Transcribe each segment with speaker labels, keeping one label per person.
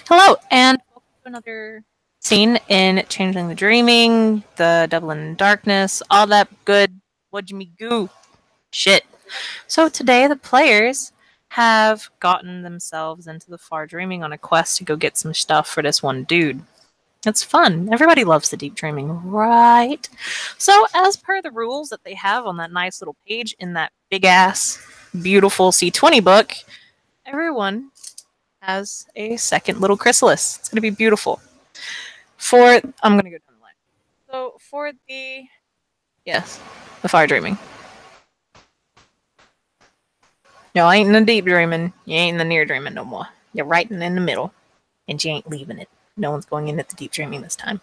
Speaker 1: Hello, and welcome to another scene in Changing the Dreaming, the Devil in Darkness, all that good what'd goo shit. So today the players have gotten themselves into the far dreaming on a quest to go get some stuff for this one dude. It's fun. Everybody loves the deep dreaming, right? So as per the rules that they have on that nice little page in that big ass beautiful C20 book, everyone has a second little chrysalis. It's going to be beautiful. I'm going to go down the line. So for the fire dreaming. No, I ain't in the deep dreaming. You ain't in the near dreaming no more. You're right in the middle, and you ain't leaving it. No one's going in at the deep dreaming this time.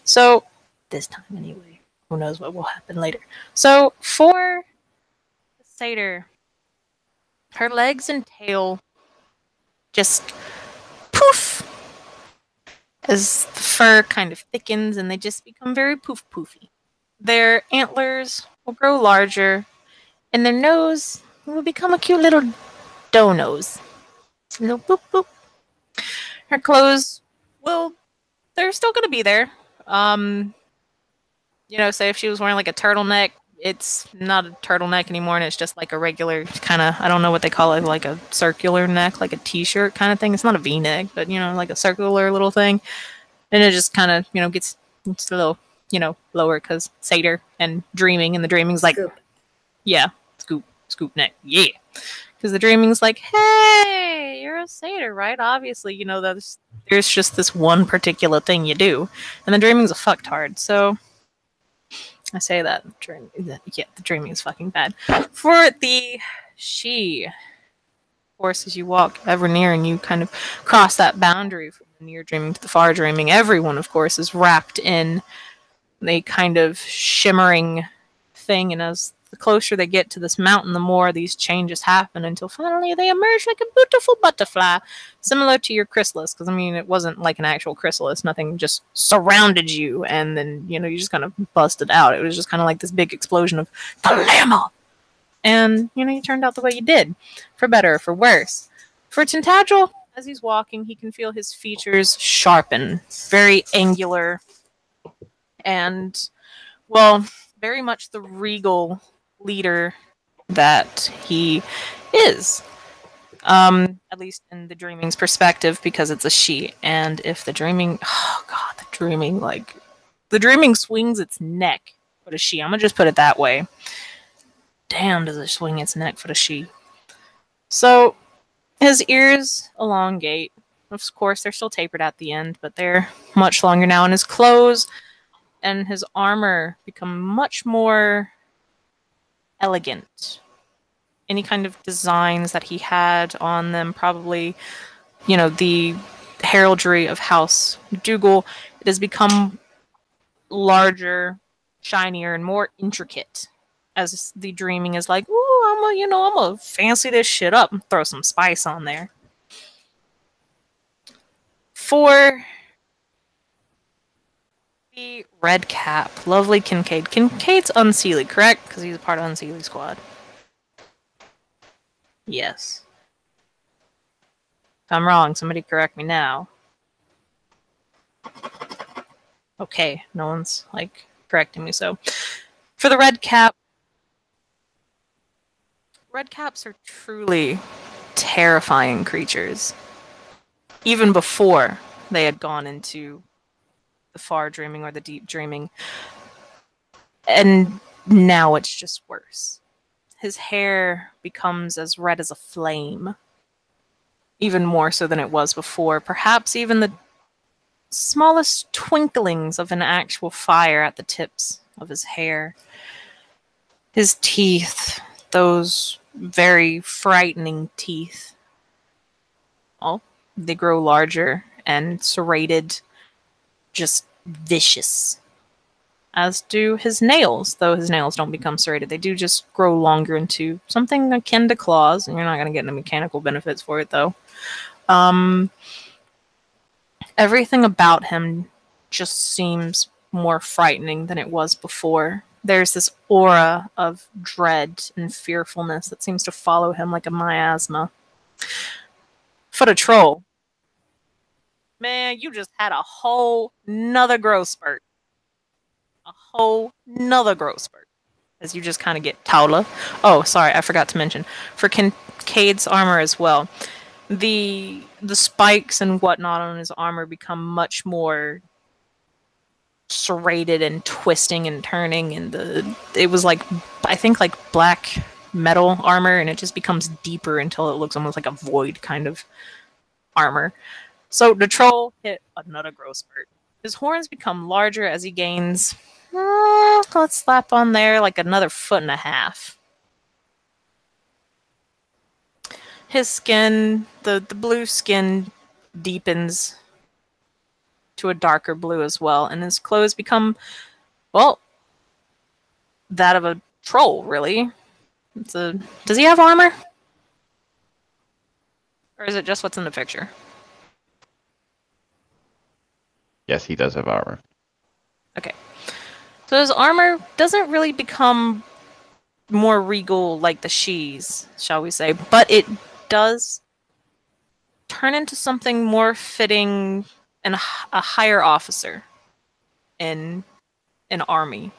Speaker 1: So, this time anyway. Who knows what will happen later. So, for the satyr, her legs and tail just poof as the fur kind of thickens and they just become very poofy. Their antlers will grow larger and their nose will become a cute little dough nose. A little boop boop. Her clothes, well, they're still going to be there. Say if she was wearing like a turtleneck, it's not a turtleneck anymore and it's just like a regular kind of, I don't know what they call it, like a circular neck, like a t-shirt kind of thing. It's not a v-neck, but like a circular little thing. And it just kind of, gets a little, lower because satyr and dreaming, and the dreaming's like,
Speaker 2: Scoop.
Speaker 1: Yeah, scoop neck, yeah. Because the dreaming's like, hey, you're a satyr, right? Obviously, there's just this one particular thing you do. And the dreaming's a fucktard, so I say that. The dreaming is fucking bad. For the she, of course, as you walk ever near and you kind of cross that boundary from the near dreaming to the far dreaming, everyone, of course, is wrapped in a kind of shimmering thing, and as the closer they get to this mountain, the more these changes happen until finally they emerge like a beautiful butterfly, similar to your chrysalis. Because it wasn't like an actual chrysalis; nothing just surrounded you, and then you just kind of busted out. It was just kind of like this big explosion of glamour, and you turned out the way you did, for better or for worse. For Tintagel, as he's walking, he can feel his features sharpen, very angular, and very much the regal leader that he is. At least in the dreaming's perspective, because it's a she. And if the dreaming, the dreaming swings its neck for the she. I'm gonna just put it that way. Damn, does it swing its neck for the she. So, his ears elongate. Of course, they're still tapered at the end, but they're much longer now. And his clothes and his armor become much more elegant. Any kind of designs that he had on them, probably, the heraldry of House Dougal, it has become larger, shinier, and more intricate. As the dreaming is like, ooh, I'm gonna fancy this shit up and throw some spice on there. For the red cap, lovely Kincaid. Kincaid's Unseelie, correct? Because he's a part of Unseelie Squad. Yes. If I'm wrong, somebody correct me now. Okay, no one's correcting me. So, for the red cap, red caps are truly terrifying creatures. Even before they had gone into the far dreaming or the deep dreaming. And now it's just worse. His hair becomes as red as a flame. Even more so than it was before. Perhaps even the smallest twinklings of an actual fire at the tips of his hair. His teeth, those very frightening teeth. Oh, they grow larger and serrated, just vicious. As do his nails, though his nails don't become serrated. They do just grow longer into something akin to claws, and you're not going to get any mechanical benefits for it, though. Everything about him just seems more frightening than it was before. There's this aura of dread and fearfulness that seems to follow him like a miasma. For the troll, Man, you just had a whole nother growth spurt. A whole nother growth spurt. As you just kind of get taller. Oh, sorry, I forgot to mention. For Kincaid's armor as well, the spikes and whatnot on his armor become much more serrated and twisting and turning, and it was like, I think, like black metal armor, and it just becomes deeper until it looks almost like a void kind of armor. So the troll hit another growth spurt. His horns become larger as he gains, let's slap on there, like another 1.5 feet. His skin, the blue skin deepens to a darker blue as well, and his clothes become, well, that of a troll, really. Does he have armor? Or is it just what's in the picture?
Speaker 2: Yes, he does have armor.
Speaker 1: Okay. So his armor doesn't really become more regal like the she's, shall we say, but it does turn into something more fitting and a higher officer in an army.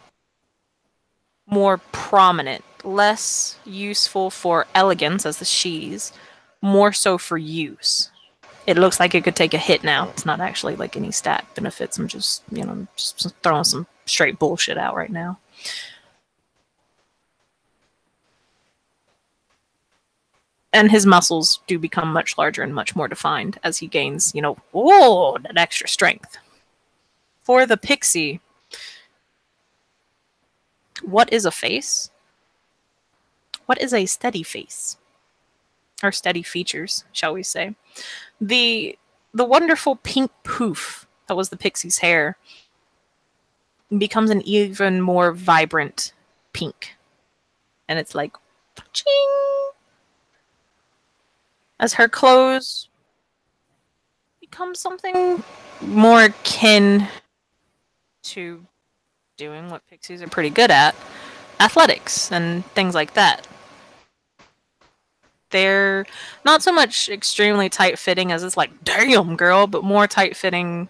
Speaker 1: More prominent, less useful for elegance as the she's, more so for use. It looks like it could take a hit now. It's not actually like any stat benefits. I'm just, just throwing some straight bullshit out right now. And his muscles do become much larger and much more defined as he gains, that extra strength. For the pixie, what is a face? What is a steady face? Or steady features, shall we say. The wonderful pink poof that was the pixie's hair becomes an even more vibrant pink. And it's like, ching! As her clothes become something more akin to doing what pixies are pretty good at, athletics and things like that. They're not so much extremely tight-fitting as it's like, damn, girl, but more tight-fitting,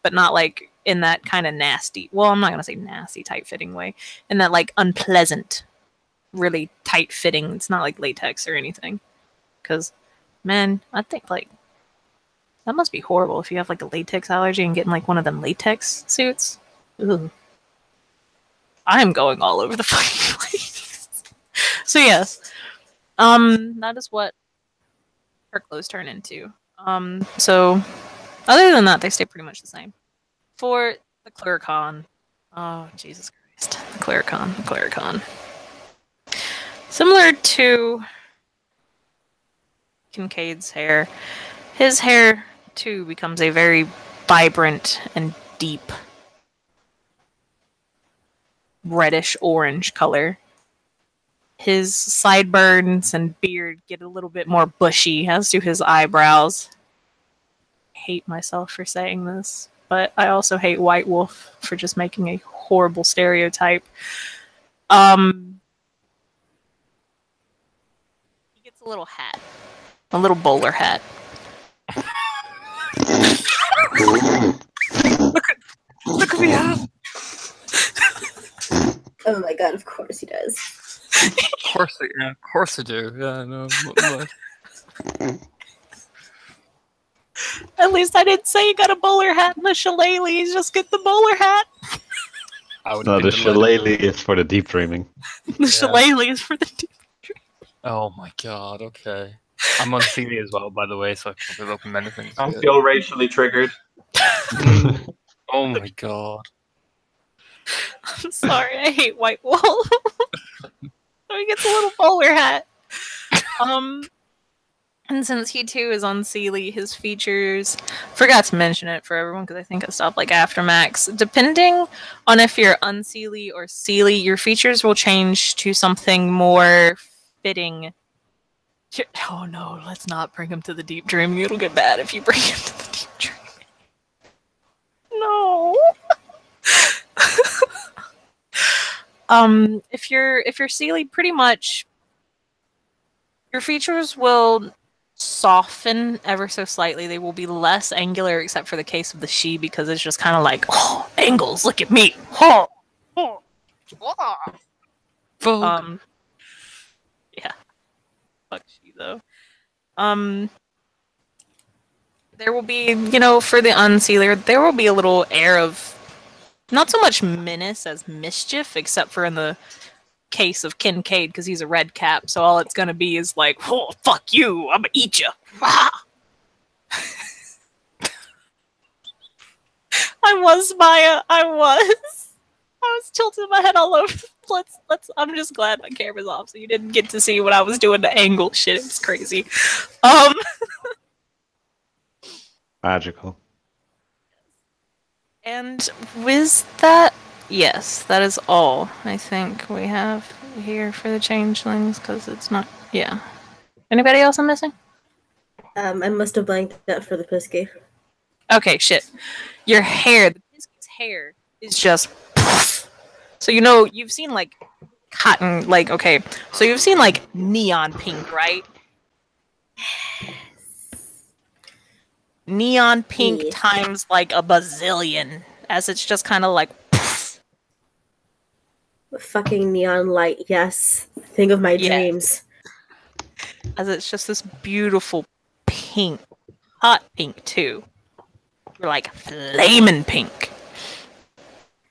Speaker 1: but not like in that kind of nasty, well, I'm not going to say nasty tight-fitting way, in that like unpleasant, really tight-fitting, it's not like latex or anything. Because, man, I think like, that must be horrible if you have like a latex allergy and getting like one of them latex suits. Ugh. I'm going all over the fucking place. So yes, that is what her clothes turn into. So other than that, they stay pretty much the same. For the Clericon, oh Jesus Christ, the Clericon. Similar to Kincaid's hair, his hair too becomes a very vibrant and deep reddish orange color. His sideburns and beard get a little bit more bushy, as do his eyebrows. I hate myself for saying this, but I also hate White Wolf for just making a horrible stereotype. He gets a little hat. A little bowler hat. Look at me hat.
Speaker 3: Oh my god, of course he does.
Speaker 4: Of course I do. Yeah, no.
Speaker 1: At least I didn't say you got a bowler hat and the shillelaghs. Just get the bowler hat.
Speaker 2: No, the shillelagh is for the deep dreaming.
Speaker 1: The shillelagh is for the deep dreaming.
Speaker 4: Oh my god, okay. I'm on CD as well, by the way, so I can probably open many things.
Speaker 5: I feel racially triggered.
Speaker 4: Oh my god.
Speaker 1: I'm sorry, I hate White Wolf. So he gets a little bowler hat. And since he too is on Sealy, his features, forgot to mention it for everyone because I think I stopped like after max. Depending on if you're unsealy or Sealy, your features will change to something more fitting. Oh no, let's not bring him to the deep dreaming. It'll get bad if you bring him to the deep dreaming. No. If you're Sealy, pretty much your features will soften ever so slightly. They will be less angular, except for the case of the she, because it's just kind of like, oh, angles. Look at me. Oh, oh, oh.
Speaker 4: Vogue.
Speaker 1: Yeah. Fuck she though. There will be, for the Unsealer, there will be a little air of not so much menace as mischief, except for in the case of Kincaid, because he's a red cap, so all it's gonna be is like, oh, fuck you, I'm gonna eat you. I was, Maya. I was tilting my head all over. I'm just glad my camera's off, so you didn't get to see what I was doing to angle shit. It was crazy.
Speaker 2: Magical.
Speaker 1: And with that, yes, that is all I think we have here for the changelings, because it's not, yeah. Anybody else I'm missing?
Speaker 3: I must have blanked out for the Pisky.
Speaker 1: Okay, shit. Your hair, the Pisky's hair is just poof. So you've seen like cotton, like, okay, so you've seen like neon pink, right? Neon pink times like a bazillion, as it's just kind of like poof.
Speaker 3: Fucking neon light, yes. Thing of my dreams.
Speaker 1: As it's just this beautiful pink, hot pink too. You're like flaming pink.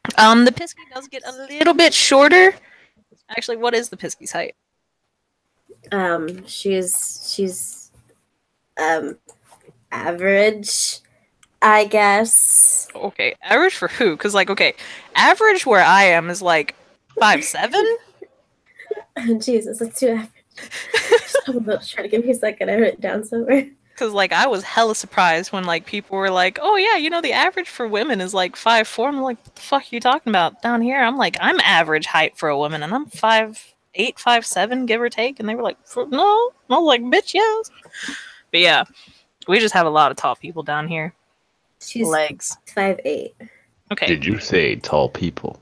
Speaker 1: The Pisky does get a little bit shorter. Actually, what is the Pisky's height?
Speaker 3: She's average, I guess.
Speaker 1: Okay, average for who? Because, like, okay, average where I am is like 5'7".
Speaker 3: Jesus, that's too average. Someone's trying to give me a second. I wrote it down somewhere.
Speaker 1: Because, like, I was hella surprised when, like, people were like, oh, yeah, the average for women is, like, 5'4". I'm like, what the fuck are you talking about? Down here, I'm like, I'm average height for a woman, and I'm 5'8", 5'7", give or take. And they were like, no. I was like, bitch, yes. But, yeah, we just have a lot of tall people down here.
Speaker 3: She's
Speaker 1: legs.
Speaker 3: 5'8".
Speaker 1: Okay.
Speaker 2: Did you say tall people?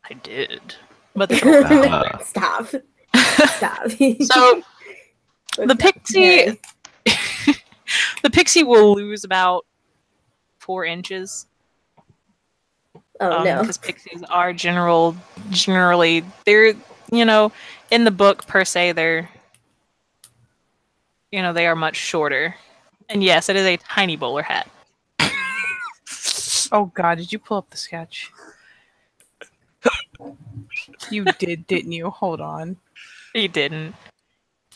Speaker 1: I did. But
Speaker 3: Stop. Stop.
Speaker 1: So, the Pixie... The Pixie will lose about 4 inches.
Speaker 3: Oh, no.
Speaker 1: Because pixies are generally, they're, in the book per se, they're, they are much shorter. And yes, it is a tiny bowler hat.
Speaker 5: Oh god, did you pull up the sketch? You did, didn't you? Hold on.
Speaker 1: You didn't.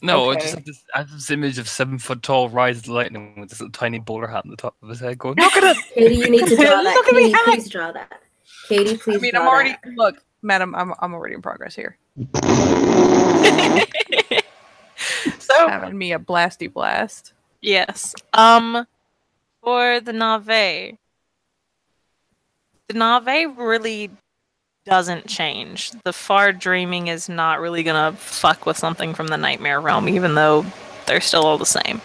Speaker 4: No,
Speaker 5: Okay.
Speaker 4: I have this image of 7 foot tall Rise of the Lightning with this little tiny bowler hat on the top of his head going, look at it!
Speaker 3: Katie, you need to draw that.
Speaker 5: Look at me,
Speaker 3: Katie, please draw that. Katie, please
Speaker 5: I mean,
Speaker 3: draw
Speaker 5: I'm already
Speaker 3: that.
Speaker 5: look, madam. I'm already in progress here.
Speaker 1: So,
Speaker 5: Having me a blasty blast.
Speaker 1: yes. For the Nave really doesn't change. The far dreaming is not really gonna fuck with something from the nightmare realm, even though they're still all the same.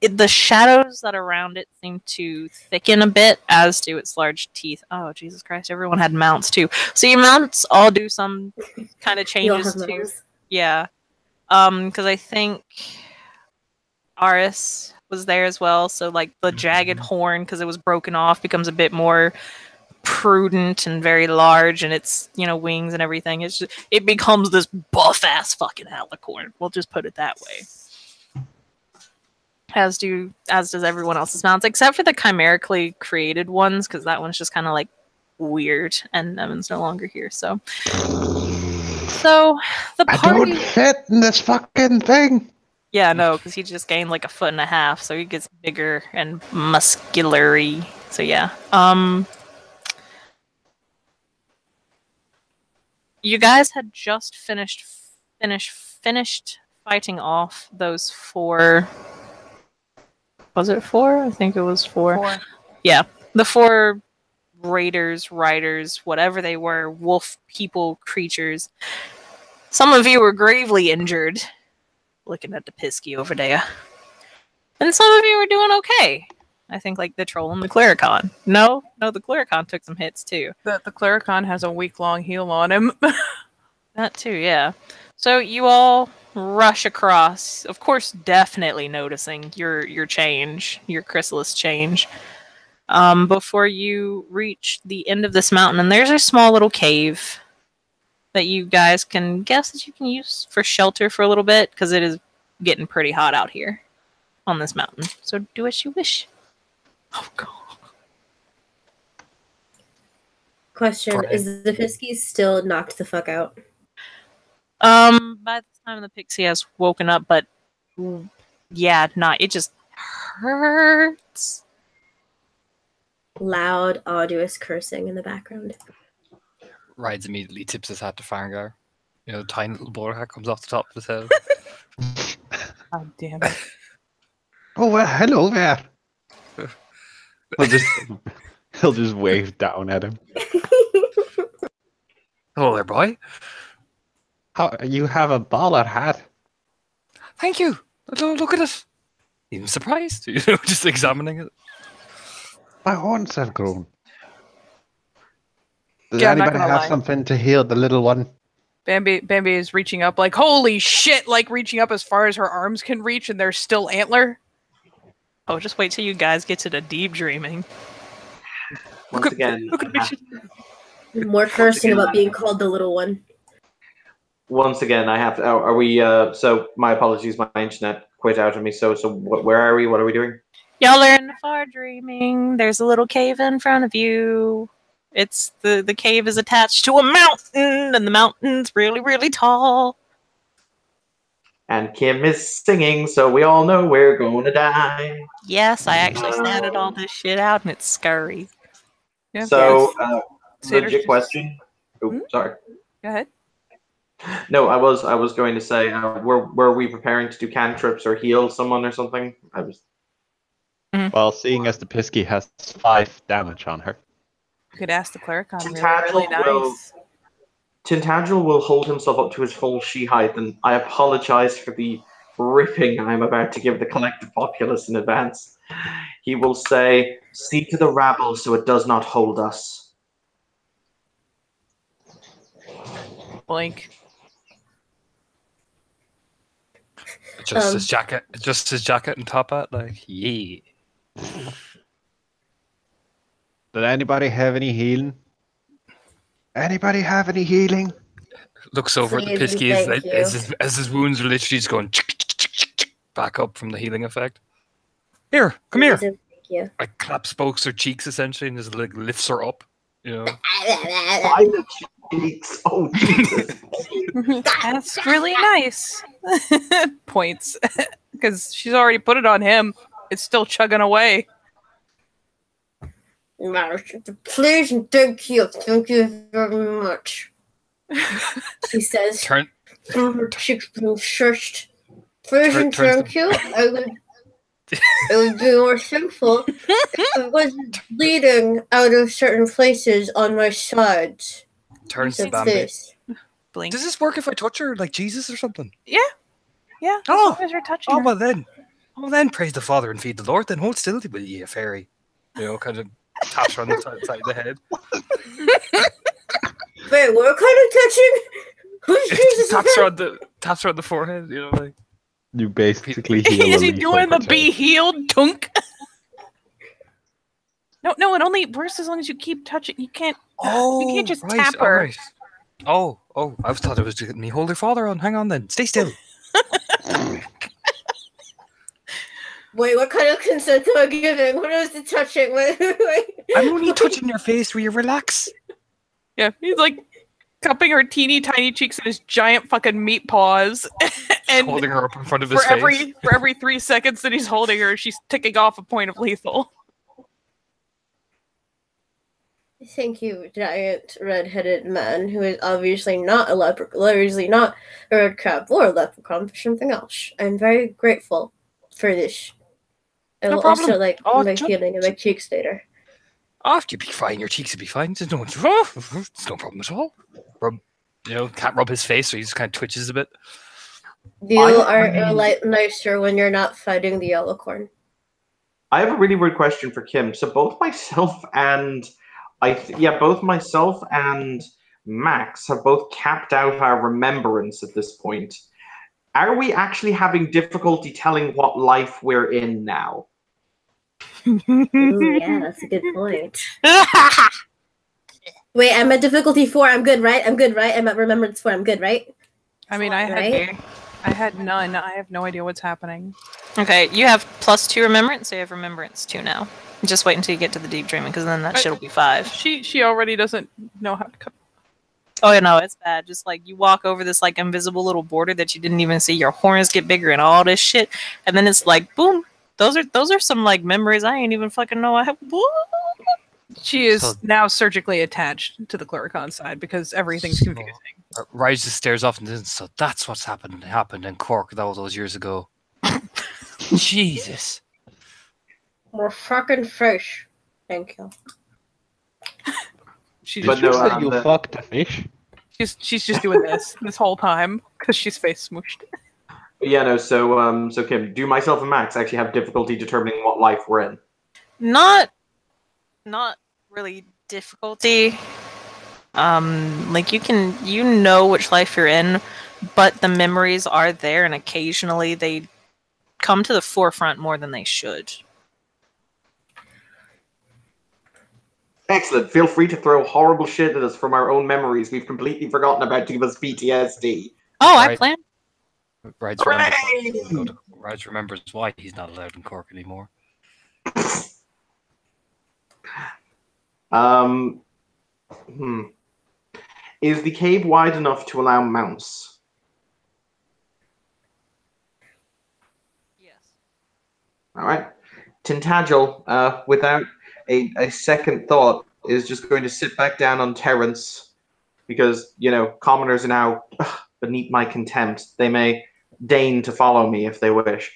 Speaker 1: The shadows that are around it seem to thicken a bit, as do its large teeth. Oh, Jesus Christ, everyone had mounts too. So your mounts all do some kind of changes too.
Speaker 3: Mounts.
Speaker 1: Yeah. Because I think Aris was there as well, so like the jagged horn, because it was broken off, becomes a bit more prudent and very large, and its wings and everything. It becomes this buff ass fucking alicorn. We'll just put it that way. As does everyone else's mounts, except for the chimerically created ones, because that one's just kind of like weird, and Evan's no longer here. So the party.
Speaker 2: I don't fit in this fucking thing.
Speaker 1: Yeah, no, because he just gained like 1.5 feet, so he gets bigger and muscular-y. So yeah. You guys had just finished fighting off those 4. Was it 4? I think it was 4.
Speaker 5: 4.
Speaker 1: Yeah, the 4 raiders, riders, whatever they were, wolf people, creatures. Some of you were gravely injured. Looking at the Pisky over there. And some of you were doing okay. I think like the troll and the Clericon. No, the Clericon took some hits too.
Speaker 5: The Clericon has a week-long heal on him.
Speaker 1: That too, yeah. So you all rush across, of course, definitely noticing your change, your chrysalis change. Before you reach the end of this mountain, and there's a small little cave that you guys can guess that you can use for shelter for a little bit, because it is getting pretty hot out here on this mountain. So do as you wish. Oh god.
Speaker 3: Question: is the Pisky still knocked the fuck out?
Speaker 1: By the time the pixie has woken up, but yeah, it just hurts.
Speaker 3: Loud, arduous cursing in the background.
Speaker 4: Rides immediately tips his hat to Farengar. You know, tiny little bowler hat comes off the top of his head.
Speaker 5: God damn it.
Speaker 2: Oh, well, hello there. He'll just wave down at him.
Speaker 4: Hello there, boy.
Speaker 2: How you have a baller hat?
Speaker 4: Thank you. Look at it. Even surprised, you know, just examining it.
Speaker 2: My horns have grown. Does
Speaker 5: Yeah, I'm not
Speaker 2: anybody
Speaker 5: gonna
Speaker 2: have
Speaker 5: lie.
Speaker 2: something to heal the little one?
Speaker 5: Bambi is reaching up like, holy shit, like reaching up as far as her arms can reach, and there's still antler.
Speaker 1: Oh, just wait till you guys get to the deep dreaming.
Speaker 6: Once again,
Speaker 3: More cursing about being called the little one.
Speaker 6: once again, I have to. Are we? So my apologies, my internet quit out on me. So where are we? What are we doing?
Speaker 1: Y'all are in the far dreaming. There's a little cave in front of you. It's the cave is attached to a mountain, and the mountain's really, really tall.
Speaker 6: And Kim is singing, so we all know we're going to die.
Speaker 1: Yes, I actually statted all this shit out, and it's scurry.
Speaker 5: Yeah,
Speaker 6: So,
Speaker 5: Satyrs
Speaker 6: legit
Speaker 5: just-
Speaker 6: question. Oh,
Speaker 5: Hmm?
Speaker 6: sorry.
Speaker 5: Go ahead.
Speaker 6: No, I was going to say, were we preparing to do cantrips or heal someone or something? I was.
Speaker 2: Well, seeing as the Pisky has 5 damage on her.
Speaker 5: You could ask the cleric on
Speaker 6: Tintagel
Speaker 5: really nice.
Speaker 6: Tintagel will hold himself up to his full she height, and I apologize for the ripping I'm about to give the collective populace in advance. He will say, "See to the rabble so it does not hold us."
Speaker 5: Blink.
Speaker 4: Just his jacket and top hat, like, yeah.
Speaker 2: Did anybody have any healing? Anybody have any healing?
Speaker 4: Looks over at the
Speaker 3: Please and
Speaker 4: Pisky
Speaker 3: thank you.
Speaker 4: as his wounds are literally just going back up from the healing effect. Here, come here.
Speaker 3: Thank you.
Speaker 4: Like clap spokes her cheeks essentially and just like lifts her up. You know.
Speaker 6: By the cheeks. Oh, Jesus.
Speaker 5: That's really nice. Points. Because she's already put it on him. It's still chugging away.
Speaker 3: Please and thank you. Thank you very much. He says,
Speaker 4: Turn
Speaker 3: from her cheeks being stretched. Please and
Speaker 4: turns
Speaker 3: thank you. I would be more thankful if it wasn't bleeding out of certain places on my sides.
Speaker 4: turns to
Speaker 3: Like
Speaker 4: Bambi.
Speaker 3: this.
Speaker 5: Blink.
Speaker 4: Does this work if I touch her like Jesus or something?
Speaker 5: Yeah, as
Speaker 4: Oh!
Speaker 5: long as you're touching
Speaker 4: Oh
Speaker 5: her.
Speaker 4: well then praise the Father and feed the Lord, then hold still will ye a fairy. You know, kind of taps her on the side of the head.
Speaker 3: Wait, what kind of touching? Who's Jesus?
Speaker 4: taps her on the forehead, you know, like
Speaker 2: You basically heal.
Speaker 5: Is he
Speaker 2: a lethal
Speaker 5: doing the
Speaker 2: protect.
Speaker 5: be healed dunk? No, it only works as long as you keep touching. You can't just tap her.
Speaker 4: alright. Oh, I thought it was just me hold her father on. Hang on then. Stay still.
Speaker 3: Wait, what kind of consent am I giving? What is the touching? Wait.
Speaker 4: I'm only touching your face. Will you relax?
Speaker 5: Yeah, he's like cupping her teeny tiny cheeks in his giant fucking meat paws, and
Speaker 4: Holding her up in front of his
Speaker 5: for
Speaker 4: face.
Speaker 5: every 3 seconds that he's holding her, she's ticking off a point of lethal.
Speaker 3: Thank you, giant red-headed man who is obviously not a leprechaun, obviously not a red crab or a leprechaun, but something else. I'm very grateful for this. I
Speaker 4: No
Speaker 3: will
Speaker 4: problem.
Speaker 3: also like
Speaker 4: Oh,
Speaker 3: my
Speaker 4: ju-
Speaker 3: feeling in my cheeks later.
Speaker 4: Oh, you'll be fine. Your cheeks will be fine. There's no, it's no problem at all. Can't rub his face, so he just kind of twitches a bit.
Speaker 3: You
Speaker 6: I-
Speaker 3: are a light nicer when you're not fighting the yellow corn.
Speaker 6: I have a really weird question for Kim. So both myself and both myself and Max have both capped out our remembrance at this point. Are we actually having difficulty telling what life we're in now?
Speaker 3: Ooh, yeah, that's a good point. Wait, I'm at difficulty 4. I'm good, right? I'm good, right? I'm at remembrance 4. I'm good, right?
Speaker 5: I mean, I
Speaker 3: Right?
Speaker 5: had none. I have no idea what's happening.
Speaker 1: Okay, you have +2 remembrance, so you have remembrance 2 now. Just wait until you get to the deep dreaming, because then that shit'll be 5.
Speaker 5: She already doesn't know how to cut.
Speaker 1: Oh, yeah, no, it's bad. Just like you walk over this like invisible little border that you didn't even see. Your horns get bigger and all this shit, and then it's like boom. Those are some like memories I ain't even fucking know I have.
Speaker 5: She is
Speaker 4: So-
Speaker 5: now surgically attached to the Clericon side because everything's confusing.
Speaker 4: Rise just stares off and says, so that's what's happened in Cork all those years ago. Jesus.
Speaker 3: More fucking fish. Thank you.
Speaker 5: She
Speaker 6: But
Speaker 5: just,
Speaker 2: Did you
Speaker 6: no,
Speaker 2: say you
Speaker 6: the-
Speaker 2: fucked a fish?
Speaker 5: she's just doing this whole time because she's face smooshed.
Speaker 6: Yeah, no. So Kim, do myself and Max actually have difficulty determining what life we're in?
Speaker 1: Not really difficulty. Like you know which life you're in, but the memories are there, and occasionally they come to the forefront more than they should.
Speaker 6: Excellent. Feel free to throw horrible shit at us from our own memories we've completely forgotten about to give us PTSD.
Speaker 1: Oh, I
Speaker 4: Right.
Speaker 1: plan.
Speaker 4: Raj remembers why he's not allowed in Cork anymore.
Speaker 6: Is the cave wide enough to allow mounts?
Speaker 1: Yes.
Speaker 6: All right. Tintagel, without a second thought, is just going to sit back down on Terrence because, commoners are now beneath my contempt. They may deign to follow me if they wish.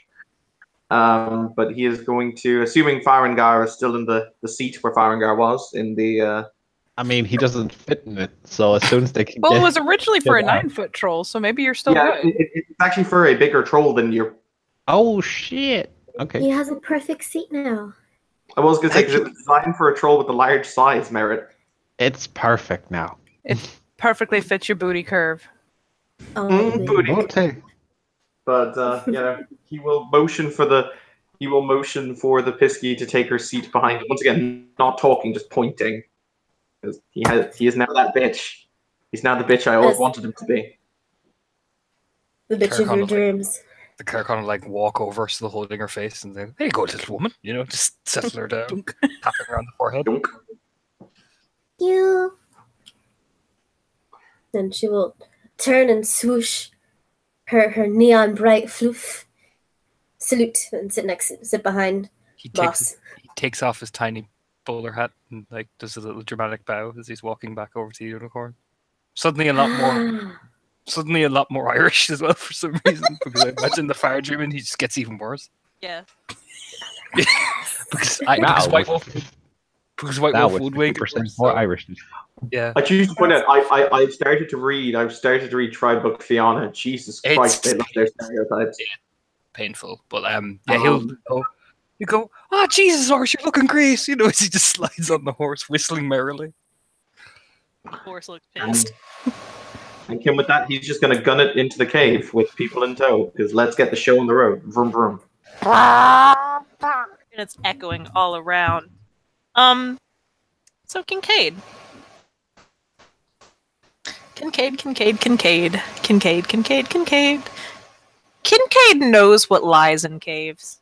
Speaker 6: But he is going to, assuming Farengar is still in the seat where Farengar was, in the...
Speaker 2: I mean, he doesn't fit in it, so as soon as they can
Speaker 5: Well,
Speaker 2: get...
Speaker 5: it was originally for a
Speaker 2: get out.
Speaker 5: 9-foot troll, so maybe you're still
Speaker 6: yeah,
Speaker 5: good.
Speaker 6: it's actually for a bigger troll than you.
Speaker 2: Oh, shit! Okay.
Speaker 3: He has a perfect seat now.
Speaker 6: I was going to say, because it was designed for a troll with a large size, Merit.
Speaker 2: It's perfect now.
Speaker 5: It perfectly fits your booty curve.
Speaker 3: Oh,
Speaker 6: Mm, booty.
Speaker 2: Okay.
Speaker 6: But he will motion for the Pisky to take her seat behind him. Once again, not talking, just pointing. Because he is now that bitch. He's now the bitch I always
Speaker 3: Yes.
Speaker 6: wanted him to be.
Speaker 3: The bitch of your
Speaker 4: Clericon,
Speaker 3: dreams.
Speaker 4: The Clericon like walk over, still holding her face, and say, "There you go, little woman." Just settle her down,
Speaker 5: Dunk.
Speaker 4: tapping her on the forehead.
Speaker 6: Dunk.
Speaker 3: You. Then she will turn and swoosh her neon bright floof. Salute and sit behind
Speaker 4: He
Speaker 3: boss.
Speaker 4: takes off his tiny bowler hat and like does a little dramatic bow as he's walking back over to the unicorn. Suddenly a lot more Irish as well for some reason, because I imagine the fire dreaming he just gets even worse.
Speaker 1: Yeah.
Speaker 4: because
Speaker 2: Now,
Speaker 4: White Wolf
Speaker 2: now with
Speaker 4: would wake
Speaker 2: 50% more Irishness.
Speaker 4: Yeah.
Speaker 6: I choose to point out, I've started to read Tribe Book Fiona. Jesus Christ, they love their stereotypes.
Speaker 4: Painful, but he'll go, "Oh Jesus, horse, you're looking great," as he just slides on the horse, whistling merrily.
Speaker 1: Horse looks pissed.
Speaker 6: And Kim, with that, he's just going to gun it into the cave with people in tow, because let's get the show on the road. Vroom vroom.
Speaker 1: And it's echoing all around. So Kincaid knows what lies in caves.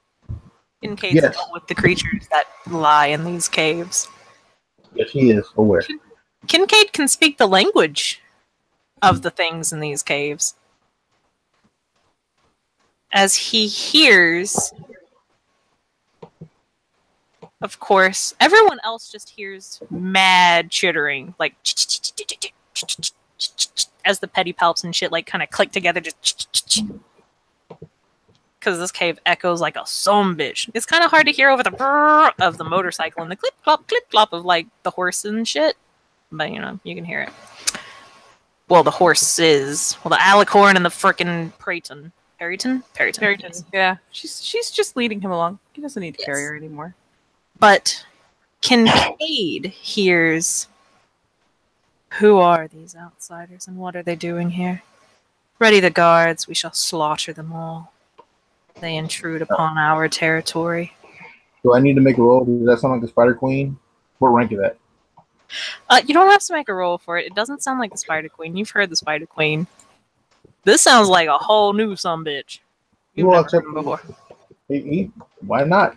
Speaker 1: Kincaid's
Speaker 2: Yes.
Speaker 1: dealt with the creatures that lie in these caves.
Speaker 2: Yes, he is aware.
Speaker 1: Kincaid can speak the language of the things in these caves. As he hears, of course, everyone else just hears mad chittering, like as the pedipalps and shit like kind of click together, just because this cave echoes like a bitch. It's kind of hard to hear over the brrr of the motorcycle and the clip clop of like the horse and shit, but you can hear it. Well, the horses, the alicorn and the frickin' Periton.
Speaker 5: Yeah, she's just leading him along. He doesn't need to carry
Speaker 1: Yes.
Speaker 5: her anymore.
Speaker 1: But Kincaid hears Who are these outsiders, and what are they doing here? Ready the guards, we shall slaughter them all. They intrude upon our territory.
Speaker 7: Do I need to make a roll? Does that sound like the Spider Queen? What rank is that?
Speaker 1: You don't have to make a roll for it. It doesn't sound like the Spider Queen. You've heard the Spider Queen. This sounds like a whole new sumbitch. You've
Speaker 7: Well,
Speaker 1: never heard
Speaker 7: except
Speaker 1: him before.
Speaker 7: Why not?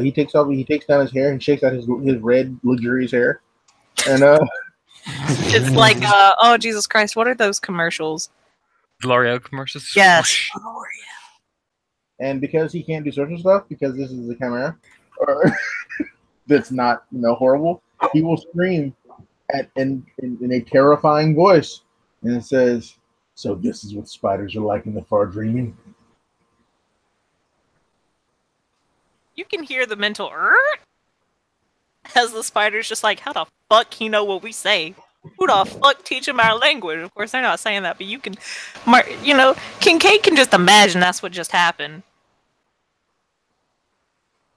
Speaker 7: He takes off. He takes down his hair and shakes out his red luxurious hair, and
Speaker 1: It's like, oh Jesus Christ, what are those commercials?
Speaker 4: L'Oreal commercials.
Speaker 1: Yes.
Speaker 7: and because he can't do social stuff because this is a chimera, or that's not horrible, he will scream in a terrifying voice, and it says, "So this is what spiders are like in the far dreaming."
Speaker 1: You can hear the mental as the spider's just like, how the fuck he know what we say? Who the fuck teach him our language? Of course, they're not saying that, but you can, Kincaid can just imagine that's what just happened.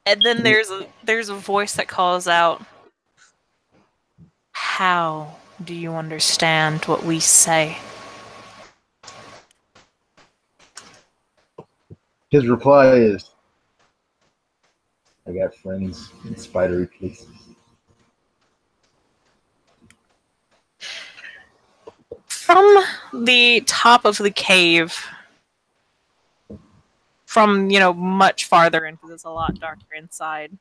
Speaker 1: And then there's a voice that calls out, "How do you understand what we say?"
Speaker 7: His reply is, "I got friends in spidery places."
Speaker 1: From the top of the cave, from, much farther in, because it's a lot darker inside,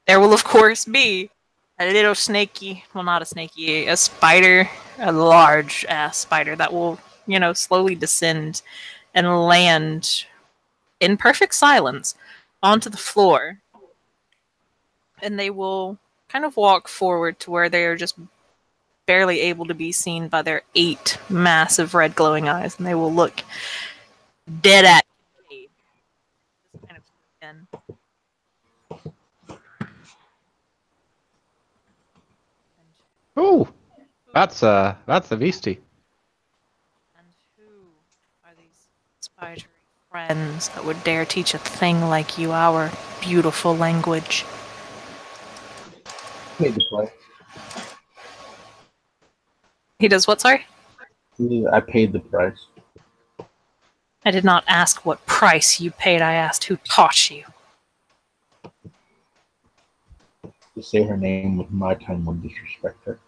Speaker 1: there will, of course, be a little snaky, well, not a snaky, a spider, a large-ass spider that will, slowly descend and land in perfect silence onto the floor. And they will kind of walk forward to where they are just barely able to be seen by their 8 massive red glowing eyes, and they will look dead at Kincaid. Just kind of
Speaker 2: Oh, that's a beastie.
Speaker 1: And who are these spidery friends that would dare teach a thing like you our beautiful language?
Speaker 7: Paid the price.
Speaker 1: He does what, sorry?
Speaker 7: I paid the price.
Speaker 1: I did not ask what price you paid, I asked who taught you.
Speaker 7: To say her name with my tongue would disrespect her.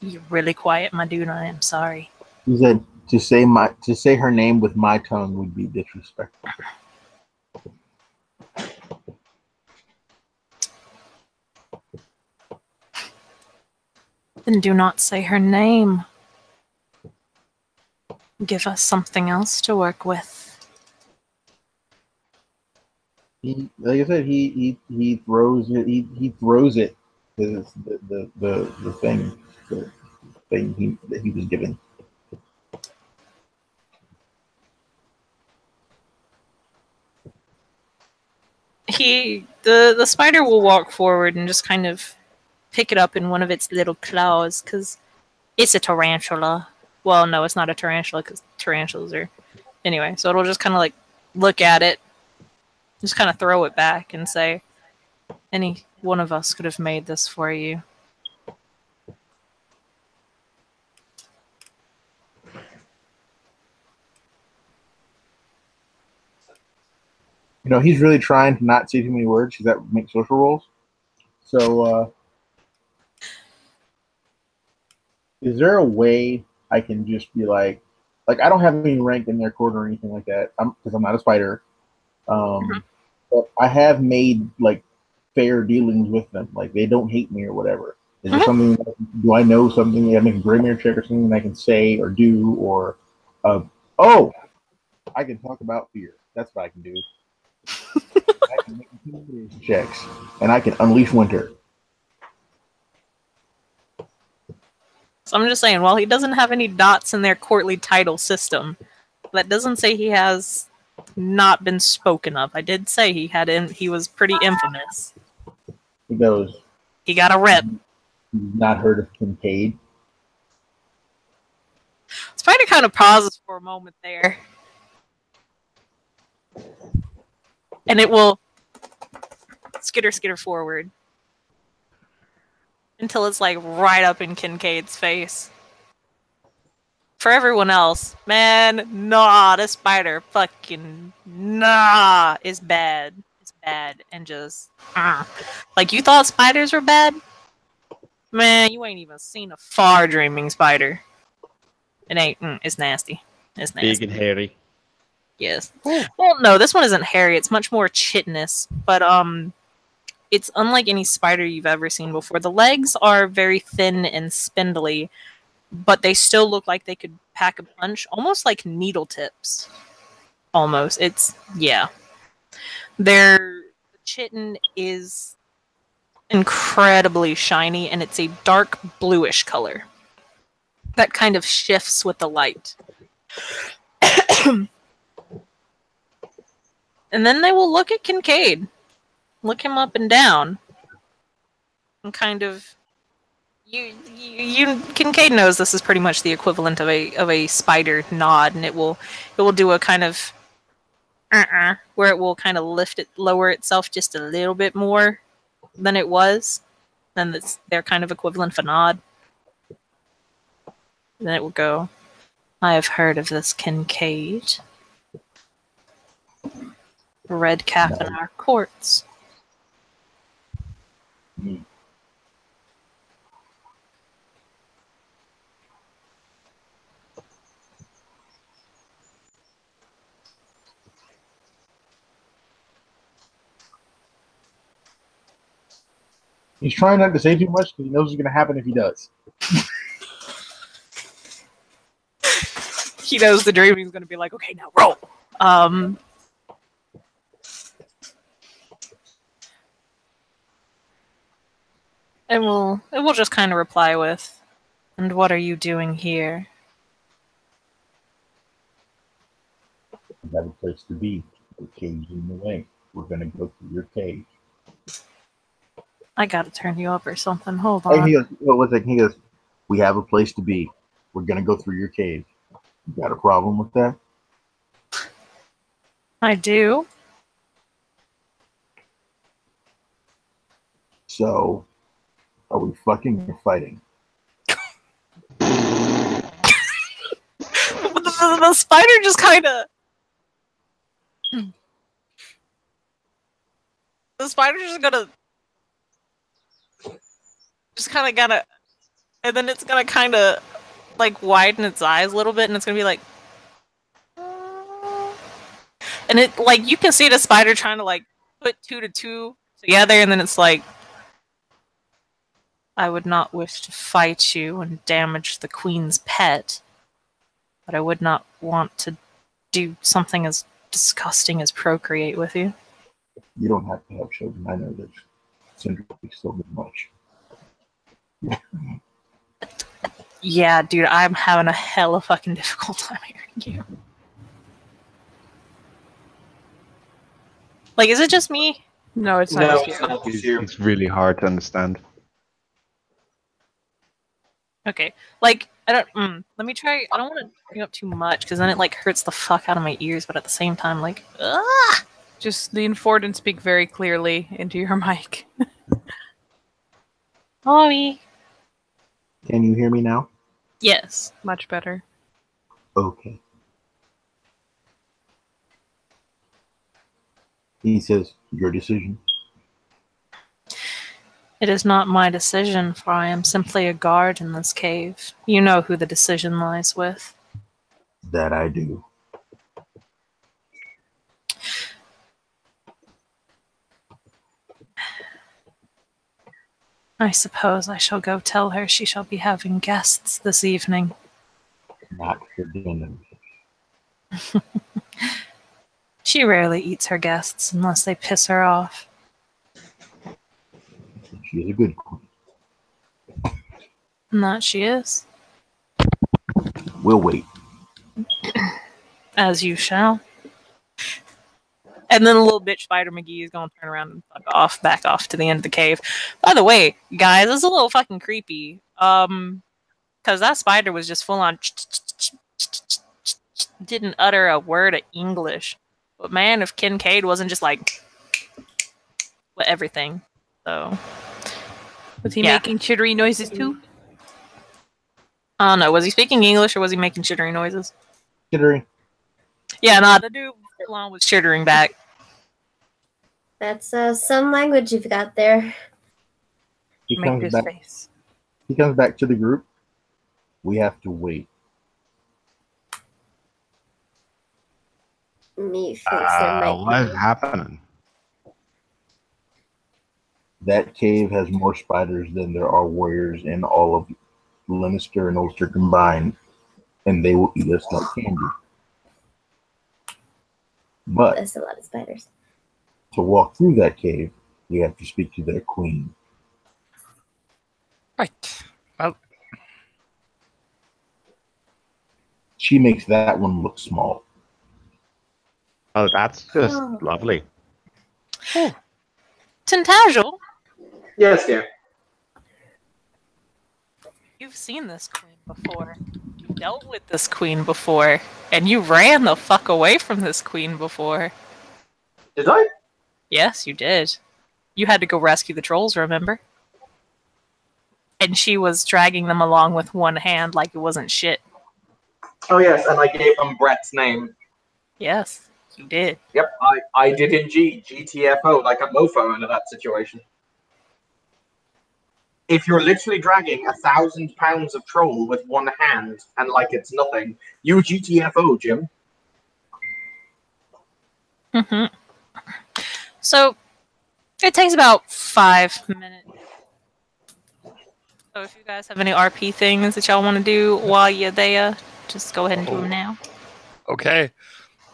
Speaker 1: You're really quiet, my dude, I am sorry.
Speaker 7: He said to say her name with my tongue would be disrespectful.
Speaker 1: Then do not say her name. Give us something else to work with.
Speaker 7: He, like I said, he throws it. He throws it. The thing, that he was given.
Speaker 1: The spider will walk forward and just kind of pick it up in one of its little claws, because it's a tarantula. Well, no, it's not a tarantula, because tarantulas are... Anyway, so it'll just kind of like look at it, just kind of throw it back and say, any one of us could have made this for you.
Speaker 7: He's really trying to not say too many words because that makes social roles. So, is there a way I can just be like I don't have any rank in their court or anything like that, because I'm not a spider. But I have made fair dealings with them. Like, they don't hate me or whatever. Is there something? Do I know something? I make a grammar check or something I can say or do, or I can talk about fear. That's what I can do. I can make intimidation checks, and I can unleash winter.
Speaker 1: So I'm just saying, while he doesn't have any dots in their courtly title system, that doesn't say he has not been spoken of. I did say he was pretty infamous.
Speaker 7: He goes,
Speaker 1: He got a rep.
Speaker 7: not heard of Kincaid.
Speaker 1: Spider kind of pauses for a moment there. And it will skitter forward. until it's like right up in Kincaid's face. For everyone else, man, nah, this spider fucking nah is bad. It's bad and just like you thought spiders were bad? Man, you ain't even seen a far dreaming spider. It ain't. It's nasty. It's nasty.
Speaker 2: Big and hairy.
Speaker 1: Yes. Well, no, this one isn't hairy. It's much more chitinous, but it's unlike any spider you've ever seen before. The legs are very thin and spindly, but they still look like they could pack a punch, almost like needle tips. Almost. It's yeah. Their chitin is incredibly shiny, and it's a dark bluish color that kind of shifts with the light. And then they will look at Kincaid, look him up and down, and kind of you Kincaid knows this is pretty much the equivalent of a spider nod, and it will do a kind of where it will kind of lower itself just a little bit more than it was. Then it's their kind of equivalent of a nod. Then it will go, I have heard of this Kincaid. Red cap in our courts.
Speaker 7: He's trying not to say too much because he knows what's going to happen if he does.
Speaker 1: He knows the dreaming's going to be like, okay, now roll. And we'll just kind of reply with, and what are you doing here?
Speaker 7: You have a place to be. The cage's in the way. We're going to go through your cage.
Speaker 1: I gotta turn you up or something. Hold
Speaker 7: Hey,
Speaker 1: on.
Speaker 7: he goes, what was it? He goes, we have a place to be. We're going to go through your cave. You got a problem with that?
Speaker 1: I do.
Speaker 7: So, are we fucking or fighting?
Speaker 1: The spider just kind of. The spider's just gonna. Just kind of gotta. And then it's gonna kind of like widen its eyes a little bit, and it's gonna be like. And it like you can see the spider trying to like put 2 to 2 together, and then it's like, I would not wish to fight you and damage the queen's pet, but I would not want to do something as disgusting as procreate with you.
Speaker 7: You don't have to have children. I know this. Syndrome is so much.
Speaker 1: Yeah, dude, I'm having a hella fucking difficult time hearing you. Like, is it just me?
Speaker 5: No, it's not.
Speaker 6: No,
Speaker 5: just
Speaker 6: it's
Speaker 5: you.
Speaker 6: not just you.
Speaker 2: It's really hard to understand.
Speaker 1: Okay, like I don't. Let me try. I don't want to bring up too much because then it like hurts the fuck out of my ears. But at the same time, like,
Speaker 5: Just lean forward and speak very clearly into your mic.
Speaker 1: Mommy.
Speaker 7: Can you hear me now?
Speaker 1: Yes.
Speaker 5: Much better.
Speaker 7: Okay. He says, your decision.
Speaker 1: It is not my decision, for I am simply a guard in this cave. You know who the decision lies with.
Speaker 7: That I do.
Speaker 1: I suppose I shall go tell her she shall be having guests this evening.
Speaker 7: Not for dinner.
Speaker 1: She rarely eats her guests unless they piss her off.
Speaker 7: She is a good queen.
Speaker 1: And that she is.
Speaker 7: We'll wait.
Speaker 1: As you shall. And then the little bitch Spider McGee is gonna turn around and back off to the end of the cave. By the way, guys, this is a little fucking creepy. Because that spider was just full on didn't utter a word of English. But man, if Kincaid wasn't just like with everything. So
Speaker 5: Was he
Speaker 1: Yeah.
Speaker 5: making chittery noises too?
Speaker 1: I don't know. Was he speaking English or was he making chittering noises?
Speaker 7: Chittering.
Speaker 1: Yeah, nah, the dude was chittering back.
Speaker 3: That's some language you've got there.
Speaker 7: He
Speaker 5: Make
Speaker 7: comes
Speaker 5: this
Speaker 7: back.
Speaker 5: face.
Speaker 7: He comes back to the group. We have to wait.
Speaker 3: Methinks there might
Speaker 2: What's
Speaker 3: be.
Speaker 2: happening?
Speaker 7: That cave has more spiders than there are warriors in all of Leinster and Ulster combined, and they will eat us like candy. But
Speaker 3: That's a lot of spiders.
Speaker 7: to walk through that cave, we have to speak to their queen.
Speaker 4: Right. Well,
Speaker 7: She makes that one look small.
Speaker 2: Oh, that's just
Speaker 3: Oh.
Speaker 2: lovely.
Speaker 1: Tintagel,
Speaker 6: Yes, dear.
Speaker 1: you've seen this queen before. You dealt with this queen before. And you ran the fuck away from this queen before.
Speaker 6: Did I?
Speaker 1: Yes, you did. You had to go rescue the trolls, remember? And she was dragging them along with one hand like it wasn't shit.
Speaker 6: Oh yes, and I gave him Brett's name.
Speaker 1: Yes, you did.
Speaker 6: Yep, I did indeed GTFO like a mofo into that situation. If you're literally dragging 1,000 pounds of troll with one hand and like it's nothing, you GTFO, Jim.
Speaker 1: Mm-hmm. So, it takes about 5 minutes. So if you guys have any RP things that y'all want to do while you're there, just go ahead and do them now.
Speaker 4: okay.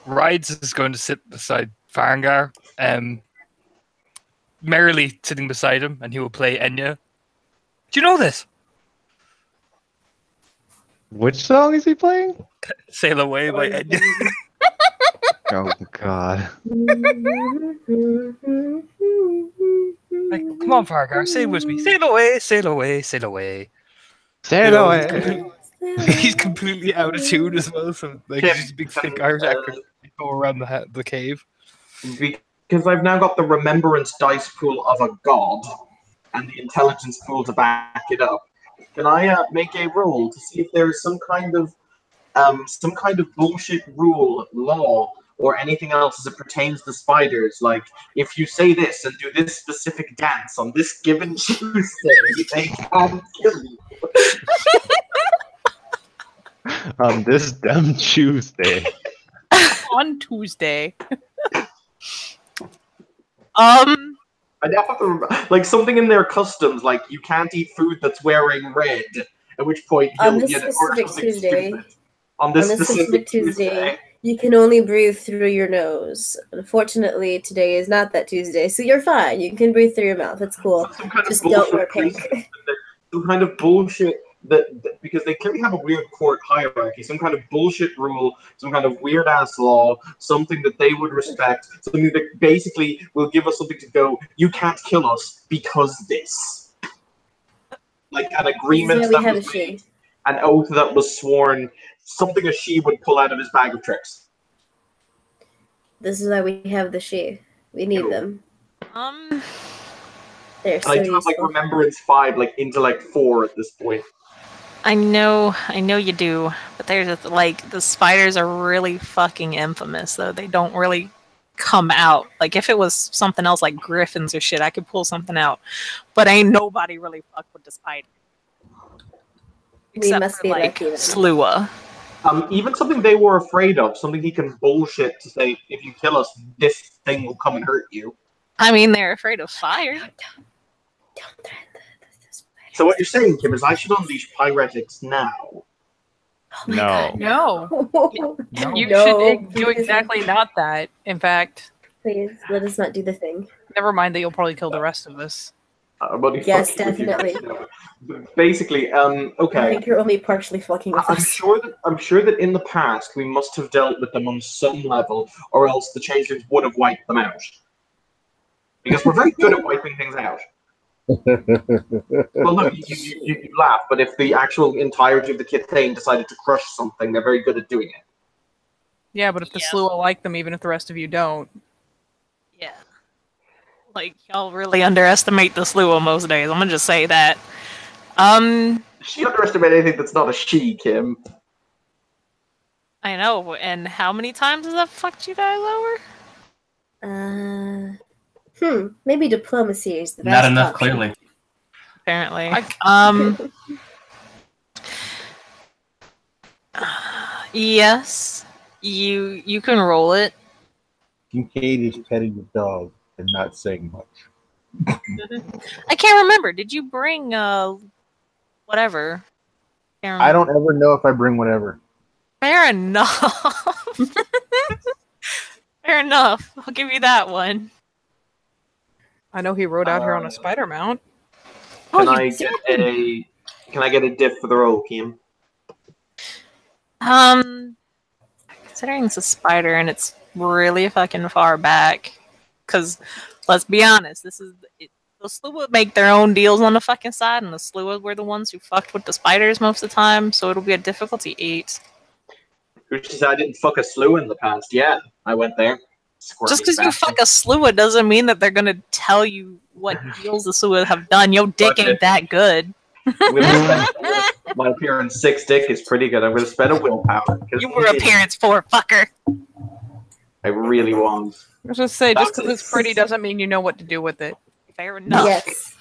Speaker 4: Rides is going to sit beside Farangar, merrily sitting beside him, and he will play Enya. Do you know this?
Speaker 2: Which song is he playing?
Speaker 4: Sail Away by Enya.
Speaker 2: Oh God.
Speaker 4: Like, come on, Farangar, say it with me. Sail away, sail away, sail away.
Speaker 2: Say it
Speaker 4: know,
Speaker 2: away.
Speaker 4: He's completely out of tune as well, so like
Speaker 6: Kim,
Speaker 4: he's just a big thick Irish actor. Go around the cave.
Speaker 6: Because I've now got the remembrance dice pool of a god and the intelligence pool to back it up. Can I make a roll to see if there is some kind of bullshit rule, law, or anything else as it pertains to spiders? Like, if you say this and do this specific dance on this given Tuesday, they can kill you.
Speaker 2: On this dumb Tuesday.
Speaker 5: On Tuesday.
Speaker 6: I'd have to remember, like something in their customs, like you can't eat food that's wearing red. At which point
Speaker 3: On
Speaker 6: he'll
Speaker 3: this
Speaker 6: get
Speaker 3: specific
Speaker 6: something
Speaker 3: Tuesday.
Speaker 6: stupid. On this specific Tuesday.
Speaker 3: You can only breathe through your nose. Unfortunately, today is not that Tuesday, so you're fine. You can breathe through your mouth. It's cool.
Speaker 6: Some kind
Speaker 3: Just
Speaker 6: of
Speaker 3: don't wear
Speaker 6: bullshit
Speaker 3: pink.
Speaker 6: reason, some kind of bullshit that because they clearly have a weird court hierarchy, some kind of bullshit rule, some kind of weird ass law, something that they would respect, something that basically will give us something to go, you can't kill us because this. Like an agreement
Speaker 3: This is why
Speaker 6: that
Speaker 3: we have
Speaker 6: was
Speaker 3: a
Speaker 6: made,
Speaker 3: she.
Speaker 6: an oath that was sworn, something a she would pull out of his bag of tricks.
Speaker 3: This is why we have the she. We need
Speaker 6: Ew.
Speaker 3: them. They're
Speaker 6: And
Speaker 3: so
Speaker 6: I do have like
Speaker 3: useful.
Speaker 6: Remembrance 5, like Intellect 4 at this point.
Speaker 1: I know you do, but there's like the spiders are really fucking infamous though. They don't really come out. Like if it was something else like griffins or shit, I could pull something out. But ain't nobody really fuck with the spider. Except
Speaker 3: must
Speaker 1: for
Speaker 3: be
Speaker 1: like
Speaker 3: lucky then.
Speaker 1: Slua.
Speaker 6: Even something they were afraid of, something he can bullshit to say, if you kill us, this thing will come and hurt you.
Speaker 1: I mean, they're afraid of fire.
Speaker 3: Don't threaten the spiders.
Speaker 6: So what you're saying, Kim, is I should unleash pyretics now.
Speaker 3: Oh my
Speaker 2: No.
Speaker 3: God,
Speaker 5: No.
Speaker 3: no.
Speaker 5: You
Speaker 3: No,
Speaker 5: should do
Speaker 3: please.
Speaker 5: exactly not that. In fact,
Speaker 3: Please, let us not do the thing.
Speaker 5: never mind that you'll probably kill the rest of us.
Speaker 6: But
Speaker 3: Yes,
Speaker 6: fuck you,
Speaker 3: definitely.
Speaker 6: Basically,
Speaker 3: I
Speaker 6: okay.
Speaker 3: think you're only partially fucking with
Speaker 6: I'm
Speaker 3: us.
Speaker 6: sure that in the past we must have dealt with them on some level, or else the changelings would have wiped them out. Because we're very good at wiping things out. Well, look, you laugh, but if the actual entirety of the Kitane decided to crush something, they're very good at doing it.
Speaker 5: Yeah, but if the slew will like them, even if the rest of you don't.
Speaker 1: Yeah. Like, y'all really underestimate the Sluo most days. I'm gonna just say that.
Speaker 6: She underestimated anything that's not a she, Kim.
Speaker 1: I know, and how many times has that fucked you guys over?
Speaker 3: Maybe diplomacy is the
Speaker 8: Not
Speaker 3: best
Speaker 8: enough,
Speaker 3: option.
Speaker 8: clearly.
Speaker 1: Apparently. Yes. You can roll it.
Speaker 7: Kincaid is petting the dog and not saying much.
Speaker 1: I can't remember. Did you bring whatever?
Speaker 7: I don't ever know if I bring whatever.
Speaker 1: Fair enough. Fair enough. I'll give you that one.
Speaker 5: I know he rode out here on a spider mount.
Speaker 6: Can I get a diff for the roll, Kim?
Speaker 1: Considering it's a spider and it's really fucking far back, because let's be honest, the Sluid make their own deals on the fucking side, and the Sluid were the ones who fucked with the spiders most of the time, so it'll be a difficulty 8.
Speaker 6: Who said I didn't fuck a slew in the past? Yeah, I went there. Squirmy
Speaker 1: Just because you
Speaker 6: bastard.
Speaker 1: fuck a Sluid doesn't mean that they're gonna tell you what deals the Sluid have done. Yo, dick ain't that good.
Speaker 6: My appearance 6 dick is pretty good. I'm going to spend a willpower. 'cause
Speaker 1: You were appearance 4, fucker.
Speaker 6: I really was.
Speaker 5: I was just say, just because it's pretty doesn't mean you know what to do with it.
Speaker 1: Fair enough.
Speaker 3: Yes.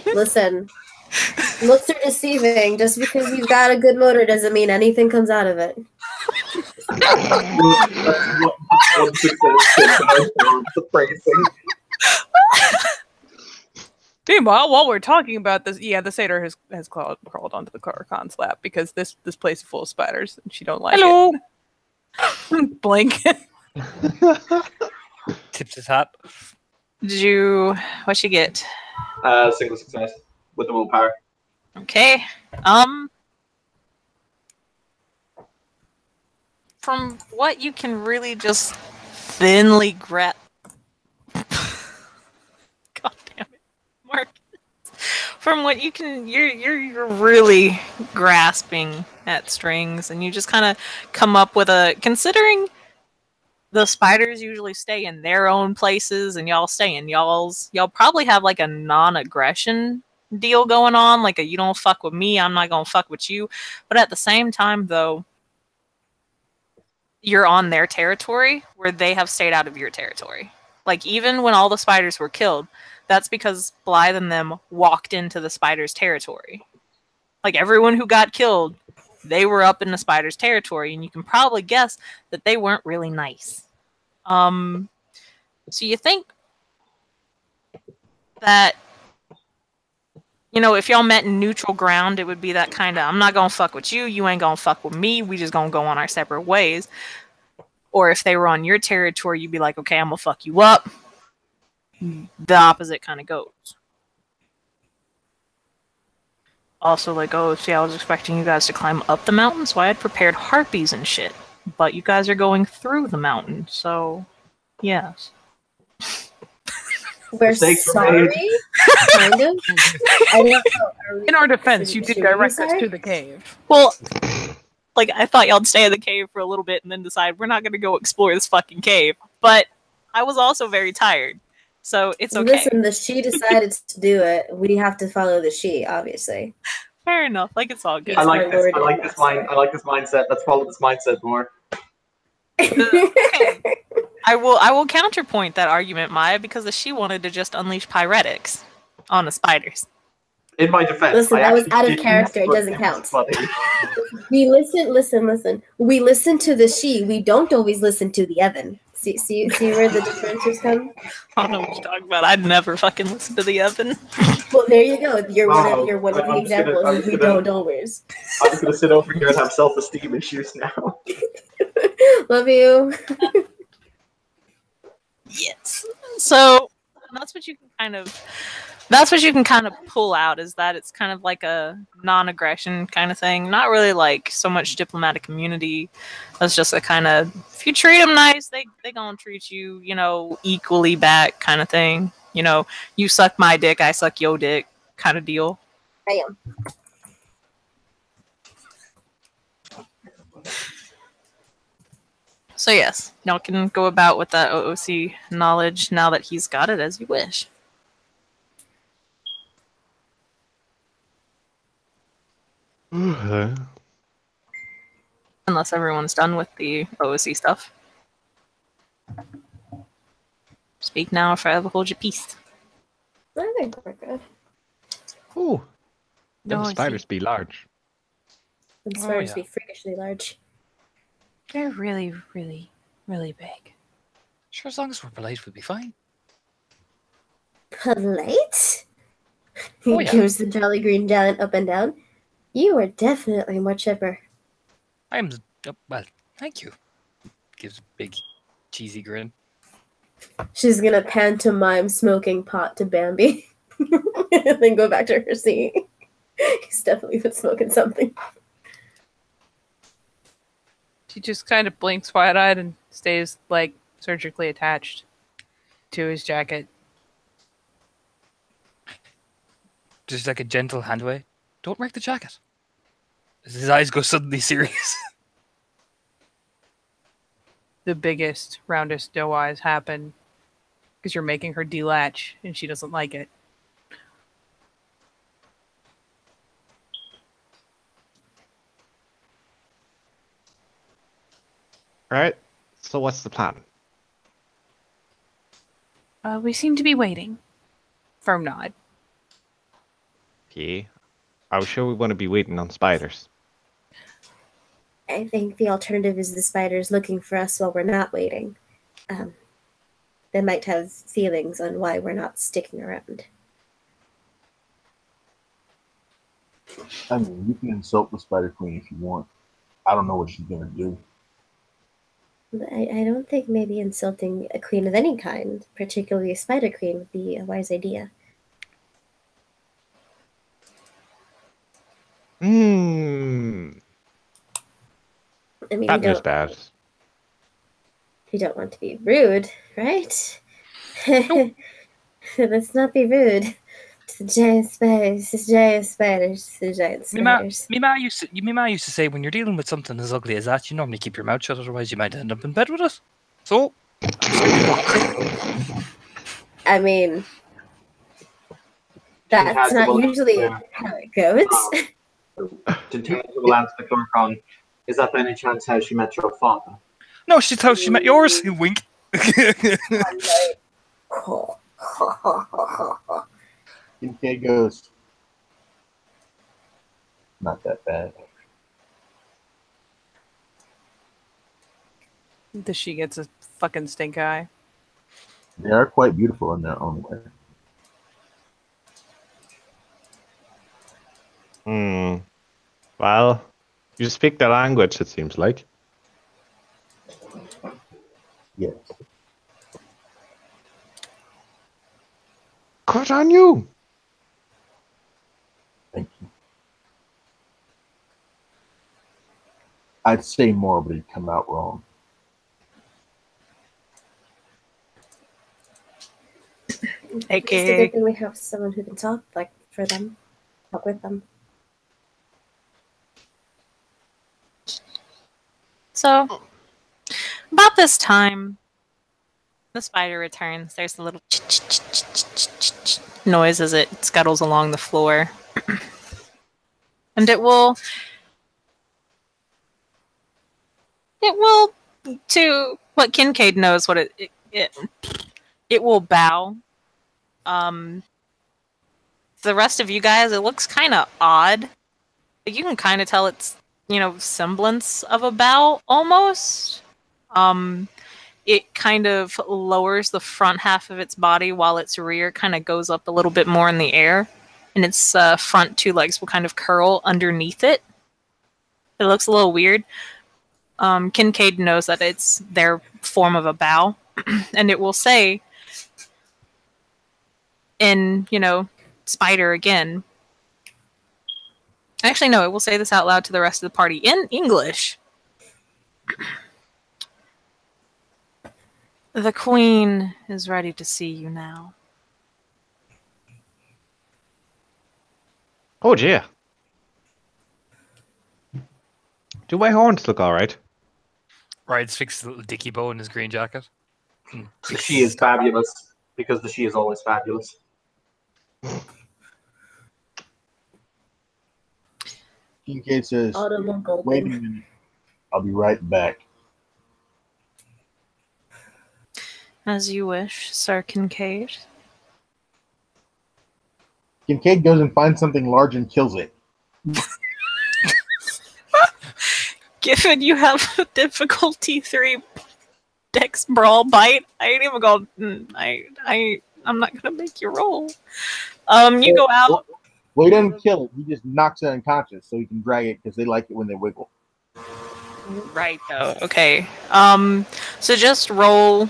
Speaker 3: Listen, looks are deceiving. Just because you've got a good motor doesn't mean anything comes out of it.
Speaker 5: Meanwhile, while we're talking about this, yeah, the satyr has crawled onto the Caracon's lap because this place is full of spiders and she don't like it. Blink.
Speaker 4: Tips his hat.
Speaker 1: What'd you get?
Speaker 6: Single success with the willpower.
Speaker 1: Okay. From what you can really just thinly grab. God damn it, Mark. From what you can, you're really grasping at strings, and you just kind of come up with considering the spiders usually stay in their own places, and y'all stay in y'all's. Y'all probably have like a non-aggression deal going on, like a you don't fuck with me, I'm not gonna fuck with you. But at the same time, though, you're on their territory where they have stayed out of your territory. Like, even when all the spiders were killed, that's because Blythe and them walked into the spiders' territory. Like, everyone who got killed, they were up in the spiders' territory, and you can probably guess that they weren't really nice. So you think that, if y'all met in neutral ground, it would be that kind of, I'm not gonna fuck with you, you ain't gonna fuck with me, we just gonna go on our separate ways. Or if they were on your territory, you'd be like, okay, I'm gonna fuck you up. The opposite kind of goes. Also, like, oh, see, I was expecting you guys to climb up the mountain, so I had prepared harpies and shit. But you guys are going through the mountain, so, yes.
Speaker 3: We're sorry? Kind of? I don't know.
Speaker 5: In our defense, you did
Speaker 3: should we be
Speaker 5: direct us
Speaker 3: sorry?
Speaker 5: to the cave.
Speaker 1: Well, like, I thought y'all'd stay in the cave for a little bit and then decide we're not gonna go explore this fucking cave. But I was also very tired, so it's okay.
Speaker 3: Listen, the she decided to do it. We have to follow the she, obviously.
Speaker 1: Fair enough. Like, it's all good.
Speaker 6: I like
Speaker 3: my
Speaker 6: this.
Speaker 3: lord
Speaker 6: I like
Speaker 3: and
Speaker 6: this mind. I like this mindset. Let's follow this mindset more.
Speaker 1: Okay. I will counterpoint that argument, Maya, because the she wanted to just unleash pyretics on the spiders.
Speaker 6: In my defense,
Speaker 3: Listen,
Speaker 6: I
Speaker 3: that was
Speaker 6: actually
Speaker 3: out of
Speaker 6: didn't
Speaker 3: character. It
Speaker 6: put
Speaker 3: doesn't
Speaker 6: it
Speaker 3: count.
Speaker 6: funny.
Speaker 3: We listen. We listen to the she. We don't always listen to the Evan. See where the differences come?
Speaker 1: I don't know what you're talking about. I'd never fucking listen to the Evan.
Speaker 3: Well, there you go. You're
Speaker 6: Wow.
Speaker 3: one of the
Speaker 6: I'm just gonna-
Speaker 3: examples.
Speaker 6: I'm
Speaker 3: of
Speaker 6: just
Speaker 3: we
Speaker 6: gonna-
Speaker 3: don't always.
Speaker 6: I'm just gonna sit over here and have self-esteem issues now.
Speaker 3: Love you.
Speaker 1: Yes. So that's what you can kind of pull out, is that it's kind of like a non-aggression kind of thing. Not really like so much diplomatic immunity. That's just a kind of, if you treat them nice, they gonna treat you, equally back kind of thing. You suck my dick, I suck your dick kind of deal.
Speaker 3: I am.
Speaker 1: So yes, y'all can go about with that OOC knowledge now that he's got it as you wish.
Speaker 2: Okay.
Speaker 1: Unless everyone's done with the OSC stuff. Speak now or forever hold your peace.
Speaker 3: I think we're good.
Speaker 2: Ooh, them
Speaker 5: No, I
Speaker 2: spiders
Speaker 5: see.
Speaker 2: be large.
Speaker 3: And
Speaker 4: Oh,
Speaker 3: spiders
Speaker 4: yeah.
Speaker 3: be freakishly large.
Speaker 5: They're really, really, really big.
Speaker 4: Sure, as long as we're polite, we'll be fine.
Speaker 3: Polite? He
Speaker 4: Oh, yeah.
Speaker 3: gives the Jolly Green Giant up and down. You are definitely more chipper.
Speaker 4: I'm well. Thank you. Gives a big cheesy grin.
Speaker 3: She's gonna pantomime smoking pot to Bambi. And then go back to her seat. He's definitely been smoking something.
Speaker 5: She just kind of blinks wide-eyed and stays, like, surgically attached to his jacket.
Speaker 4: Just like a gentle handwave. Don't wreck the jacket. As his eyes go suddenly serious.
Speaker 5: The biggest, roundest doe eyes happen because you're making her delatch and she doesn't like it.
Speaker 2: Right. So what's the plan?
Speaker 5: We seem to be waiting. Firm nod.
Speaker 2: Okay. I was sure we want to be waiting on spiders.
Speaker 3: I think the alternative is the spiders looking for us while we're not waiting. They might have feelings on why we're not sticking around.
Speaker 7: I mean, you can insult the Spider Queen if you want. I don't know what she's gonna do.
Speaker 3: But I don't think maybe insulting a queen of any kind, particularly a spider queen, would be a wise idea.
Speaker 2: Hmm.
Speaker 3: I mean,
Speaker 2: That is bad.
Speaker 3: we don't want to be rude, right? Let's not be rude to the giant spiders, the giant spiders, the giant spiders.
Speaker 4: Me ma used to say when you're dealing with something as ugly as that, you normally keep your mouth shut, otherwise you might end up in bed with it. So,
Speaker 3: I mean, that's not
Speaker 6: Intangible
Speaker 3: usually
Speaker 6: answer.
Speaker 3: how it goes.
Speaker 6: Intangible answer to Corcoran. Is that by any chance how she met your father?
Speaker 4: no, she's how she met yours. You wink.
Speaker 7: Kincaid goes, not that bad.
Speaker 5: The she gets a fucking stink eye.
Speaker 7: They are quite beautiful in their own way.
Speaker 2: Hmm. Well, you speak the language, it seems like.
Speaker 7: Yes.
Speaker 2: Good on you.
Speaker 7: Thank you. I'd say more, but it'd come out wrong.
Speaker 3: It's a
Speaker 5: AKA.
Speaker 3: good thing we have someone who can talk like for them, talk with them.
Speaker 1: So, about this time, the spider returns. There's a little noise as it scuttles along the floor. And it will, to what Kincaid knows, what it will bow. The rest of you guys, it looks kind of odd. You can kind of tell it's, semblance of a bow almost. It kind of lowers the front half of its body while its rear kind of goes up a little bit more in the air. And its front two legs will kind of curl underneath it. It looks a little weird. Kincaid knows that it's their form of a bow. And it will say, in, spider again. Actually, no, it will say this out loud to the rest of the party in English. The queen is ready to see you now.
Speaker 2: Oh dear. Do my horns look alright?
Speaker 4: Rides fixes a little dicky bow in his green jacket.
Speaker 6: She is fabulous because the she is always fabulous.
Speaker 7: Kincaid says,
Speaker 3: Audible
Speaker 7: "Wait a
Speaker 3: gulping.
Speaker 7: minute, I'll be right back."
Speaker 1: As you wish, Sir Kincaid.
Speaker 7: Kincaid goes and finds something large and kills it.
Speaker 1: Given you have a difficulty 3 Dex Brawl bite, I ain't even gonna. I'm not gonna make you roll. You go out.
Speaker 7: Well, he doesn't kill it. He just knocks it unconscious so he can drag it because they like it when they wiggle.
Speaker 1: Right though. Okay. So just roll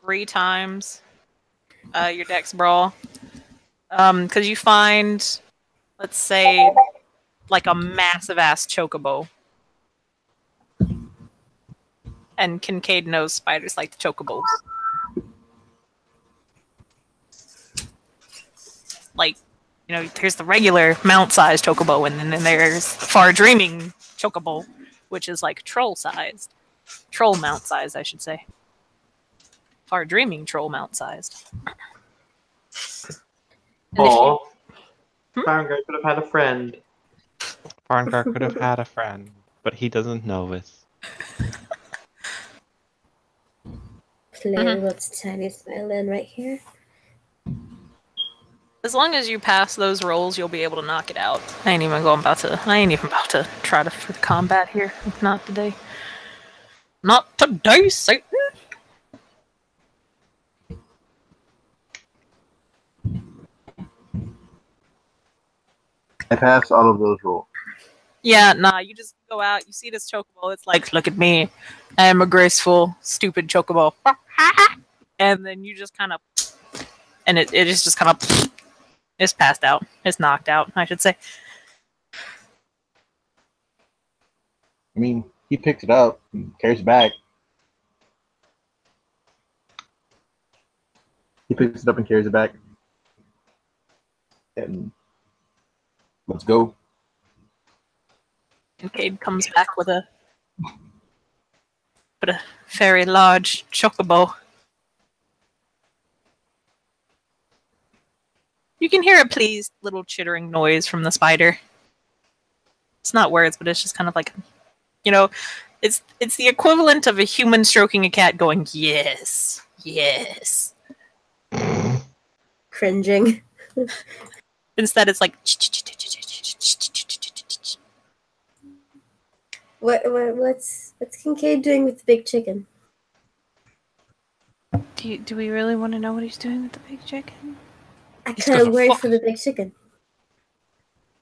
Speaker 1: 3 times your Dex Brawl. Because you find, let's say, like a massive ass chocobo. And Kincaid knows spiders like the chocobos. Like, you know, there's the regular mount-sized chocobo, and then there's the far-dreaming chocobo, which is like troll-sized. Troll mount-sized, I should say. Far-dreaming troll mount-sized.
Speaker 6: Aw. Farnger could have had a friend.
Speaker 2: Farngar could have had a friend, but he doesn't know it.
Speaker 3: Play what's tiny violin right here.
Speaker 1: As long as you pass those rolls, you'll be able to knock it out. I ain't even about to try to for the combat here. Not today. Not today, Satan.
Speaker 7: I pass all of those rolls.
Speaker 1: Yeah, nah, you just go out, you see this chocobo, it's like, look at me. I am a graceful, stupid chocobo. And then you just kind of, and it is just kind of, it's passed out. It's knocked out, I should say.
Speaker 7: I mean, he picks it up and carries it back. He picks it up and carries it back. And let's go.
Speaker 1: And Cade comes back with a very large chocobo. You can hear a pleased little chittering noise from the spider. It's not words, but it's just kind of like, you know, it's the equivalent of a human stroking a cat going, yes, yes.
Speaker 3: Cringing.
Speaker 1: Instead, it's like.
Speaker 3: What's Kincaid doing with the big chicken?
Speaker 5: Do we really want to know what he's doing with the big chicken?
Speaker 3: I can't wait for the big chicken.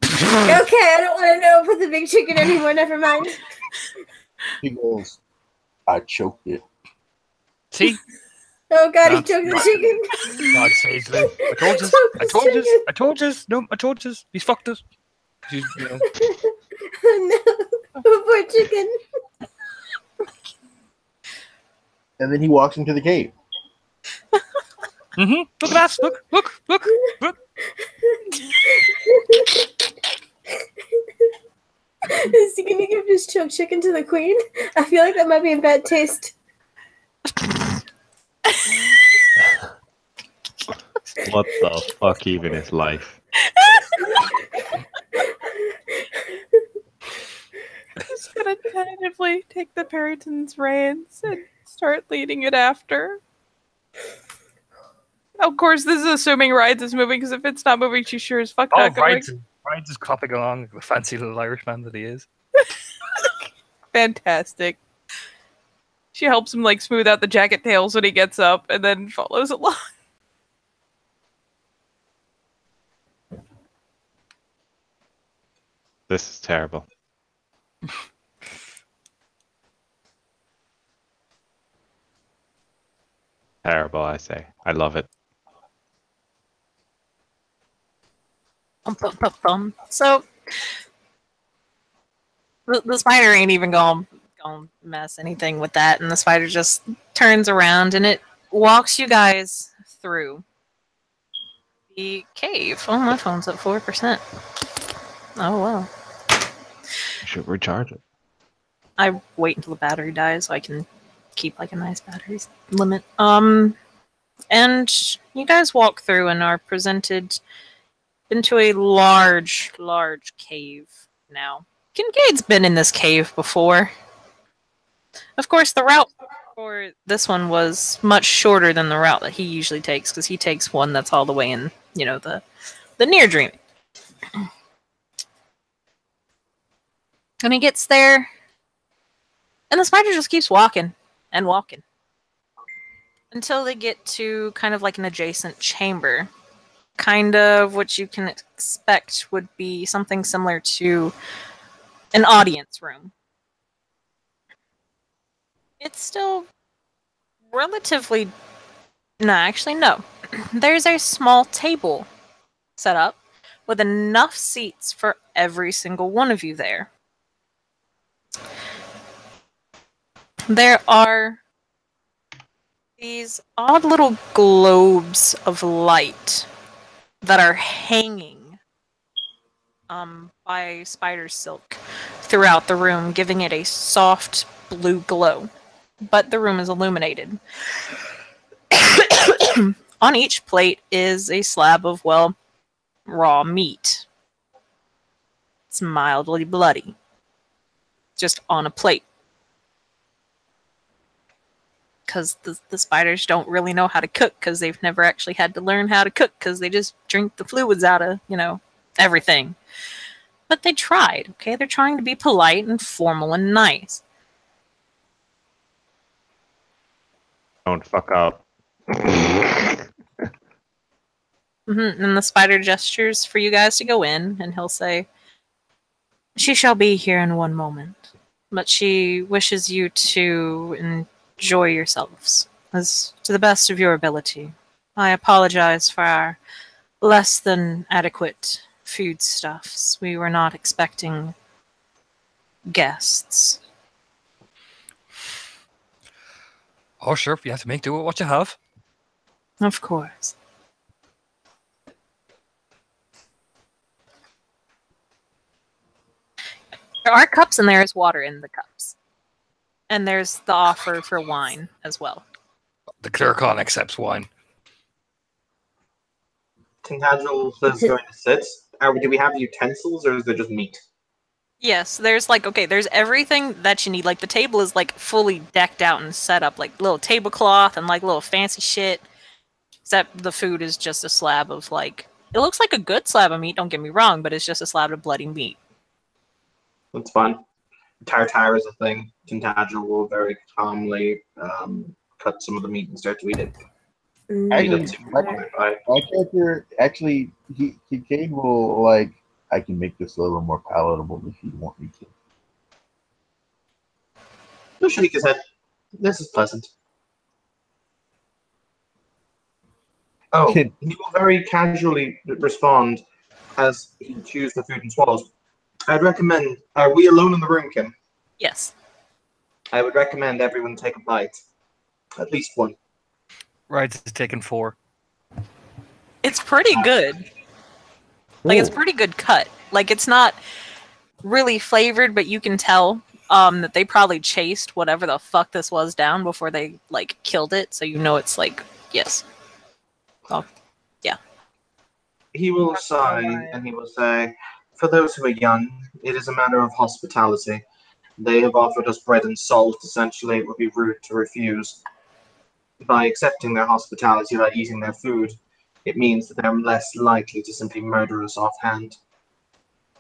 Speaker 3: Okay, I don't want to know about the big chicken anymore. Never mind.
Speaker 7: He goes, I choked it.
Speaker 4: See?
Speaker 3: Oh god, he
Speaker 4: That's
Speaker 3: choked the
Speaker 4: right.
Speaker 3: chicken.
Speaker 4: God saves me. I told you. I told you. I told you. No, I told you. He's fucked us. You know.
Speaker 3: Oh no, poor chicken.
Speaker 7: And then he walks into the cave.
Speaker 4: Mm-hmm. Look at that. Look.
Speaker 3: Is he gonna give his choked chicken to the queen? I feel like that might be in bad taste.
Speaker 2: What the fuck even is life?
Speaker 5: He's gonna tentatively take the Perryton's reins and start leading it after. Of course, this is assuming Rides is moving, because if it's not moving, she sure as fuck
Speaker 4: Oh,
Speaker 5: not going.
Speaker 4: Rides is clopping along like the fancy little Irishman that he is.
Speaker 5: Fantastic. She helps him like smooth out the jacket tails when he gets up, and then follows along.
Speaker 2: This is terrible. Terrible, I say. I love it.
Speaker 1: So the spider ain't even gonna mess anything with that, and the spider just turns around and it walks you guys through the cave. Oh, my phone's at 4%. Oh well.
Speaker 2: You should recharge it.
Speaker 1: I wait until the battery dies so I can keep like a nice battery limit. And you guys walk through and are presented into a large cave. now. Kincaid's been in this cave before. Of course, the route for this one was much shorter than the route that he usually takes, because he takes one that's all the way in, the near dreaming. And he gets there, and the spider just keeps walking and walking until they get to kind of like an adjacent chamber. Kind of what you can expect would be something similar to an audience room. It's still relatively... No, actually, no. There's a small table set up with enough seats for every single one of you there. There are these odd little globes of light that are hanging by spider silk throughout the room, giving it a soft blue glow. But the room is illuminated. On each plate is a slab of, raw meat. It's mildly bloody. Just on a plate. Because the spiders don't really know how to cook, because they've never actually had to learn how to cook, because they just drink the fluids out of, everything. But they tried, okay? They're trying to be polite and formal and nice.
Speaker 2: Don't fuck up.
Speaker 1: And the spider gestures for you guys to go in, and he'll say, "She shall be here in one moment, but she wishes you to enjoy yourselves as to the best of your ability. I apologize for our less than adequate foodstuffs. We were not expecting guests."
Speaker 4: Oh, sure, if you have to make do with what you have.
Speaker 1: Of course. There are cups and there is water in the cups. And there's the offer for wine as well.
Speaker 4: The Clericon accepts wine.
Speaker 6: Tintagel is going to sit. Do we have utensils, or is there just meat?
Speaker 1: Yes, there's there's everything that you need. Like, the table is fully decked out and set up, little tablecloth and little fancy shit. Except the food is just a slab of it looks like a good slab of meat, don't get me wrong, but it's just a slab of bloody meat.
Speaker 6: That's fine. Tartare is a thing. Tintagel will very calmly cut some of the meat and start to eat it.
Speaker 7: My character actually, Kincaid will I can make this a little more palatable if you want me to.
Speaker 6: He'll shake his head. This is pleasant. Oh, he will very casually respond as he chews the food and swallows. I'd recommend... Are we alone in the room, Kim?
Speaker 1: Yes.
Speaker 6: I would recommend everyone take a bite. At least one.
Speaker 4: Right, it's taken 4.
Speaker 1: It's pretty good. It's pretty good cut. It's not really flavored, but you can tell that they probably chased whatever the fuck this was down before they, killed it. So it's yes. Oh, yeah.
Speaker 6: He will sigh and he will say, "For those who are young, it is a matter of hospitality. They have offered us bread and salt. Essentially, it would be rude to refuse. By accepting their hospitality, by eating their food, it means that they're less likely to simply murder us offhand."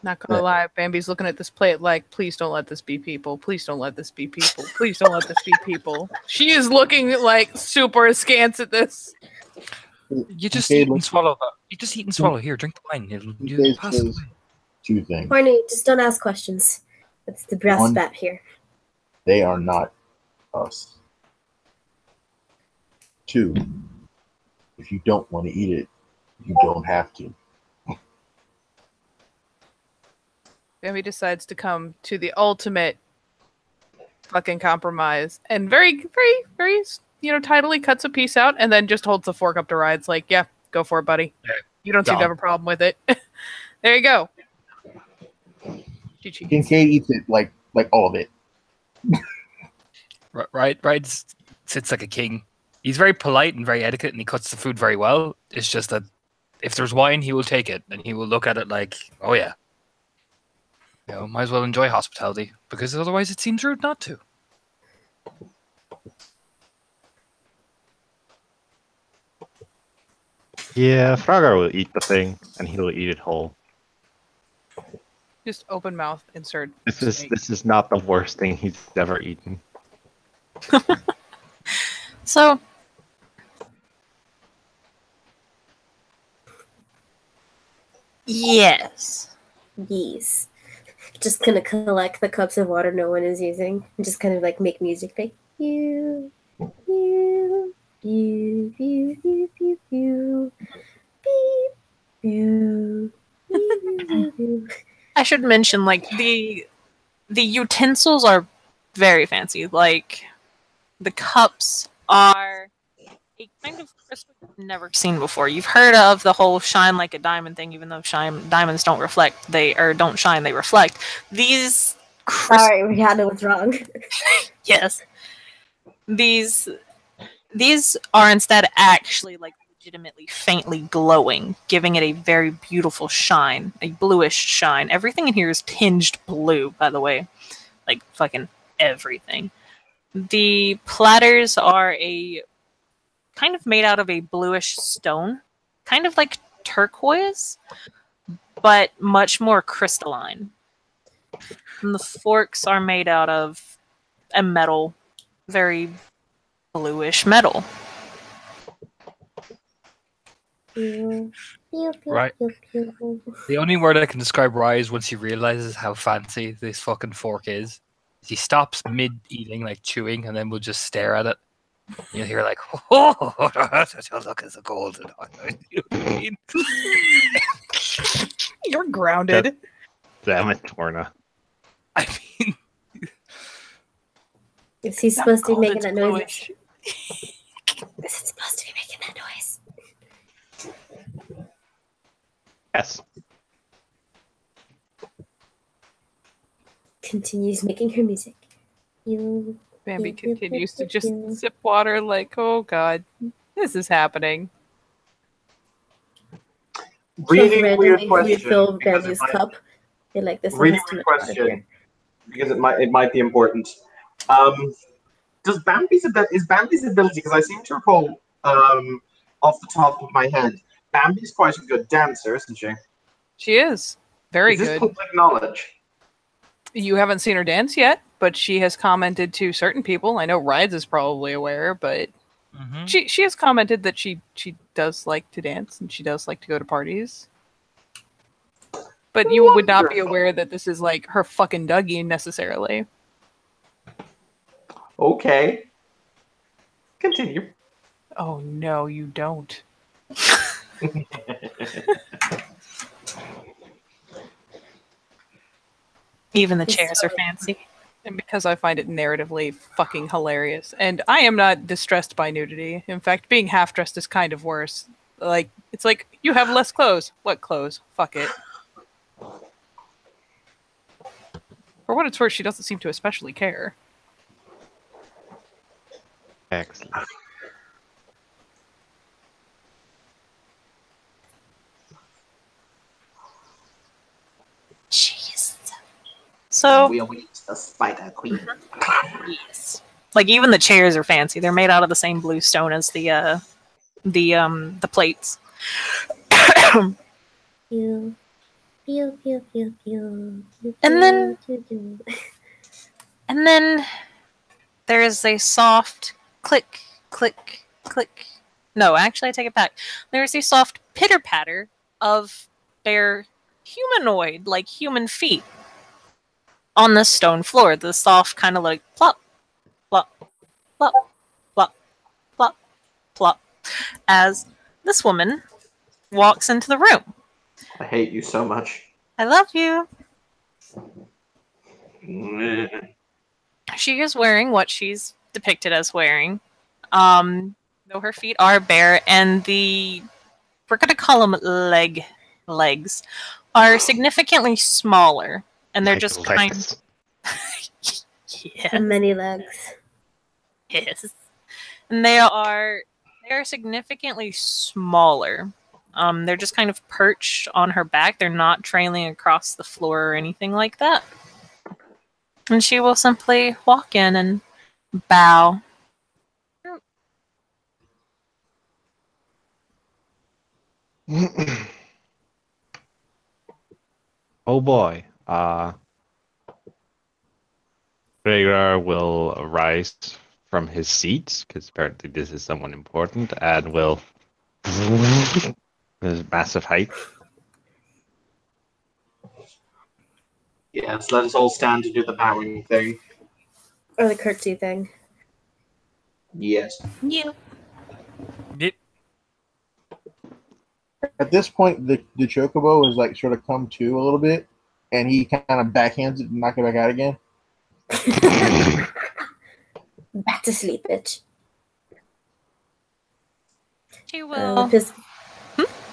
Speaker 5: Not gonna lie, Bambi's looking at this plate please don't let this be people. Please don't let this be people. Please don't let this be people. She is looking super askance at this.
Speaker 4: You just eat and swallow that. You just eat and swallow. Here, drink the wine. You'll pass it away.
Speaker 7: 2 things.
Speaker 3: Barney, just don't ask questions. That's the brass
Speaker 7: One,
Speaker 3: bat here.
Speaker 7: They are not us. 2, if you don't want to eat it, you don't have to.
Speaker 5: Bambi decides to come to the ultimate fucking compromise and very, very, very, tidily cuts a piece out and then just holds the fork up to Ride. It's yeah, go for it, buddy.
Speaker 4: Yeah.
Speaker 5: You don't seem to have a problem with it. There you go.
Speaker 7: Kincaid eats it like all of it.
Speaker 4: Right, sits like a king. He's very polite and very etiquette, and he cuts the food very well. It's just that if there's wine, he will take it, and he will look at it oh yeah. You know, might as well enjoy hospitality, because otherwise it seems rude not to.
Speaker 2: Yeah, Frogger will eat the thing, and he'll eat it whole.
Speaker 5: Just open mouth, insert.
Speaker 2: This is not the worst thing he's ever eaten.
Speaker 1: So, yes.
Speaker 3: Yes. Just gonna collect the cups of water no one is using and just kind of like make music like you, you, you, you, you, you, you, beep, you, you, you, you.
Speaker 1: I should mention, like, the utensils are very fancy. Like, the cups are a kind of crystal you've never seen before. You've heard of the whole shine like a diamond thing, even though diamonds don't reflect, don't shine, they reflect. These
Speaker 3: Sorry, Rihanna was wrong.
Speaker 1: yes. These are instead actually like legitimately faintly glowing, giving it a very beautiful shine, a bluish shine. Everything in here is tinged blue, by the way. Like fucking everything. The platters are a kind of made out of a bluish stone, kind of like turquoise, but much more crystalline. And the forks are made out of a metal, very bluish metal.
Speaker 3: Pew, pew, pew,
Speaker 4: Right.
Speaker 3: pew, pew.
Speaker 4: The only word I can describe Rise once he realizes how fancy this fucking fork is he stops mid-eating, like chewing, and then we'll just stare at it. You'll hear like, oh, look, it's a golden one. You know what I mean?
Speaker 5: You're grounded.
Speaker 2: Damn it, Torna.
Speaker 4: I mean,
Speaker 3: Is he supposed to be making that noise?
Speaker 5: bluish.
Speaker 3: Is it supposed to be making that noise?
Speaker 2: Yes.
Speaker 3: Continues making her music. You.
Speaker 5: Bambi continues to just sip water like, oh god, this is happening.
Speaker 6: Really weird question.
Speaker 3: Refill
Speaker 6: because
Speaker 3: Bambi's
Speaker 6: it might-
Speaker 3: cup. They're like, this one
Speaker 6: Really
Speaker 3: has too
Speaker 6: weird
Speaker 3: much water here.
Speaker 6: question because it might be important. Does Bambi's ability? Because I seem to recall, off the top of my head, Bambi's quite a good dancer, isn't she?
Speaker 5: She is very
Speaker 6: Is this
Speaker 5: good.
Speaker 6: public knowledge?
Speaker 5: You haven't seen her dance yet, but she has commented to certain people. I know Rides is probably aware, but she has commented that she does like to dance and she does like to go to parties. But you would not be
Speaker 6: Wonderful.
Speaker 5: aware that this is like her fucking Dougie necessarily.
Speaker 6: Okay. Continue.
Speaker 5: Oh no, you don't.
Speaker 1: Even the chairs are fancy.
Speaker 5: And because I find it narratively fucking hilarious. And I am not distressed by nudity. In fact, being half dressed is kind of worse. Like, it's like, you have less clothes. What clothes? Fuck it. For what it's worth, she doesn't seem to especially care.
Speaker 2: Excellent.
Speaker 1: Jeez. So
Speaker 6: We'll meet the Spider Queen.
Speaker 1: yes. Like even the chairs are fancy. They're made out of the same blue stone as the plates.
Speaker 3: Pew, pew, pew, pew, pew, pew,
Speaker 1: And then-
Speaker 3: pew, pew.
Speaker 1: And then there's a soft click, click, click. No, actually I take it back. There's a soft pitter patter of bare humanoid, like human feet on the stone floor. The soft kind of like plop, plop, plop, plop, plop, plop, as this woman walks into the room.
Speaker 6: I hate you so much.
Speaker 1: I love you. She is wearing what she's depicted as wearing. Though her feet are bare and we're gonna call them legs are significantly smaller, and they're just kind
Speaker 2: Legs.
Speaker 3: And many legs.
Speaker 1: yes, and they are significantly smaller. They're just kind of perched on her back. They're not trailing across the floor or anything like that. And she will simply walk in and bow.
Speaker 2: Oh boy. Rhaegar will rise from his seat, because apparently this is someone important, and will his massive height.
Speaker 6: Yes, let us all stand to do the bowing thing.
Speaker 3: Or the curtsy thing.
Speaker 6: Yes.
Speaker 1: Yeah.
Speaker 4: Yep.
Speaker 7: At this point, the chocobo has like sort of come to a little bit, and he kind of backhands it and knock it back out again.
Speaker 3: Back to sleep, bitch.
Speaker 1: She will.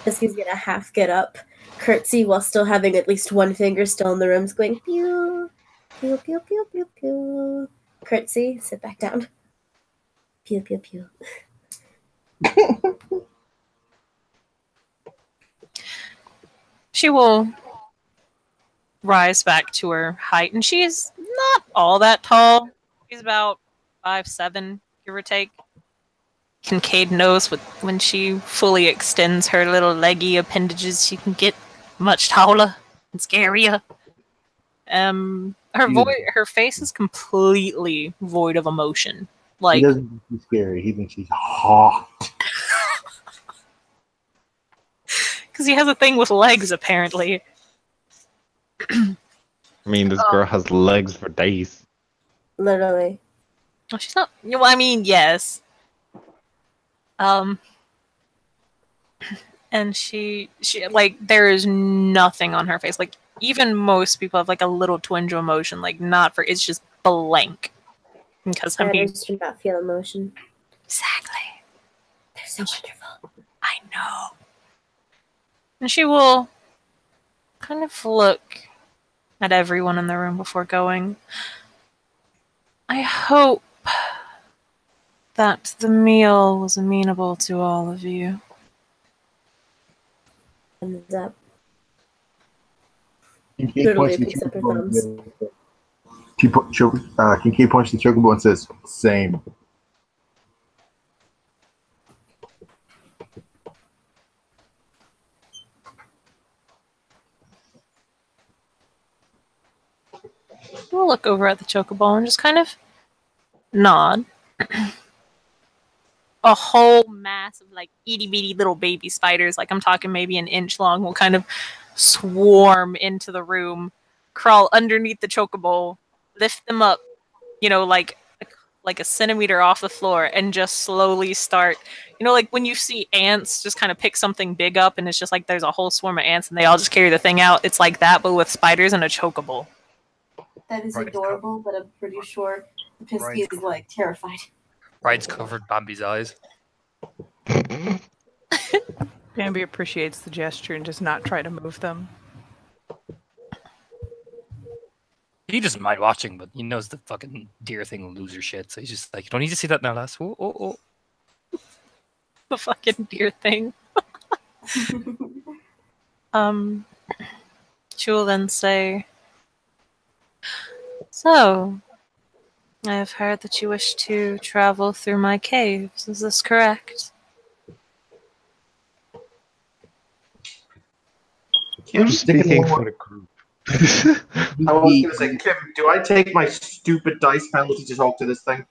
Speaker 3: Pisky's gonna half get up, curtsy while still having at least one finger still in the rooms, going pew, pew, pew, pew, pew, pew. Curtsy, sit back down. Pew, pew, pew.
Speaker 1: She will rise back to her height, and she's not all that tall. She's about 5'7", give or take. Kincaid knows when she fully extends her little leggy appendages, she can get much taller and scarier. Her face is completely void of emotion.
Speaker 7: He
Speaker 1: Like,
Speaker 7: doesn't think she's scary. He thinks she's hot.
Speaker 1: because he has a thing with legs, apparently.
Speaker 2: I mean, this girl has legs for days.
Speaker 3: Literally.
Speaker 1: Well, she's not. Well, I mean, yes. And she like, there is nothing on her face. Like, even most people have like a little twinge of emotion. Like, not for, it's just blank. Because I mean,
Speaker 3: Spiders do not feel emotion.
Speaker 1: exactly.
Speaker 3: They're so wonderful.
Speaker 1: I know. And she will kind of look at everyone in the room before going. I hope that the meal was amenable to all of you.
Speaker 3: Thumbs up.
Speaker 7: Kincaid
Speaker 3: Literally
Speaker 7: points
Speaker 3: picks
Speaker 7: the
Speaker 3: up her
Speaker 7: chocobo
Speaker 3: thumbs.
Speaker 7: Kincaid points the chocobo and says, "Same."
Speaker 1: We'll look over at the chocobo and just kind of nod. A whole mass of like itty bitty little baby spiders, like I'm talking maybe an inch long, will kind of swarm into the room, crawl underneath the chocobo, lift them up, like a centimeter off the floor, and just slowly start. Like when you see ants just kind of pick something big up, and it's just like there's a whole swarm of ants, and they all just carry the thing out. It's like that, but with spiders and a chocobo.
Speaker 8: That is
Speaker 4: Right.
Speaker 8: adorable, but I'm pretty sure Pisky is like terrified.
Speaker 4: Bride's covered Bambi's eyes.
Speaker 5: Bambi appreciates the gesture and does not try to move them.
Speaker 4: He doesn't mind watching, but he knows the fucking deer thing will lose her shit, so he's just like, you don't need to see that now, lass. Oh.
Speaker 1: The fucking deer thing. She will then say, "So, I have heard that you wish to travel through my caves. Is this correct?"
Speaker 6: Kim,
Speaker 2: Speaking for the group.
Speaker 6: I was going to say, Kim, do I take my stupid dice penalty to talk to this thing?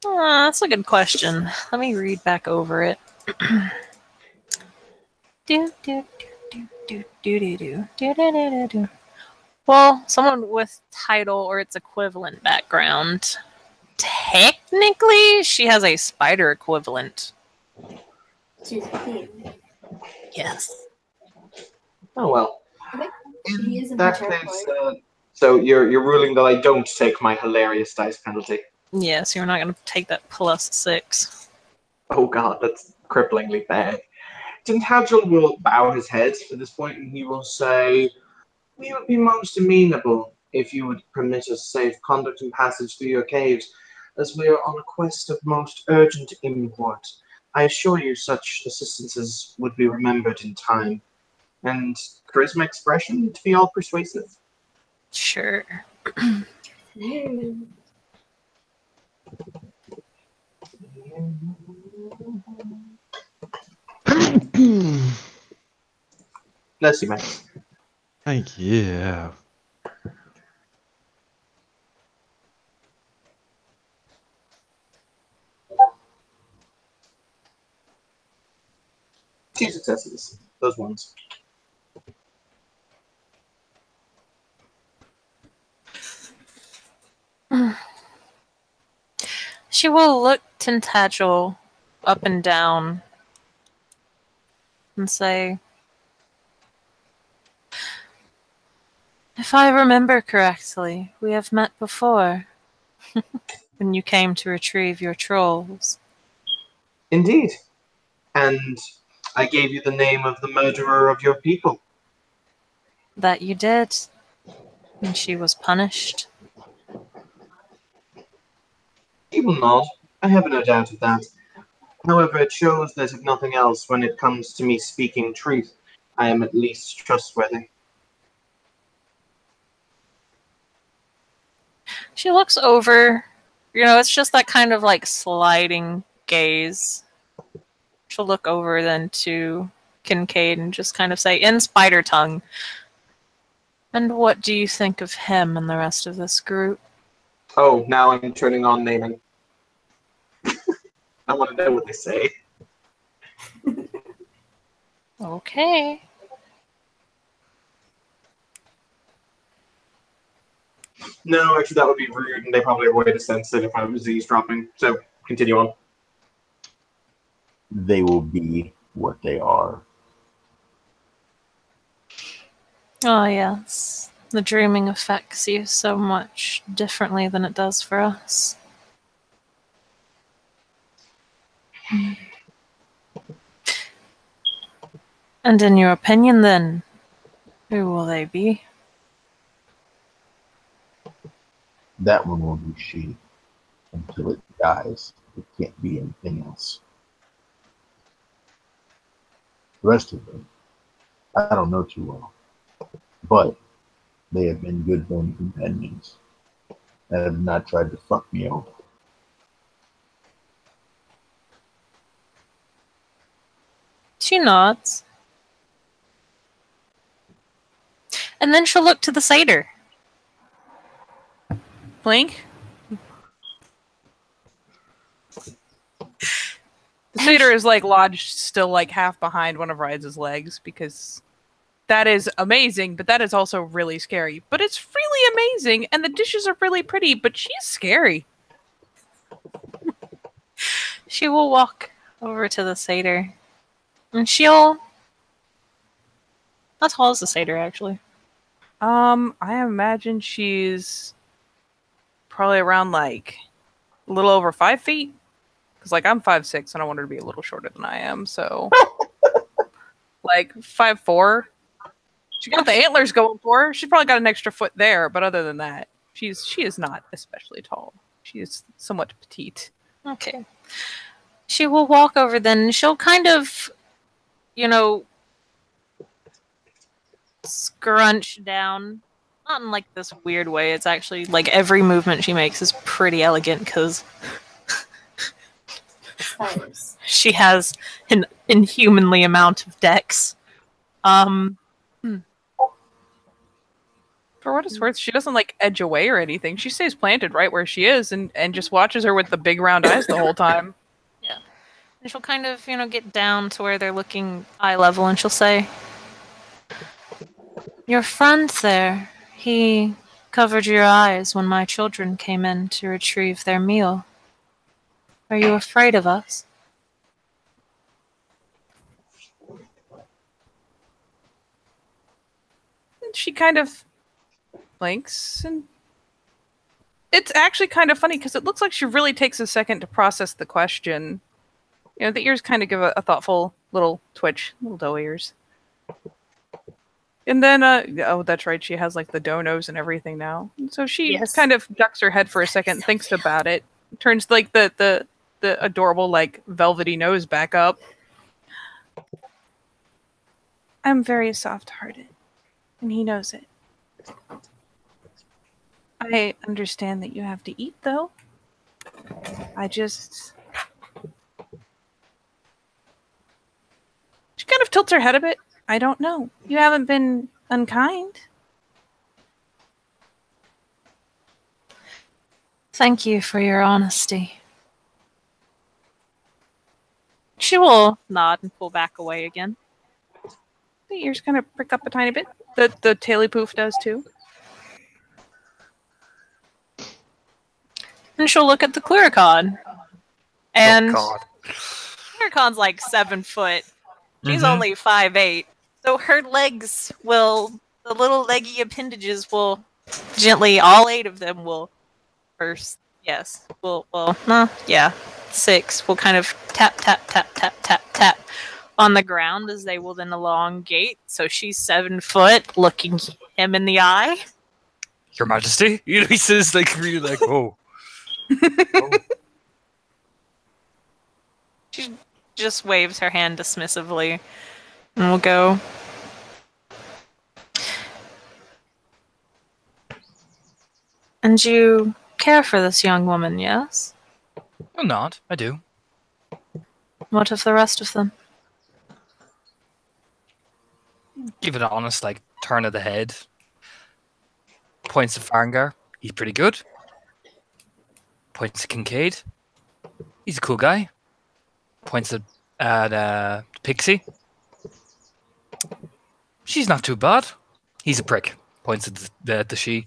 Speaker 1: That's a good question. Let me read back over it. Well, someone with title or its equivalent background. Technically, she has a spider equivalent.
Speaker 8: She's clean.
Speaker 1: Yes.
Speaker 6: Oh well.
Speaker 8: He is
Speaker 6: In
Speaker 8: in
Speaker 6: that
Speaker 8: her
Speaker 6: case,
Speaker 8: territory.
Speaker 6: so you're ruling that I don't take my hilarious dice penalty.
Speaker 1: Yes, you're not going to take that +6.
Speaker 6: Oh god, that's cripplingly bad. Tintagel will bow his head at this point, and he will say, "We would be most amenable if you would permit us safe conduct and passage through your caves, as we are on a quest of most urgent import. I assure you such assistances would be remembered in time. And charisma expression to be all persuasive.
Speaker 1: Sure.
Speaker 6: Bless you, Max.
Speaker 2: Thank you.
Speaker 6: Two successes. Those ones.
Speaker 1: She will look Tintagel up and down and say, if I remember correctly, we have met before when you came to retrieve your trolls.
Speaker 6: Indeed. And I gave you the name of the murderer of your people.
Speaker 1: That you did. And she was punished.
Speaker 6: He will not. I have no doubt of that. However, it shows that if nothing else, when it comes to me speaking truth, I am at least trustworthy.
Speaker 1: She looks over. You know, it's just that kind of like sliding gaze. She'll look over then to Kincaid and just kind of say, in spider tongue, and what do you think of him and the rest of this group?
Speaker 6: Oh, now I'm turning on naming. I want to know what they say.
Speaker 1: Okay.
Speaker 6: No, actually, that would be rude, and they probably avoid a sensitive if I was eavesdropping. So, continue on.
Speaker 7: They will be what they are.
Speaker 1: Oh, yes. The dreaming affects you so much differently than it does for us. And in your opinion, then, who will they be?
Speaker 7: That one will be she until it dies. It can't be anything else. The rest of them, I don't know too well, but they have been good bone companions and have not tried to fuck me over.
Speaker 1: She nods. And then she'll look to the satyr.
Speaker 5: Blink. The satyr is like lodged still like half behind one of Rides' legs because that is amazing, but that is also really scary. But it's really amazing, and the dishes are really pretty, but she's scary.
Speaker 1: She will walk over to the satyr. And she'll... How tall is the satyr, actually?
Speaker 5: I imagine she's probably around like a little over 5 feet. Because like I'm 5'6", and I want her to be a little shorter than I am, so like 5'4". She got the antlers going for her. She's probably got an extra foot there, but other than that, she is not especially tall. She is somewhat petite.
Speaker 1: Okay. She will walk over then, and she'll kind of, you know, scrunch down. Not in like this weird way. It's actually like every movement she makes is pretty elegant because she has an inhumanly amount of dex.
Speaker 5: For what it's worth, she doesn't like edge away or anything. She stays planted right where she is and just watches her with the big round eyes the whole time.
Speaker 1: Yeah. And she'll kind of, you know, get down to where they're looking eye level and she'll say, your friend there, he covered your eyes when my children came in to retrieve their meal. Are you afraid of us?
Speaker 5: And she kind of blinks, and it's actually kind of funny because it looks like she really takes a second to process the question. You know, the ears kind of give a thoughtful little twitch, little doe ears. And then, oh, that's right, she has like the donos and everything now. And so she
Speaker 1: Yes.
Speaker 5: kind of ducks her head for a second, thinks about it, turns like the the adorable, like, velvety nose back up. I'm very soft-hearted, and he knows it. I understand that you have to eat, though. She kind of tilts her head a bit. I don't know. You haven't been unkind.
Speaker 1: Thank you for your honesty. She will nod and pull back away again.
Speaker 5: The ears kind of prick up a tiny bit. The taily poof does too.
Speaker 1: And she'll look at the Cluricon. And
Speaker 4: Oh, God.
Speaker 1: Cluricon's like 7 foot. She's
Speaker 4: Mhm.
Speaker 1: only 5'8". So her legs will, the little leggy appendages will gently, all 8 of them will, first, yes, yeah, 6 will kind of tap, tap, tap, tap, tap, tap on the ground as they will then elongate. So she's 7 foot, looking him in the eye.
Speaker 4: Your Majesty? You know, he says, like, really, like, oh.
Speaker 1: She just waves her hand dismissively and will go. And you care for this young woman, yes?
Speaker 4: I'm not. I do.
Speaker 1: What of the rest of them?
Speaker 4: Give it an honest, like, turn of the head. Points to Farengar. He's pretty good. Points to Kincaid. He's a cool guy. Points at Pixie. She's not too bad. He's a prick. Points at the she.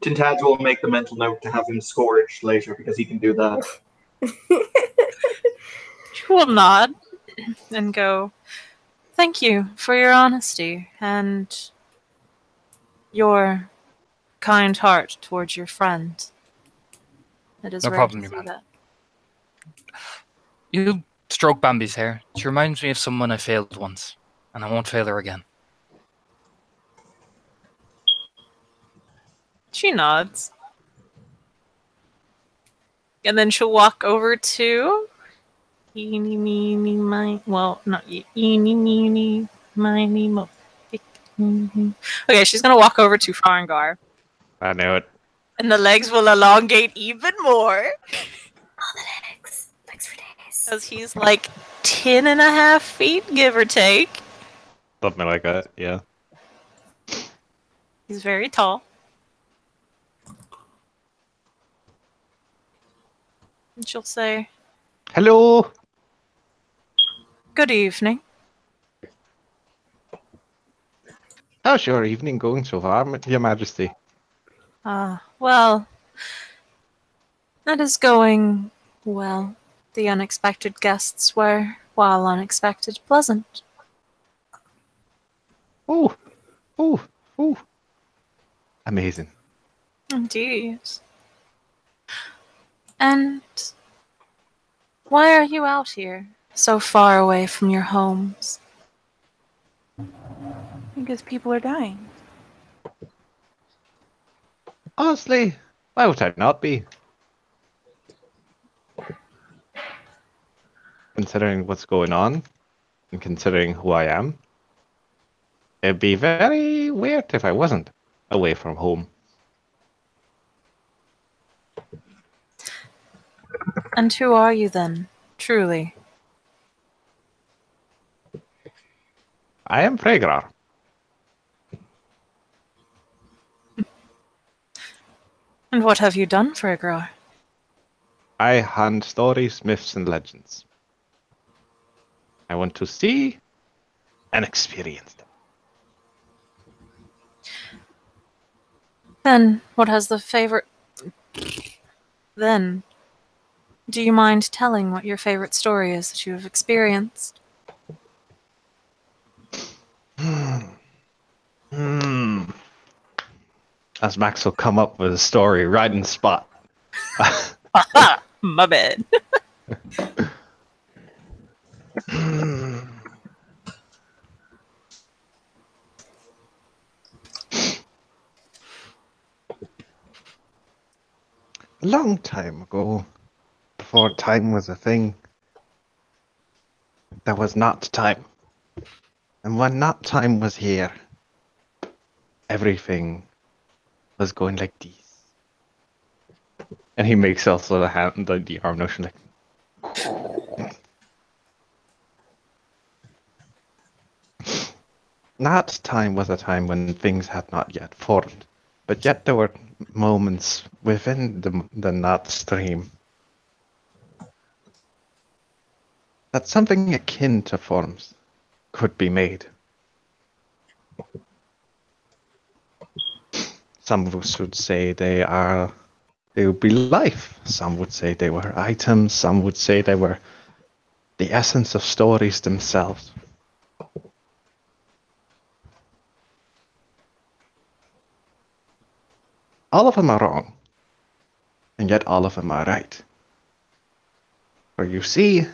Speaker 6: Tintag will make the mental note to have him scourged later because he can do that.
Speaker 1: She will nod and go, thank you for your honesty and your kind heart towards your friend. It is
Speaker 4: No
Speaker 1: rare
Speaker 4: problem,
Speaker 1: to
Speaker 4: your
Speaker 1: see
Speaker 4: man.
Speaker 1: that.
Speaker 4: You stroke Bambi's hair. She reminds me of someone I failed once, and I won't fail her again.
Speaker 1: She nods. And then she'll walk over to eeny, meeny, miny, well, not eeny, meeny, miny, mo. Okay, she's gonna walk over to Farengar.
Speaker 2: I knew it.
Speaker 1: And the legs will elongate even more.
Speaker 3: All the legs. Legs for days.
Speaker 1: Because he's like 10.5 feet, give or take.
Speaker 2: Something like that, yeah.
Speaker 1: He's very tall. And she'll say,
Speaker 2: Hello!
Speaker 1: good evening.
Speaker 2: How's your evening going so far, Your Majesty?
Speaker 1: Well, that is going well. The unexpected guests were, while unexpected, pleasant.
Speaker 2: Oh! Oh! Oh! Amazing.
Speaker 1: Indeed. And why are you out here, so far away from your homes?
Speaker 5: Because people are dying.
Speaker 2: Honestly, why would I not be? Considering what's going on, and considering who I am, it'd be very weird if I wasn't away from home.
Speaker 1: And who are you then, truly?
Speaker 2: I am Freygrar.
Speaker 1: And what have you done for Igrar?
Speaker 2: I hunt stories, myths, and legends. I want to see and experience them.
Speaker 1: Then, what has the favorite... Then, do you mind telling what your favorite story is that you have experienced?
Speaker 2: As Max will come up with a story right in the spot.
Speaker 1: Haha! My bad.
Speaker 2: A long time ago, before time was a thing, there was not time. And when not time was here, everything was going like this. And he makes also the hand, the arm motion like. Not time was a time when things had not yet formed, but yet there were moments within the not stream that something akin to forms could be made. Some of us would say they would be life. Some would say they were items. Some would say they were the essence of stories themselves. All of them are wrong, and yet all of them are right. For you see,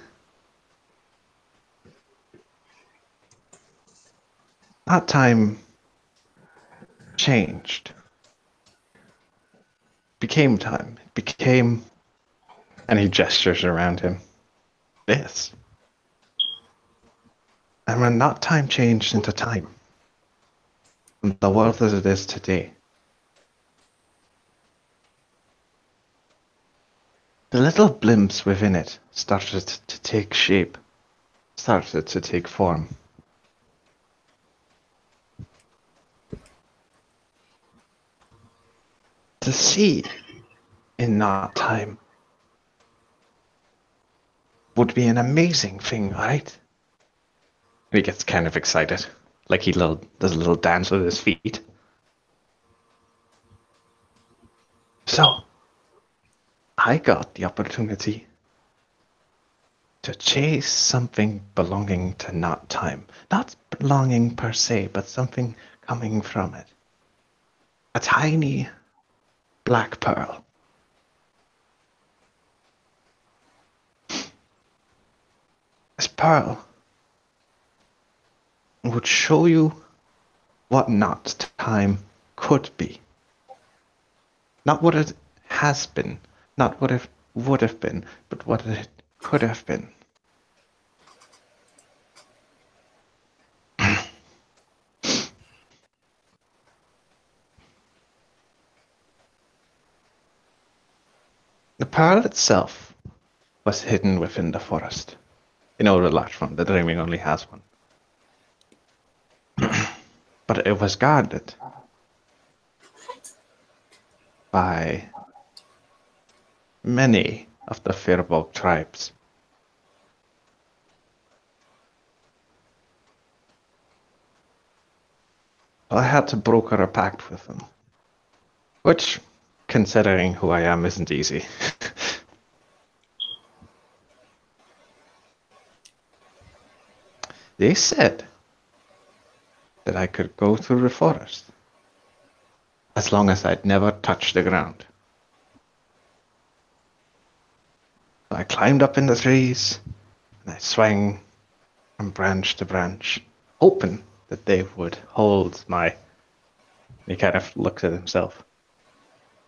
Speaker 2: that time changed. Became time. It became, and he gestures around him, this. And when that time changed into time, and the world as it is today, the little blimps within it started to take shape, started to take form. To see in that time would be an amazing thing, right? He gets kind of excited, like he does a little dance with his feet. So, I got the opportunity to chase something belonging to not time. Not belonging per se, but something coming from it. A tiny black pearl. This pearl would show you what not time could be. Not what it has been, not what it would have been, but what it could have been. The pearl itself was hidden within the forest. You know the large one, the dreaming only has one. But it was guarded by many of the Firbolg tribes. I had to broker a pact with them, which, considering who I am, isn't easy. They said that I could go through the forest as long as I'd never touched the ground. So I climbed up in the trees and I swung from branch to branch, hoping that they would hold my. He kind of looks at himself.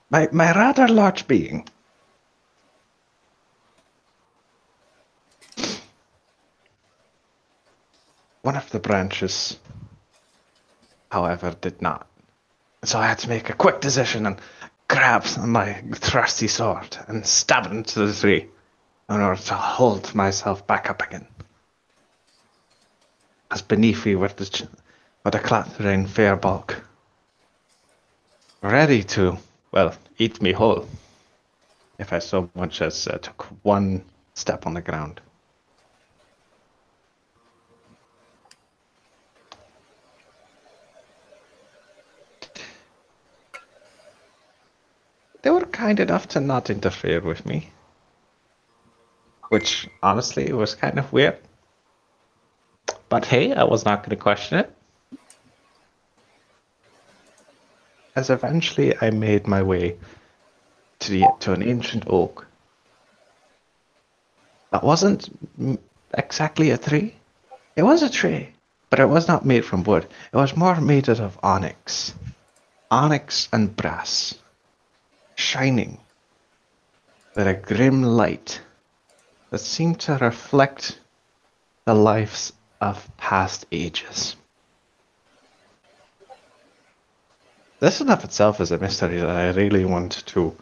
Speaker 2: My rather large being. One of the branches, however, did not. So I had to make a quick decision and grab my trusty sword and stab it into the tree in order to hold myself back up again. As beneath me were the clattering Firbolg, ready to, well, eat me whole if I so much as took one step on the ground. They were kind enough to not interfere with me, which honestly was kind of weird. But hey, I was not going to question it. As eventually I made my way to an ancient oak. That wasn't exactly a tree. It was a tree, but it was not made from wood. It was more made out of onyx. Onyx and brass. Shining. with a grim light that seemed to reflect the lives of past ages. This in of itself is a mystery that I really want to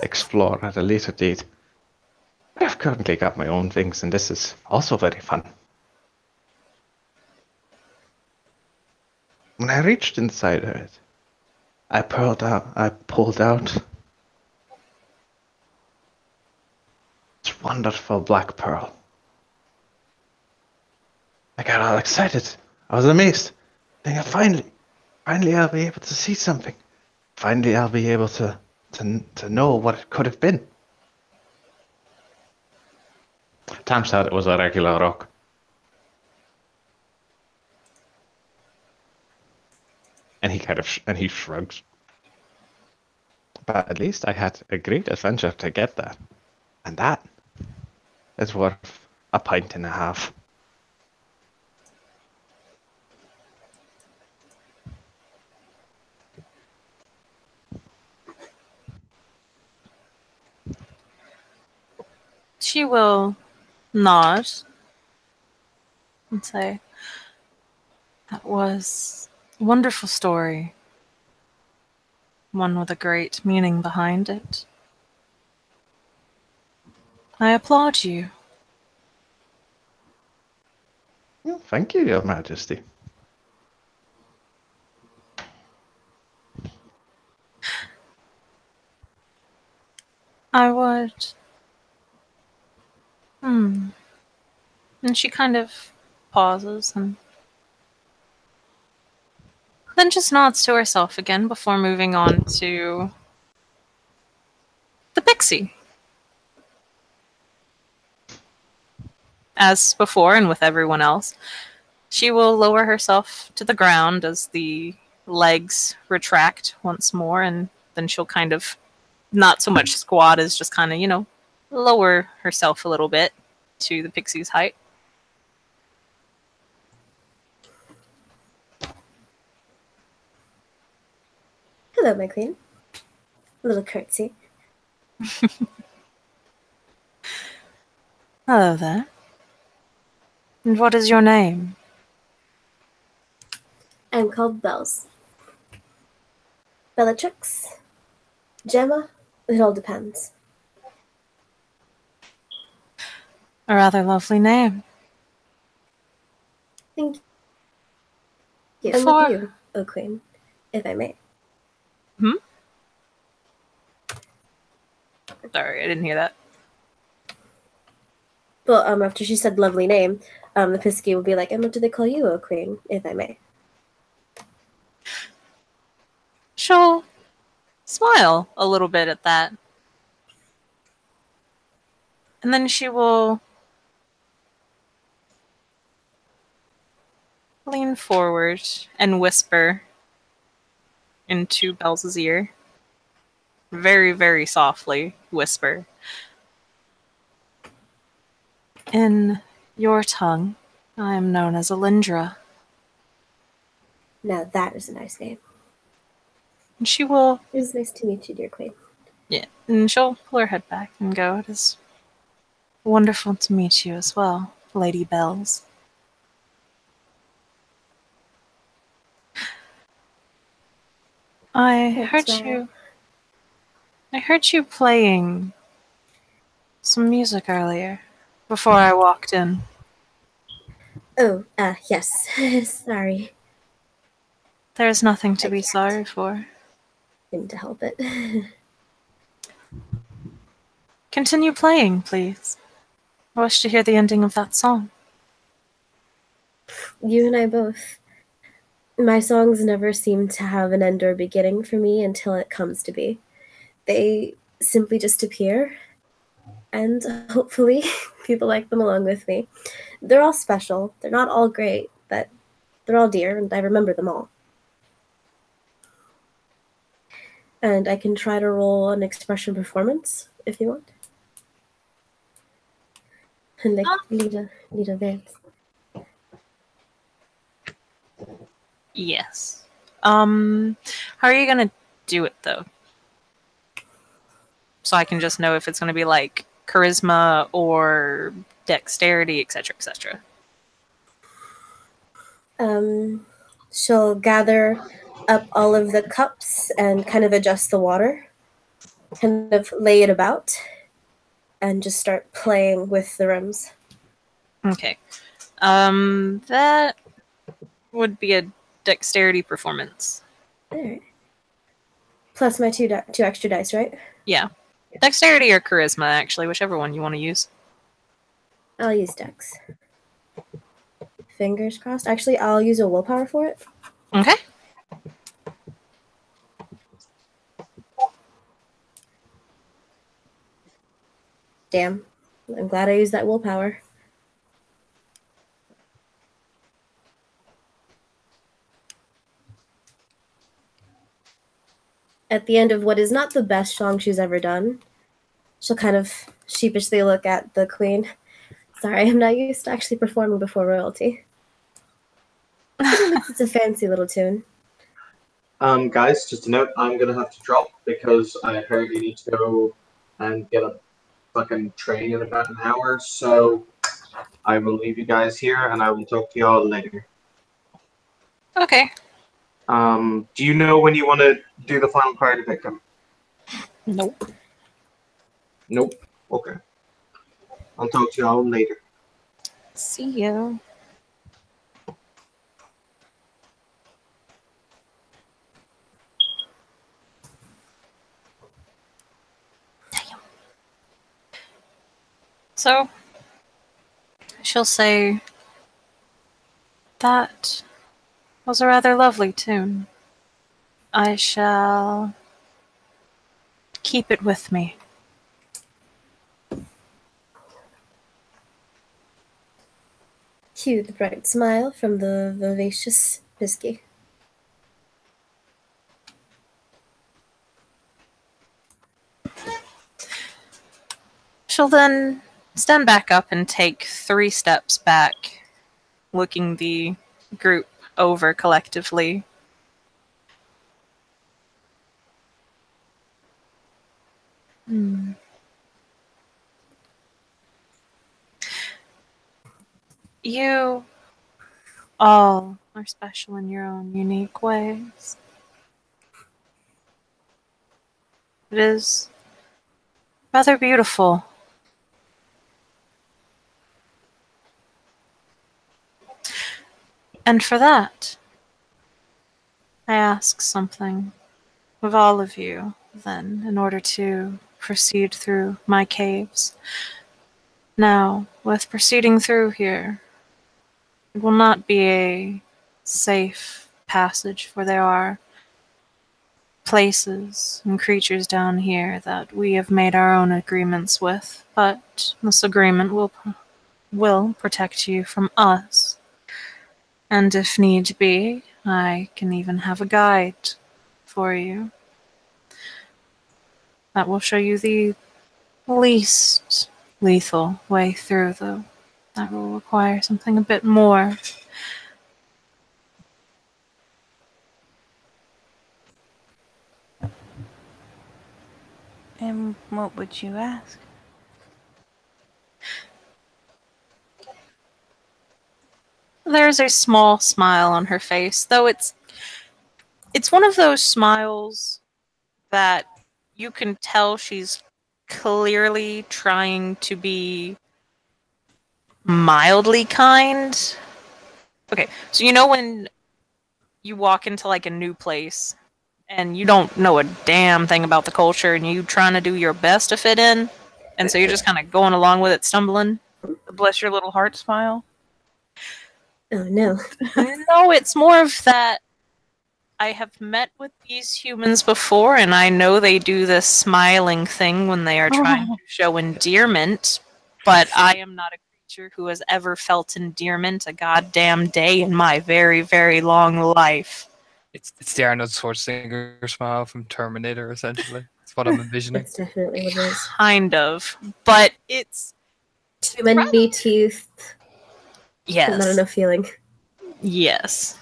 Speaker 2: explore at a later date. I've currently got my own things, and this is also very fun. When I reached inside of it, I pulled out this wonderful black pearl. I got all excited. I was amazed. Thinking, finally I'll be able to see something. Finally I'll be able to know what it could have been. Turns out it was a regular rock. And he shrugs. But at least I had a great adventure to get that. And that is worth a pint and a half.
Speaker 1: She will nod and say, "That was a wonderful story. One with a great meaning behind it. I applaud you."
Speaker 2: Well, thank you, Your Majesty.
Speaker 1: I would. And she kind of pauses and then just nods to herself again before moving on to the pixie. As before and with everyone else, she will lower herself to the ground as the legs retract once more, and then she'll kind of not so much squat as just kind of, lower herself a little bit to the pixie's height.
Speaker 3: Hello, my queen. A little curtsy.
Speaker 1: Hello there. And what is your name?
Speaker 3: I'm called Bells. Bellatrix. Gemma. It all depends.
Speaker 1: A rather lovely name.
Speaker 3: Thank you. And
Speaker 1: For-
Speaker 3: with you, O Queen, if I may.
Speaker 1: Sorry, I didn't hear that.
Speaker 3: Well, after she said lovely name, the Pisky will be like, and what do they call you, O Queen, if I may?
Speaker 1: She'll smile a little bit at that. And then she will lean forward and whisper into Bells' ear. Very, very softly whisper. In your tongue, I am known as Alindra.
Speaker 3: Now that is a nice name.
Speaker 1: And she will,
Speaker 3: It is nice to meet you, dear Queen.
Speaker 1: and she'll pull her head back and go, "It is wonderful to meet you as well, Lady Bells." I heard you playing some music earlier before I walked in.
Speaker 3: Oh, yes. Sorry.
Speaker 1: There's nothing to be sorry for.
Speaker 3: Didn't help it.
Speaker 1: Continue playing, please. I wish to hear the ending of that song.
Speaker 3: You and I both. My songs never seem to have an end or beginning for me until it comes to be. They simply just appear, and hopefully people like them along with me. They're all special. They're not all great, but they're all dear, and I remember them all. And I can try to roll an expression performance if you want. And like lead a dance.
Speaker 1: Yes. How are you gonna do it though? so I can just know if it's going to be like charisma or dexterity, etc., etc.
Speaker 3: She'll gather up all of the cups and kind of adjust the water, kind of lay it about, and just start playing with the rims.
Speaker 1: Okay. That would be a dexterity performance.
Speaker 3: Alright. Plus my two extra dice, right?
Speaker 1: Yeah. Dexterity or charisma, actually, whichever one you want to use.
Speaker 3: I'll use dex. Fingers crossed. Actually, I'll use a willpower for it.
Speaker 1: Okay.
Speaker 3: Damn. I'm glad I used that willpower. At the end of what is not the best song she's ever done, she'll kind of sheepishly look at the queen. Sorry, I'm not used to actually performing before royalty. It's a fancy little tune.
Speaker 6: Guys, just a note, I'm gonna have to drop because I apparently need to go and get a fucking train in about an hour, so I will leave you guys here and I will talk to y'all later.
Speaker 1: Okay.
Speaker 6: Do you know when you want to do the final card to pick him?
Speaker 1: Nope.
Speaker 6: Nope. Okay. I'll talk to y'all later.
Speaker 1: See you. Damn. So, she'll say, that was a rather lovely tune. I shall keep it with me.
Speaker 3: Cue the bright smile from the vivacious Pisky.
Speaker 1: She'll then stand back up and take 3 steps back, looking the group over collectively. You all are special in your own unique ways. It is rather beautiful. And for that, I ask something of all of you, then, in order to proceed through my caves. Now, with proceeding through here, it will not be a safe passage, for there are places and creatures down here that we have made our own agreements with, but this agreement will protect you from us. And if need be, I can even have a guide for you that will show you the least lethal way through, though that will require something a bit more.
Speaker 9: And what would you ask?
Speaker 1: There's a small smile on her face, though it's one of those smiles that you can tell she's clearly trying to be mildly kind. Okay, so you know when you walk into like a new place and you don't know a damn thing about the culture and you trying to do your best to fit in, and so you're just kind of going along with it, stumbling?
Speaker 5: Bless your little heart smile.
Speaker 3: Oh no.
Speaker 1: No, it's more of that I have met with these humans before, and I know they do this smiling thing when they are trying to show endearment, but I am not a creature who has ever felt endearment a goddamn day in my very, very long life.
Speaker 4: It's the Arnold Schwarzenegger smile from Terminator, essentially. That's what I'm envisioning.
Speaker 3: That's definitely what it is.
Speaker 1: Kind of. But it's...
Speaker 3: Too many teeth.
Speaker 1: Yes.
Speaker 3: Not enough feeling.
Speaker 1: Yes.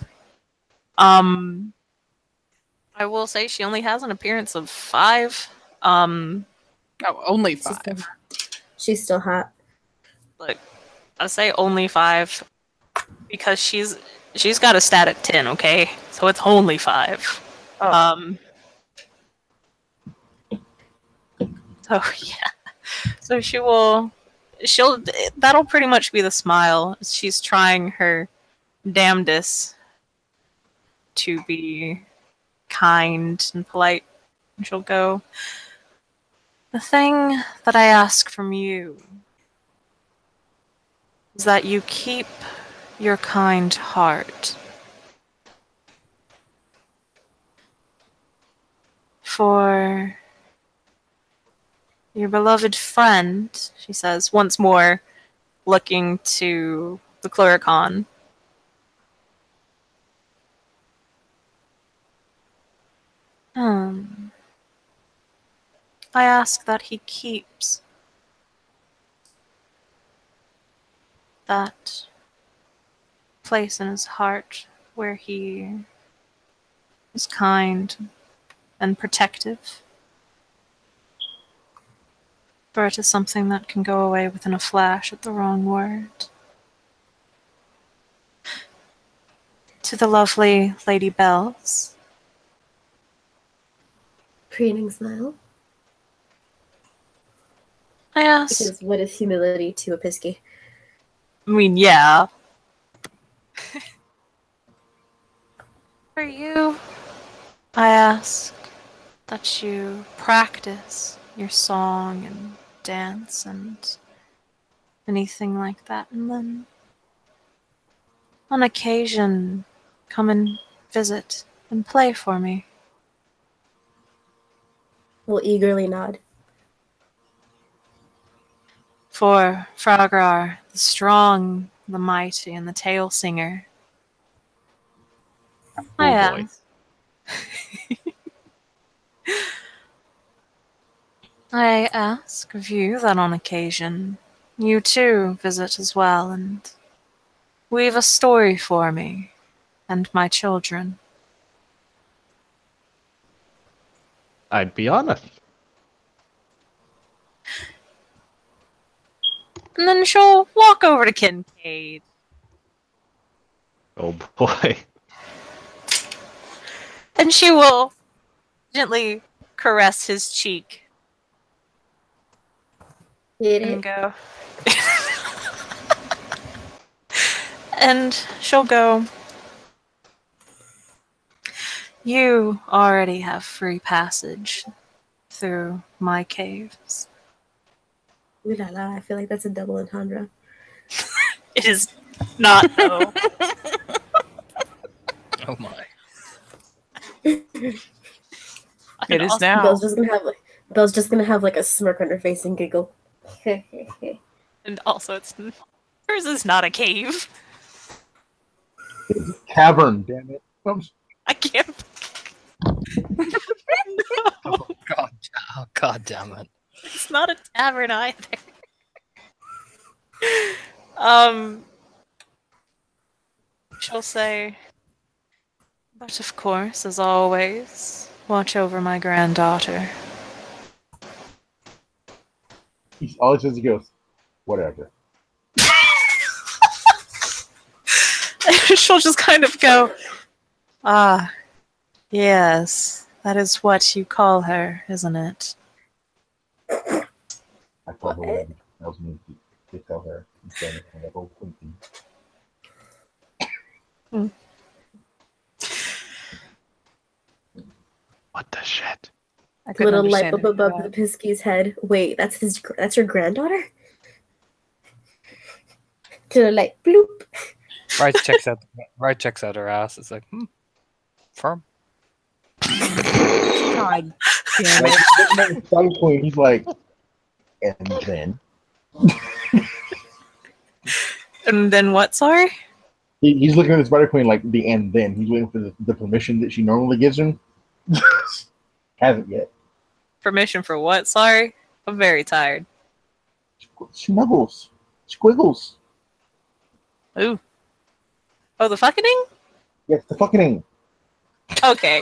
Speaker 1: I will say she only has an appearance of 5.
Speaker 5: Oh, only
Speaker 3: She's
Speaker 5: 5.
Speaker 3: still, she's still hot.
Speaker 1: Look, I say only 5 because she's got a stat at 10, okay? So it's only 5.
Speaker 5: Oh.
Speaker 1: So yeah. So that'll pretty much be the smile. She's trying her damnedest to be kind and polite. And she'll go, "The thing that I ask from you is that you keep your kind heart. For your beloved friend," she says, once more looking to the Clericon. I ask that he keeps that place in his heart where he is kind and protective. For it is something that can go away within a flash at the wrong word. To the lovely Lady Bells,
Speaker 3: Preening smile.
Speaker 1: I ask.
Speaker 3: Because what is humility to a Pisky?
Speaker 1: I mean, yeah. For you, I ask that you practice your song and dance and anything like that, and then on occasion come and visit and play for me.
Speaker 3: Will eagerly nod.
Speaker 1: For Fragrar, the strong, the mighty, and the tale singer, I
Speaker 2: boy.
Speaker 1: ask. I ask of you that on occasion you too visit as well and weave a story for me and my children.
Speaker 2: I'd be honest.
Speaker 1: And then she'll walk over to Kincaid.
Speaker 2: Oh boy.
Speaker 1: And she will gently caress his cheek
Speaker 3: Hit
Speaker 1: and
Speaker 3: it.
Speaker 1: go. And she'll go, "You already have free passage through my caves."
Speaker 3: Ooh la la, I feel like that's a double entendre.
Speaker 1: It is not, though.
Speaker 4: Oh my.
Speaker 5: It is now.
Speaker 3: Bell's just gonna have like a smirk on her face and giggle.
Speaker 1: And also, hers is not a cave.
Speaker 7: It's a cavern, damn it.
Speaker 1: I can't.
Speaker 4: Oh god. Oh god damn it.
Speaker 1: It's not a tavern either. She'll say, "But of course, as always, watch over my granddaughter."
Speaker 7: All he says, he goes, whatever.
Speaker 1: She'll just kind of go, "Ah, yes, that is what you call her, isn't it?"
Speaker 7: I call her whatever she tells me to tell her instead of the whole thing.
Speaker 2: What the shit?
Speaker 5: I couldn't
Speaker 3: Little light
Speaker 5: understand
Speaker 3: bulb
Speaker 5: any of
Speaker 3: above the
Speaker 5: that.
Speaker 3: Pisky's head. Wait, that's your granddaughter? To the light, bloop.
Speaker 4: Right checks out her ass. It's like, firm.
Speaker 5: God damn
Speaker 7: Like,
Speaker 5: it.
Speaker 7: looking at the Spider Queen, he's like, and then
Speaker 1: And then what, sorry?
Speaker 7: he's looking at the Spider Queen like the and then. He's waiting for the permission that she normally gives him. Hasn't yet.
Speaker 1: Permission for what, sorry? I'm very tired.
Speaker 7: Snuggles. Squiggles.
Speaker 1: Ooh. Oh, the fucking?
Speaker 7: Yes, the fucking.
Speaker 1: Okay.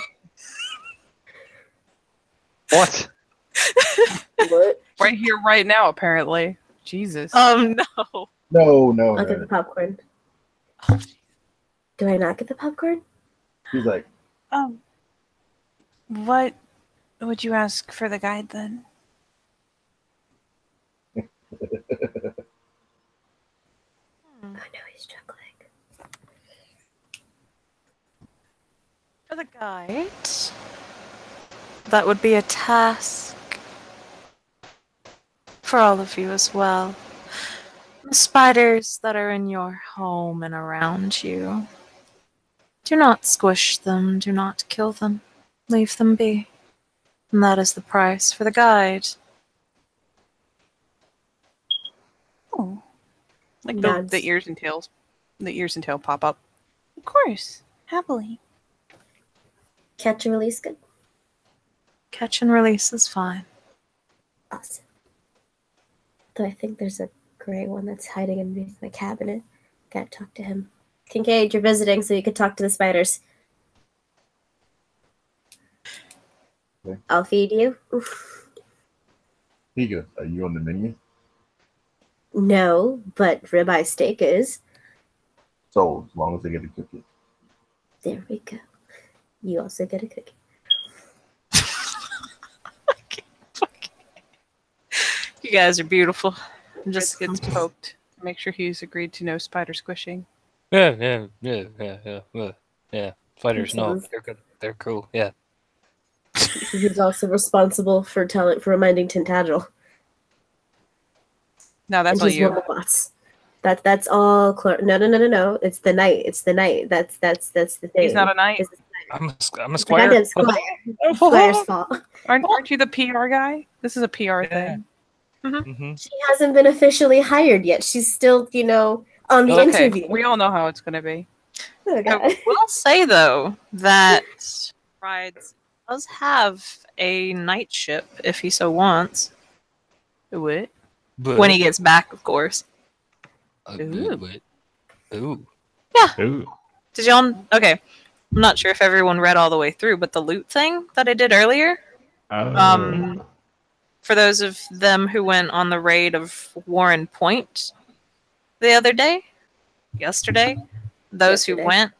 Speaker 2: What?
Speaker 3: What?
Speaker 5: Right here, right now, apparently. Jesus.
Speaker 1: No.
Speaker 7: No.
Speaker 3: I'll get the popcorn. Do I not get the popcorn?
Speaker 7: He's like,
Speaker 9: What would you ask for the guide then?
Speaker 3: Oh no, he's chuckling.
Speaker 1: For the guide, that would be a task for all of you as well. The spiders that are in your home and around you. Do not squish them, do not kill them. Leave them be. And that is the price for the guide.
Speaker 9: Oh,
Speaker 5: Like
Speaker 3: Nods.
Speaker 5: the ears and tails. The ears and tail pop up.
Speaker 9: of course. Happily.
Speaker 3: Catch and release good.
Speaker 1: Catch and release is fine.
Speaker 3: Awesome. Though I think there's a gray one that's hiding underneath my cabinet. Gotta talk to him. Kincaid, you're visiting, so you could talk to the spiders.
Speaker 7: Okay.
Speaker 3: I'll feed you.
Speaker 7: he goes, are you on the menu?
Speaker 3: No, but ribeye steak is.
Speaker 7: So as long as they get to cook it.
Speaker 3: There we go. You also get a cookie.
Speaker 1: You guys are beautiful.
Speaker 5: Just gets poked. Make sure he's agreed to no spider squishing.
Speaker 4: Yeah. Spiders, no,
Speaker 3: Sounds-
Speaker 4: they're good. They're cool. Yeah.
Speaker 3: He's also responsible for reminding Tintagel.
Speaker 5: No, that's
Speaker 3: and
Speaker 5: all
Speaker 3: she's
Speaker 5: you.
Speaker 3: one of the bots. That's all. No. It's the knight. It's the knight. That's the thing.
Speaker 5: He's not a knight.
Speaker 3: It's
Speaker 4: I'm a
Speaker 3: the
Speaker 4: squire.
Speaker 3: goddamn squire. It's Squire's fault.
Speaker 5: Aren't you the PR guy? This is a PR
Speaker 4: Yeah.
Speaker 5: thing.
Speaker 4: Mm-hmm.
Speaker 3: She hasn't been officially hired yet. She's still, on the
Speaker 5: Okay,
Speaker 3: interview.
Speaker 5: we all know how it's going to be.
Speaker 3: Oh,
Speaker 1: I
Speaker 3: God.
Speaker 1: will say though that Rides does have a night ship if he so wants.
Speaker 5: What?
Speaker 4: But,
Speaker 1: When he gets back, of course.
Speaker 4: Ooh.
Speaker 2: Ooh.
Speaker 1: Did y'all? Okay, I'm not sure if everyone read all the way through, but the loot thing that I did earlier.
Speaker 2: Oh.
Speaker 1: For those of them who went on the raid of Warren Point the other day, yesterday, those who went,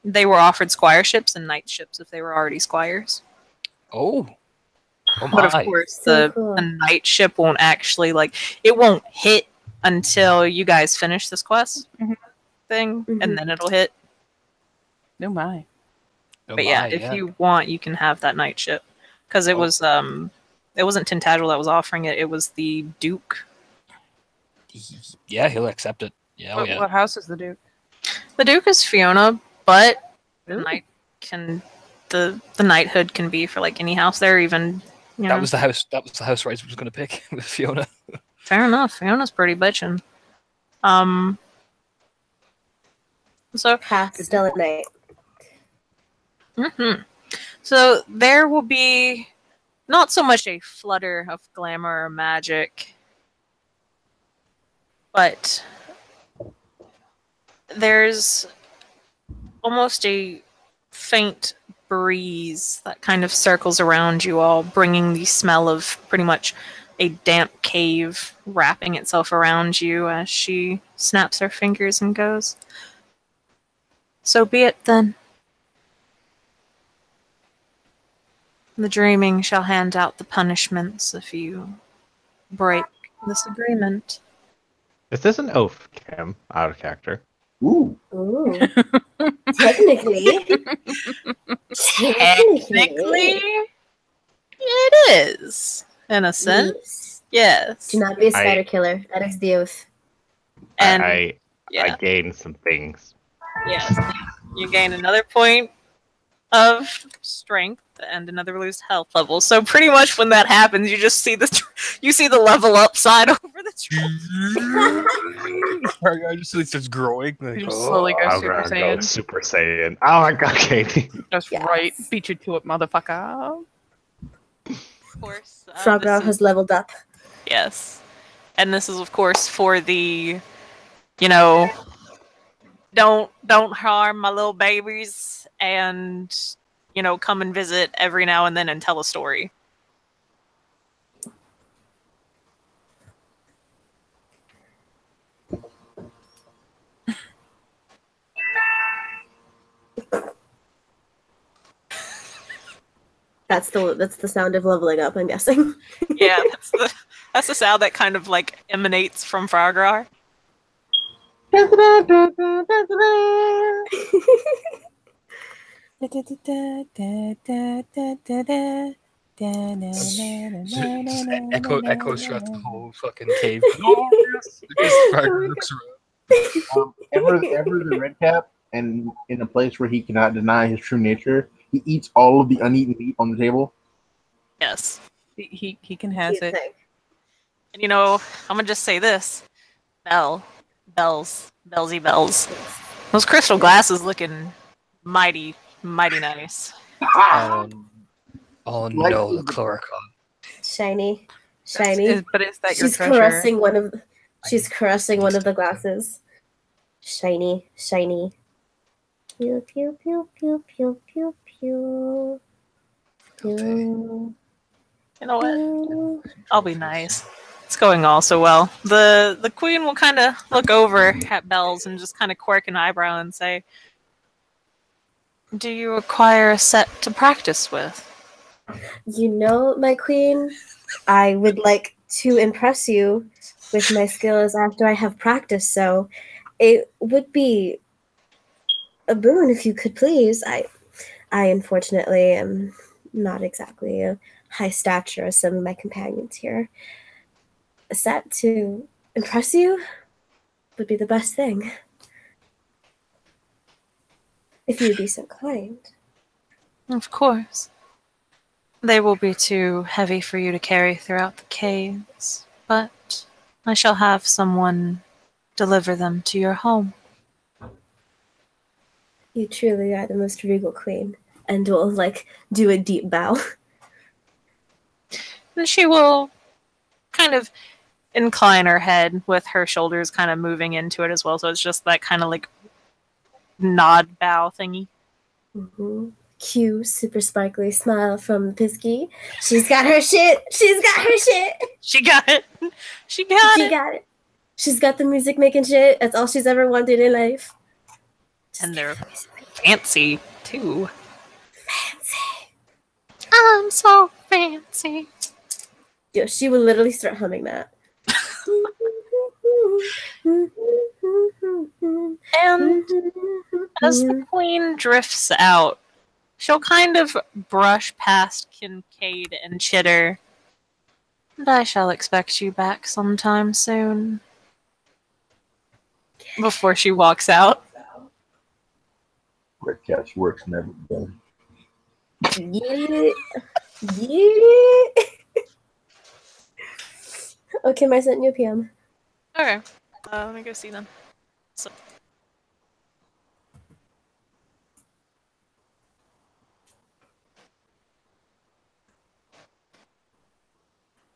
Speaker 1: they were offered squireships and knight ships if they were already squires.
Speaker 4: Oh
Speaker 1: But of
Speaker 4: my.
Speaker 1: course,
Speaker 3: So cool.
Speaker 1: the knight ship won't actually it won't hit until you guys finish this quest thing,
Speaker 3: Mhm.
Speaker 1: and then it'll hit.
Speaker 5: No my.
Speaker 4: Oh
Speaker 1: But yeah,
Speaker 4: my,
Speaker 1: if you want, you can have that night ship because it wasn't Tintagel that was offering it; it was the Duke.
Speaker 4: Yeah, he'll accept it. Yeah, oh yeah.
Speaker 5: What house is the Duke?
Speaker 1: The Duke is Fiona, but
Speaker 5: Ooh.
Speaker 1: the knighthood can be for like any house there, even
Speaker 4: That was the house. That was the house Rice was going to pick with Fiona.
Speaker 1: Fair enough. Fiona's pretty bitchin'. So
Speaker 3: Half still at night.
Speaker 1: So there will be not so much a flutter of glamour or magic, but there's almost a faint breeze that kind of circles around you all, bringing the smell of pretty much a damp cave wrapping itself around you as she snaps her fingers and goes, "So be it then. The dreaming shall hand out the punishments if you break this agreement."
Speaker 2: Is this an oath, Kim? Out of character.
Speaker 7: Ooh.
Speaker 3: Ooh. Technically.
Speaker 1: Technically, it is, in a sense. Yes.
Speaker 3: Do not be a spider killer. That is the oath.
Speaker 1: And
Speaker 2: I
Speaker 1: yeah,
Speaker 2: gained some things.
Speaker 1: yes. You gain another point of strength and another reduced health level. So pretty much when that happens, you just see the level up sign over the tree.
Speaker 4: I just starts growing. Like,
Speaker 5: You just slowly go
Speaker 2: I'm
Speaker 5: Super
Speaker 2: gonna go
Speaker 5: Saiyan.
Speaker 2: Super Saiyan. Oh my god, Katie.
Speaker 5: Just
Speaker 3: Yes.
Speaker 5: right. Beat you to it, motherfucker.
Speaker 1: Of course.
Speaker 3: Frogger has leveled up.
Speaker 1: Yes. And this is of course for the don't harm my little babies and come and visit every now and then and tell a story.
Speaker 3: That's the sound of leveling up, I'm guessing.
Speaker 1: Yeah, that's the sound that kind of like emanates from Fargrar.
Speaker 4: Echoes throughout the whole fucking cave. Glorious! Just Fargrar looks around.
Speaker 7: Ever the red cap, and in a place where he cannot deny his true nature, he eats all of the uneaten meat on the table.
Speaker 1: Yes.
Speaker 5: He can has it.
Speaker 1: And you know, I'm gonna just say this. Bellsy bells. Those crystal glasses looking mighty nice.
Speaker 4: Oh
Speaker 7: Like-
Speaker 4: no, the chloricon.
Speaker 3: Shiny.
Speaker 5: But is that your
Speaker 3: She's
Speaker 5: treasure?
Speaker 3: caressing one of. She's caressing one of the glasses. Shiny. Pew pew pew pew pew pew pew. Pew.
Speaker 1: You know what? I'll be nice. It's going all so well. The queen will kind of look over at Bells and just kind of quirk an eyebrow and say, "Do you require a set to practice with?"
Speaker 3: You know, my queen, I would like to impress you with my skills after I have practiced, so it would be a boon if you could please. I unfortunately am not exactly a high stature as some of my companions here. A set to impress you would be the best thing. If you would be so kind.
Speaker 1: Of course. They will be too heavy for you to carry throughout the caves, but I shall have someone deliver them to your home.
Speaker 3: You truly are the most regal queen. And will, do a deep bow.
Speaker 1: And she will kind of incline her head with her shoulders kind of moving into it as well. So it's just that kind of like nod bow thingy.
Speaker 3: Mm-hmm. Cue super sparkly smile from Pisky. She's got her shit. She's got her shit.
Speaker 1: She got it. She got it.
Speaker 3: She's got the music making shit. That's all she's ever wanted in life.
Speaker 1: And they're fancy too.
Speaker 3: Fancy.
Speaker 1: I'm so fancy.
Speaker 3: Yo, she will literally start humming that.
Speaker 1: And as the queen drifts out, she'll kind of brush past Kincaid and Chitter. And I shall expect you back sometime soon. Before she walks out.
Speaker 7: Red Cat's work's never done.
Speaker 3: Yeah. Okay, I sent you a PM.
Speaker 1: Okay. Let me go see them. So.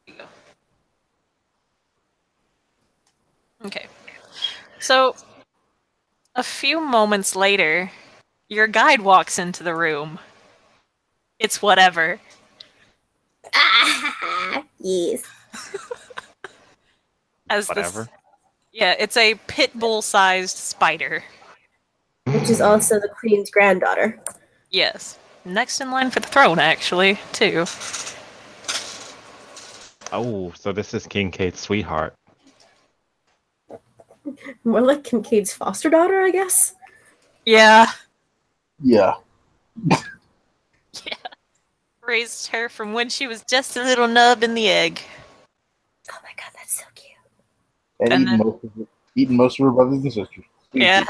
Speaker 1: Here you go. Okay. So, a few moments later, your guide walks into the room. It's whatever.
Speaker 3: Yes.
Speaker 1: As
Speaker 2: Whatever.
Speaker 1: Yeah, it's a pit bull-sized spider.
Speaker 3: Which is also the queen's granddaughter.
Speaker 1: Yes. Next in line for the throne, actually, too.
Speaker 2: Oh, so this is King Kate's sweetheart.
Speaker 3: More like Kincaid's foster daughter, I guess.
Speaker 1: Yeah.
Speaker 7: Yeah.
Speaker 1: Raised her from when she was just a little nub in the egg.
Speaker 3: Oh my god, that's so cute.
Speaker 7: And,
Speaker 1: And
Speaker 7: eating most of her brothers and sisters.
Speaker 1: Yeah.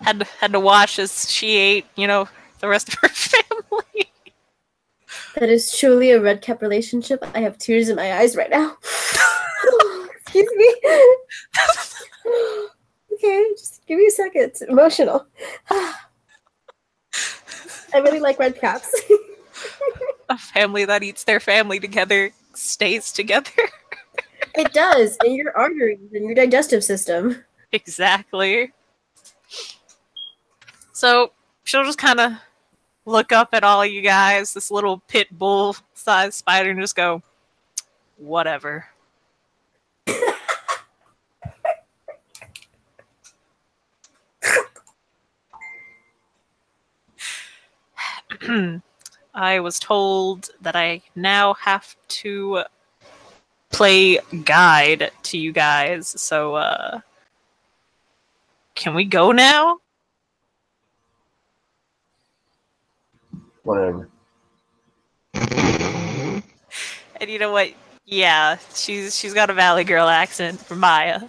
Speaker 1: Had to watch as she ate, the rest of her family.
Speaker 3: That is truly a red cap relationship. I have tears in my eyes right now. Excuse me. Okay, just give me a second. It's emotional. I really like red caps.
Speaker 1: A family that eats their family together stays together.
Speaker 3: It does, in your arteries and your digestive system.
Speaker 1: Exactly. So she'll just kind of look up at all you guys, this little pit bull-sized spider, and just go, whatever. I was told that I now have to play guide to you guys. So, can we go now?
Speaker 7: Whatever.
Speaker 1: And you know what? Yeah, she's got a Valley Girl accent for Maya.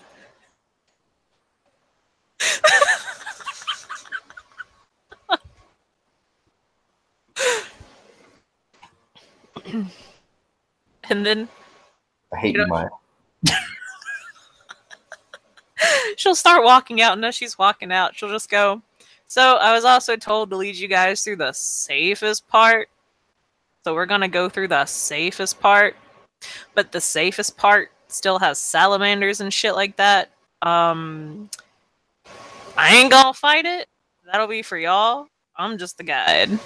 Speaker 1: And then
Speaker 7: I hate you, Maya.
Speaker 1: she'll start walking out, and as she's walking out, she'll just go, "So I was also told to lead you guys through the safest part. So we're gonna go through the safest part. But the safest part still has salamanders and shit like that. I ain't gonna fight it. That'll be for y'all. I'm just the guide.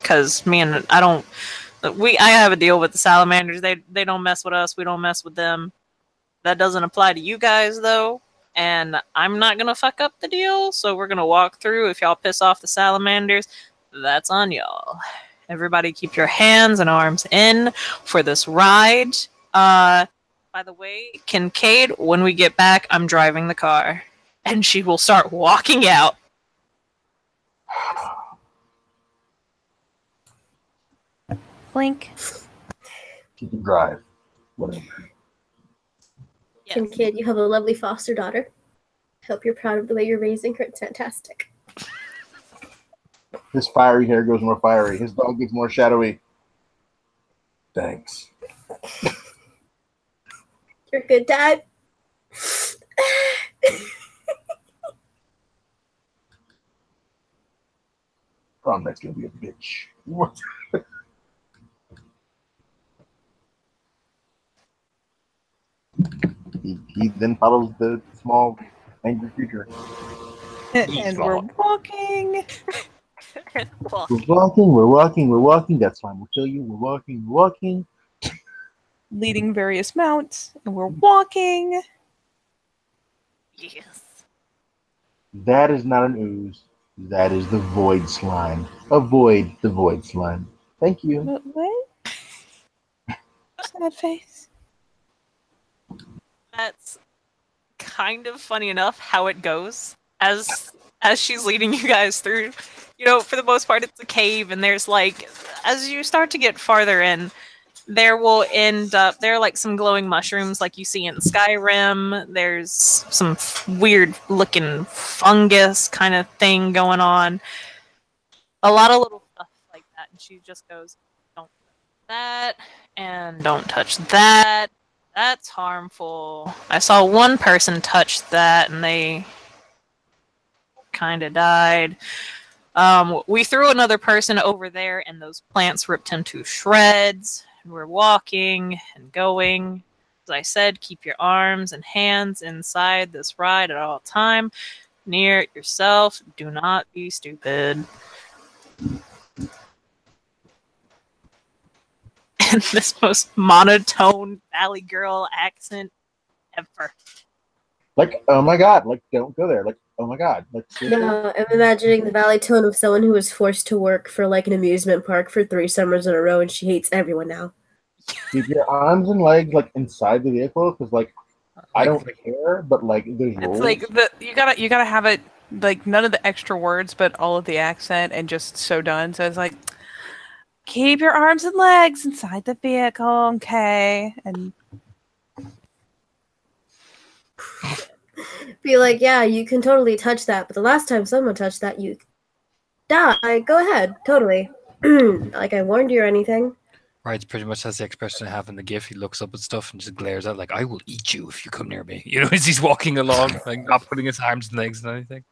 Speaker 1: Cause I have a deal with the salamanders. They don't mess with us. We don't mess with them. That doesn't apply to you guys though. And I'm not gonna fuck up the deal. So we're gonna walk through. If y'all piss off the salamanders, that's on y'all. Everybody keep your hands and arms in for this ride. By the way, Kincaid, when we get back, I'm driving the car. And she will start walking out.
Speaker 9: Blink.
Speaker 7: You can drive. Whatever.
Speaker 1: Yes.
Speaker 3: Kincaid, you have a lovely foster daughter. Hope you're proud of the way you're raising her. It's fantastic.
Speaker 7: His fiery hair goes more fiery. His dog gets more shadowy. Thanks.
Speaker 3: You're a good dad.
Speaker 7: Prom night's gonna be a bitch. He then follows the small angry creature.
Speaker 5: And we're walking.
Speaker 7: We're walking. That's fine. We'll show you. We're walking.
Speaker 5: Leading various mounts, and we're walking.
Speaker 1: Yes.
Speaker 7: That is not an ooze. That is the void slime. Avoid the void slime. Thank you.
Speaker 5: What? Sad face.
Speaker 1: That's kind of funny enough how it goes as she's leading you guys through. You know, for the most part, it's a cave, and there's like, as you start to get farther in, there are like some glowing mushrooms like you see in Skyrim. There's some weird looking fungus kind of thing going on. A lot of little stuff like that, and she just goes, "Don't touch that, and don't touch that. That's harmful." I saw one person touch that, and they kind of died. We threw another person over there, and those plants ripped him to shreds. And we're walking and going. As I said, keep your arms and hands inside this ride at all time. Near it yourself. Do not be stupid. And this most monotone Valley Girl accent ever.
Speaker 7: Like, oh my god. Like, don't go there. Like, oh my god. Like,
Speaker 3: No, I'm imagining the valley tone of someone who was forced to work for like an amusement park for 3 summers in a row, and she hates everyone now.
Speaker 7: keep your arms and legs like inside the vehicle, because like I don't care, but like there's
Speaker 5: It's
Speaker 7: rules.
Speaker 5: like you gotta have it like none of the extra words, but all of the accent, and just so done. So it's like, keep your arms and legs inside the vehicle, okay? And
Speaker 3: Be like, yeah, you can totally touch that, but the last time someone touched that, you die. Go ahead, totally. Like I warned you or anything.
Speaker 4: Right, pretty much has the expression I have in the GIF. He looks up at stuff and just glares at, like, "I will eat you if you come near me." You know, as he's walking along, like not putting his arms and legs and anything.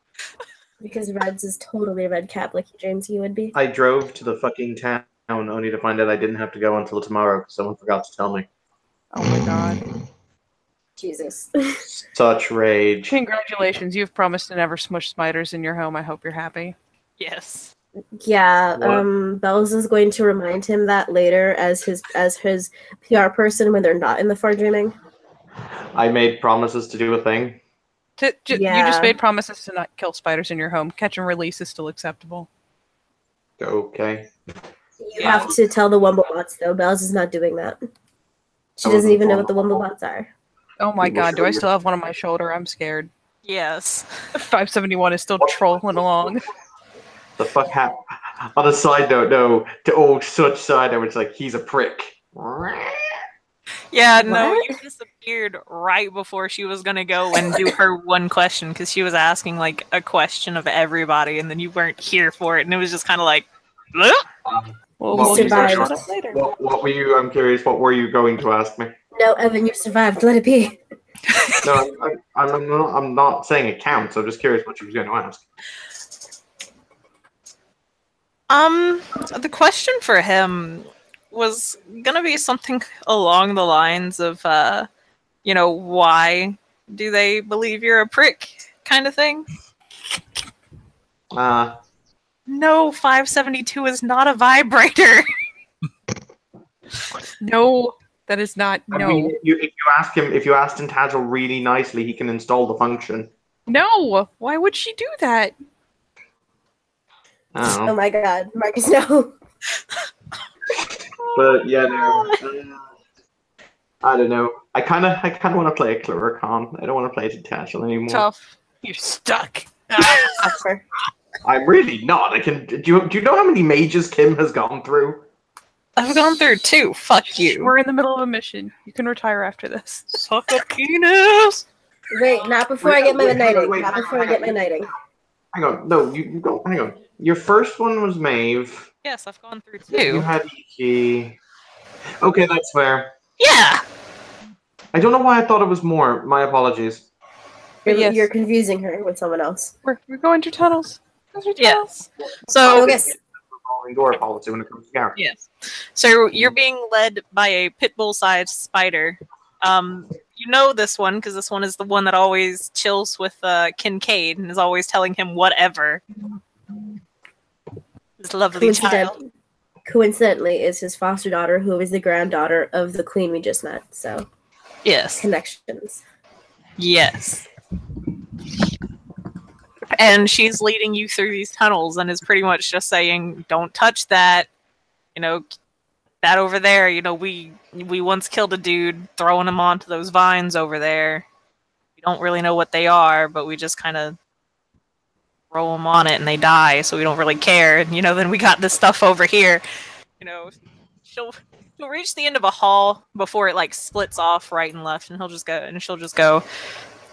Speaker 3: Because Reds is totally red cap like James he would be.
Speaker 6: I drove to the fucking town only to find out I didn't have to go until tomorrow because someone forgot to tell me.
Speaker 5: oh my god.
Speaker 3: Jesus.
Speaker 6: Such rage.
Speaker 5: Congratulations, you've promised to never smush spiders in your home. I hope you're happy.
Speaker 1: Yes.
Speaker 3: Yeah,
Speaker 6: What?
Speaker 3: Bells is going to remind him that later as his PR person when they're not in the far dreaming.
Speaker 6: I made promises to do a thing.
Speaker 5: You just
Speaker 3: Yeah.
Speaker 5: made promises to not kill spiders in your home. Catch and release is still acceptable.
Speaker 6: Okay.
Speaker 3: You have to tell the Wumblebots, though. Bells is not doing that. She doesn't even know what the Wumblebots are.
Speaker 5: Oh my
Speaker 6: People
Speaker 5: god, do I
Speaker 6: should-
Speaker 5: still have one on my shoulder? I'm scared.
Speaker 1: Yes.
Speaker 5: 571 is still trolling along.
Speaker 6: The fuck happened? On a side note, no. To old such side note, it's like he's a prick.
Speaker 1: Yeah, no,
Speaker 3: What?
Speaker 1: you disappeared right before she was gonna go and do her one question because she was asking like a question of everybody, and then you weren't here for it, and it was just kind of like, "Bleh."
Speaker 5: Well,
Speaker 6: What
Speaker 5: we'll
Speaker 6: were
Speaker 5: get that
Speaker 3: you-
Speaker 5: shot up later.
Speaker 6: What were you? I'm curious. What were you going to ask me?
Speaker 3: No, Evan, you survived. Let it be.
Speaker 6: No, I'm not saying it counts. I'm just curious what you were going to ask.
Speaker 1: The question for him was gonna be something along the lines of, why do they believe you're a prick, kind of thing. No, 572 is not a vibrator.
Speaker 5: No, that is not.
Speaker 6: I
Speaker 5: No.
Speaker 6: mean, if you asked Tantagel really nicely, he can install the function.
Speaker 5: No! Why would she do that?
Speaker 6: I don't
Speaker 3: Oh
Speaker 6: know.
Speaker 3: my god. Marcus, no.
Speaker 6: But yeah, no. I don't know. I kind of want to play a Cluricon. I don't want to play Tantagel anymore.
Speaker 5: Tough. You're stuck.
Speaker 3: Tougher.
Speaker 6: I'm really not. I can. Do you know how many mages Kim has gone through?
Speaker 1: I've gone through 2. Fuck you.
Speaker 5: We're in the middle of a mission. You can retire after this.
Speaker 1: Suck a penis.
Speaker 3: Wait, not before I get my knighting. Not before I get my knighting.
Speaker 6: Hang on. No, you don't. Hang on. Your first one was Maeve.
Speaker 1: Yes, I've gone through
Speaker 6: You
Speaker 1: 2.
Speaker 6: had Iki. Okay, that's fair.
Speaker 1: Yeah.
Speaker 6: I don't know why I thought it was more. My apologies.
Speaker 5: But yes.
Speaker 3: You're confusing her with someone else.
Speaker 5: We're going through tunnels.
Speaker 1: Yes. So
Speaker 3: Focus.
Speaker 6: Revolving door policy when it comes to character.
Speaker 1: yes. So you're being led by a pit bull-sized spider. You know this one because this one is the one that always chills with Kincaid and is always telling him whatever. This lovely child.
Speaker 3: Coincidentally, is his foster daughter, who is the granddaughter of the queen we just met. So
Speaker 1: Yes.
Speaker 3: connections.
Speaker 1: Yes. And she's leading you through these tunnels and is pretty much just saying, don't touch that. You know, that over there, we once killed a dude throwing him onto those vines over there. We don't really know what they are, but we just kind of throw them on it and they die, so we don't really care. And, then we got this stuff over here. She'll reach the end of a hall before it, like, splits off right and left, and she'll just go,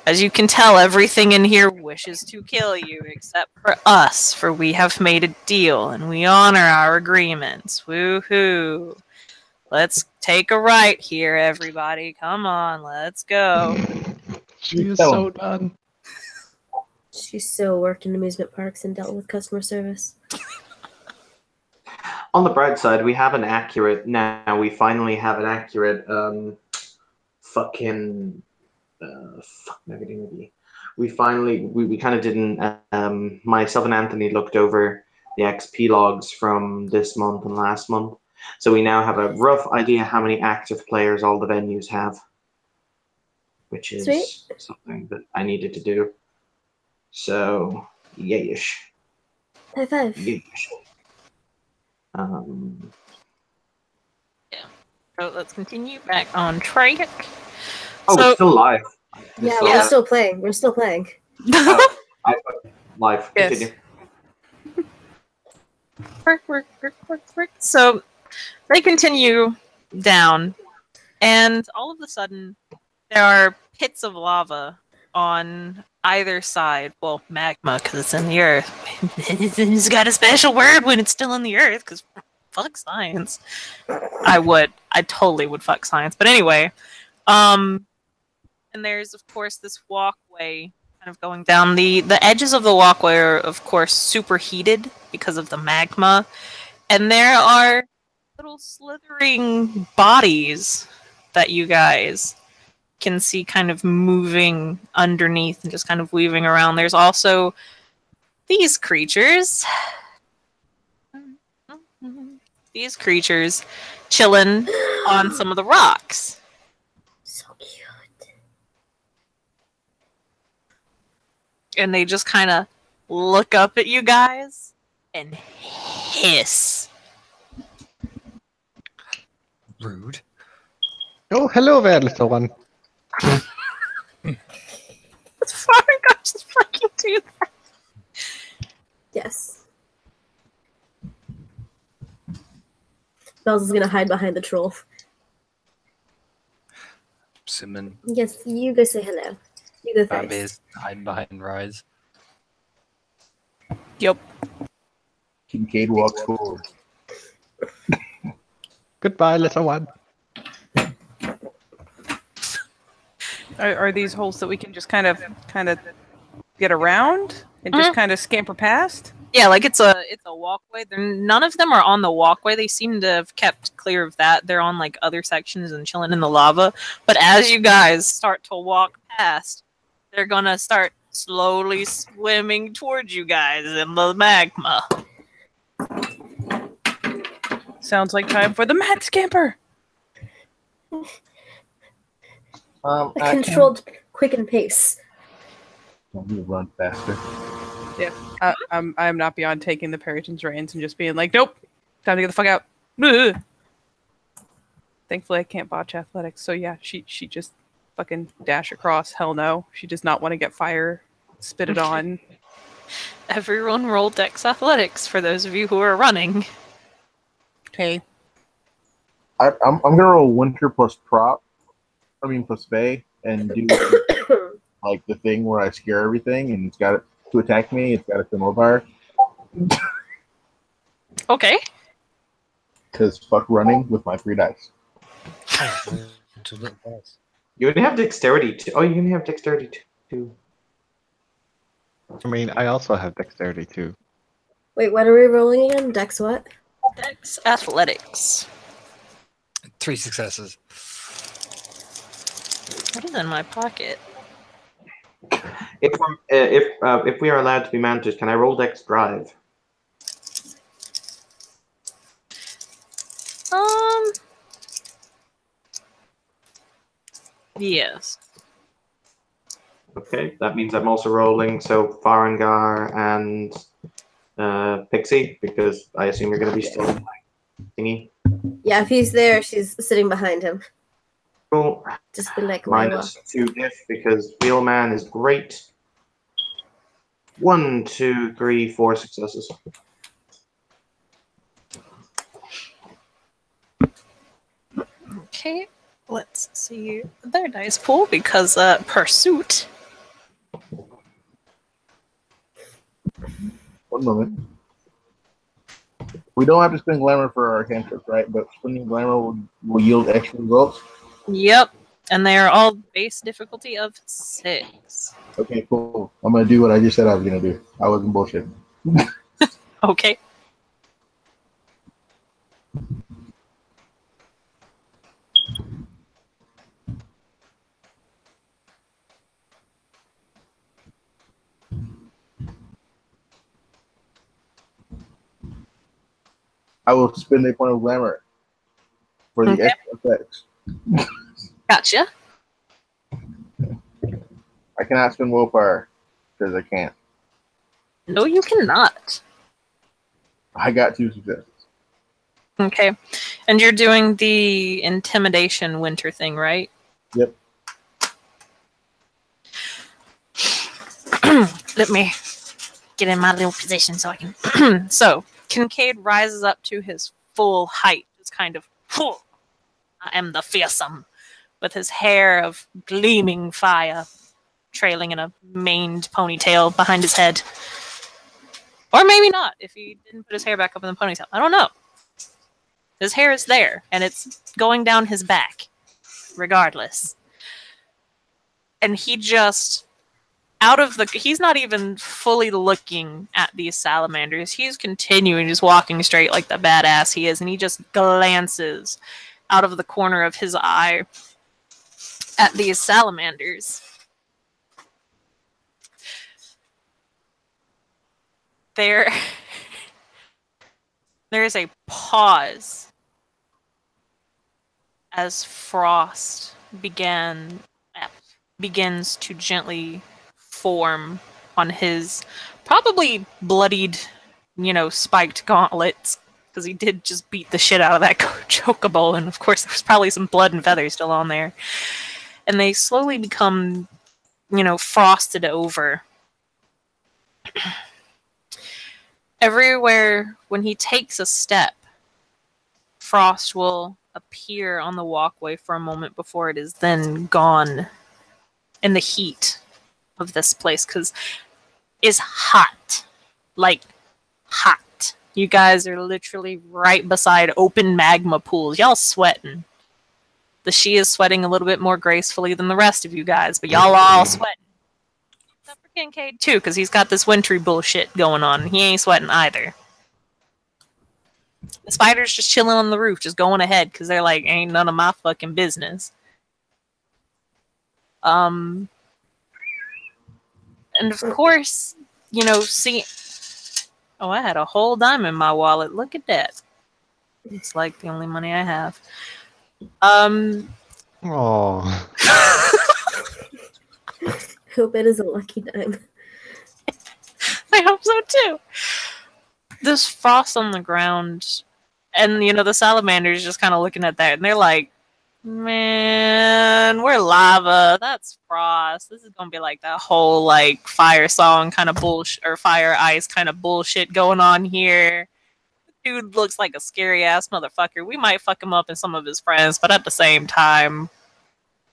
Speaker 1: as you can tell, everything in here wishes to kill you, except for us, for we have made a deal, and we honor our agreements. Woohoo! Let's take a right here, everybody. Come on, let's go.
Speaker 2: She is so done.
Speaker 3: She so worked in amusement parks and dealt with customer service.
Speaker 6: On the bright side, we have an accurate now. We finally have an accurate fucking fuck maybe. We kind of didn't. Myself and Anthony looked over the XP logs from this month and last month, so we now have a rough idea how many active players all the venues have, which is
Speaker 3: Sweet.
Speaker 6: something that I needed to do. So, yayish.
Speaker 3: High five.
Speaker 6: Yayish.
Speaker 1: So let's continue back on track.
Speaker 6: Oh,
Speaker 1: So-
Speaker 6: it's still live.
Speaker 3: Yeah,
Speaker 6: So,
Speaker 3: we're still playing. We're still playing.
Speaker 6: live.
Speaker 5: Yes.
Speaker 6: Continue.
Speaker 1: Work. So they continue down, and all of a sudden, there are pits of lava on either side. Well, magma, because it's in the earth. It's got a special word when it's still in the earth, because fuck science. I totally would fuck science. But anyway, and there's, of course, this walkway kind of going down. The edges of the walkway are, of course, superheated because of the magma. And there are little slithering bodies that you guys can see kind of moving underneath and just kind of weaving around. There's also these creatures. These creatures chilling on some of the rocks.
Speaker 3: So cute.
Speaker 1: And they just kind of look up at you guys and hiss.
Speaker 4: Rude.
Speaker 2: Oh, hello there, little one.
Speaker 1: It's far just fucking do that.
Speaker 3: Yes. Bells is gonna hide behind the troll.
Speaker 4: Simon,
Speaker 3: Yes, you go say hello. You go
Speaker 4: Bambi
Speaker 3: first.
Speaker 4: is hiding behind Rise.
Speaker 1: Yep.
Speaker 7: Kincaid walks forward.
Speaker 2: Goodbye, little one.
Speaker 5: Are these holes that we can just kind of get around and just kind of scamper past?
Speaker 1: Yeah, like it's a walkway. None of them are on the walkway. They seem to have kept clear of that. They're on like other sections and chilling in the lava. But as you guys start to walk past, they're gonna start slowly swimming towards you guys in the magma.
Speaker 5: Sounds like time for the mad scamper.
Speaker 3: A controlled, quicken pace.
Speaker 7: I'm gonna run faster.
Speaker 5: Yeah, I'm not beyond taking the Perryton's reins and just being like, nope, time to get the fuck out. Ugh. Thankfully, I can't botch athletics, so yeah, she just fucking dash across. Hell no, she does not want to get fire spitted on.
Speaker 1: Everyone roll Dex Athletics for those of you who are running.
Speaker 5: Okay.
Speaker 7: I'm gonna roll winter plus prop. I mean plus Faye and do like the thing where I scare everything and it's got it to attack me. It's got a thermal fire.
Speaker 1: Okay.
Speaker 7: Because fuck running with my 3 dice.
Speaker 6: You would have dexterity too. Oh, you can have dexterity too.
Speaker 2: I mean, I also have dexterity too.
Speaker 3: Wait, what are we rolling again? Dex what?
Speaker 1: Dex Athletics.
Speaker 4: 3 successes.
Speaker 1: What is in my pocket?
Speaker 6: If we are allowed to be managers, can I roll Dex Drive?
Speaker 1: Yes.
Speaker 6: Okay, that means I'm also rolling so Farengar and Pixie, because I assume you're going to be still in my thingy.
Speaker 3: Yeah, if he's there, she's sitting behind him.
Speaker 6: Cool.
Speaker 3: Just be like Layla.
Speaker 6: -2 diff because Wheelman is great. 1, 2, 3, 4 successes.
Speaker 1: Okay, let's see their dice pool because pursuit.
Speaker 7: 1 moment. We don't have to spend glamour for our cantrips, right? But spending glamour will yield extra results.
Speaker 1: Yep, and they are all base difficulty of 6.
Speaker 7: Okay, cool. I'm gonna do what I just said I was gonna do. I wasn't bullshitting.
Speaker 1: Okay.
Speaker 7: I will spend a point of glamour for the
Speaker 1: Okay.
Speaker 7: extra effects.
Speaker 1: Gotcha.
Speaker 7: I cannot spend willpower because I can't.
Speaker 1: No, you cannot.
Speaker 7: I got 2 successes.
Speaker 1: Okay, and you're doing the intimidation winter thing, right?
Speaker 7: Yep.
Speaker 1: Let me get in my little position so I can. So, Kincaid rises up to his full height. It's kind of, I am the fearsome, with his hair of gleaming fire trailing in a maned ponytail behind his head. Or maybe not, if he didn't put his hair back up in the ponytail. I don't know. His hair is there, and it's going down his back, regardless. And he just, he's not even fully looking at these salamanders. He's continuing just walking straight like the badass he is, and he just glances out of the corner of his eye at these salamanders. There is a pause as frost begins to gently form on his probably bloodied spiked gauntlets, because he did just beat the shit out of that chocobo, and of course there's probably some blood and feathers still on there. And they slowly become, frosted over. Everywhere when he takes a step, frost will appear on the walkway for a moment before it is then gone in the heat of this place, because it's hot. Like, hot. You guys are literally right beside open magma pools. Y'all sweating. The she is sweating a little bit more gracefully than the rest of you guys, but y'all all sweating. Except for Kincaid, too, because he's got this wintry bullshit going on. He ain't sweating either. The spiders just chilling on the roof, just going ahead, because they're like, ain't none of my fucking business. And of course, see... Oh, I had a whole dime in my wallet. Look at that. It's like the only money I have.
Speaker 2: Oh.
Speaker 3: Hope it is a lucky dime.
Speaker 1: I hope so too. There's frost on the ground, and the salamanders just kind of looking at that, and they're like, "Man, we're lava. That's frost. This is gonna be like that whole like fire song kind of bullshit or fire ice kind of bullshit going on here." Dude looks like a scary ass motherfucker. We might fuck him up and some of his friends, but at the same time,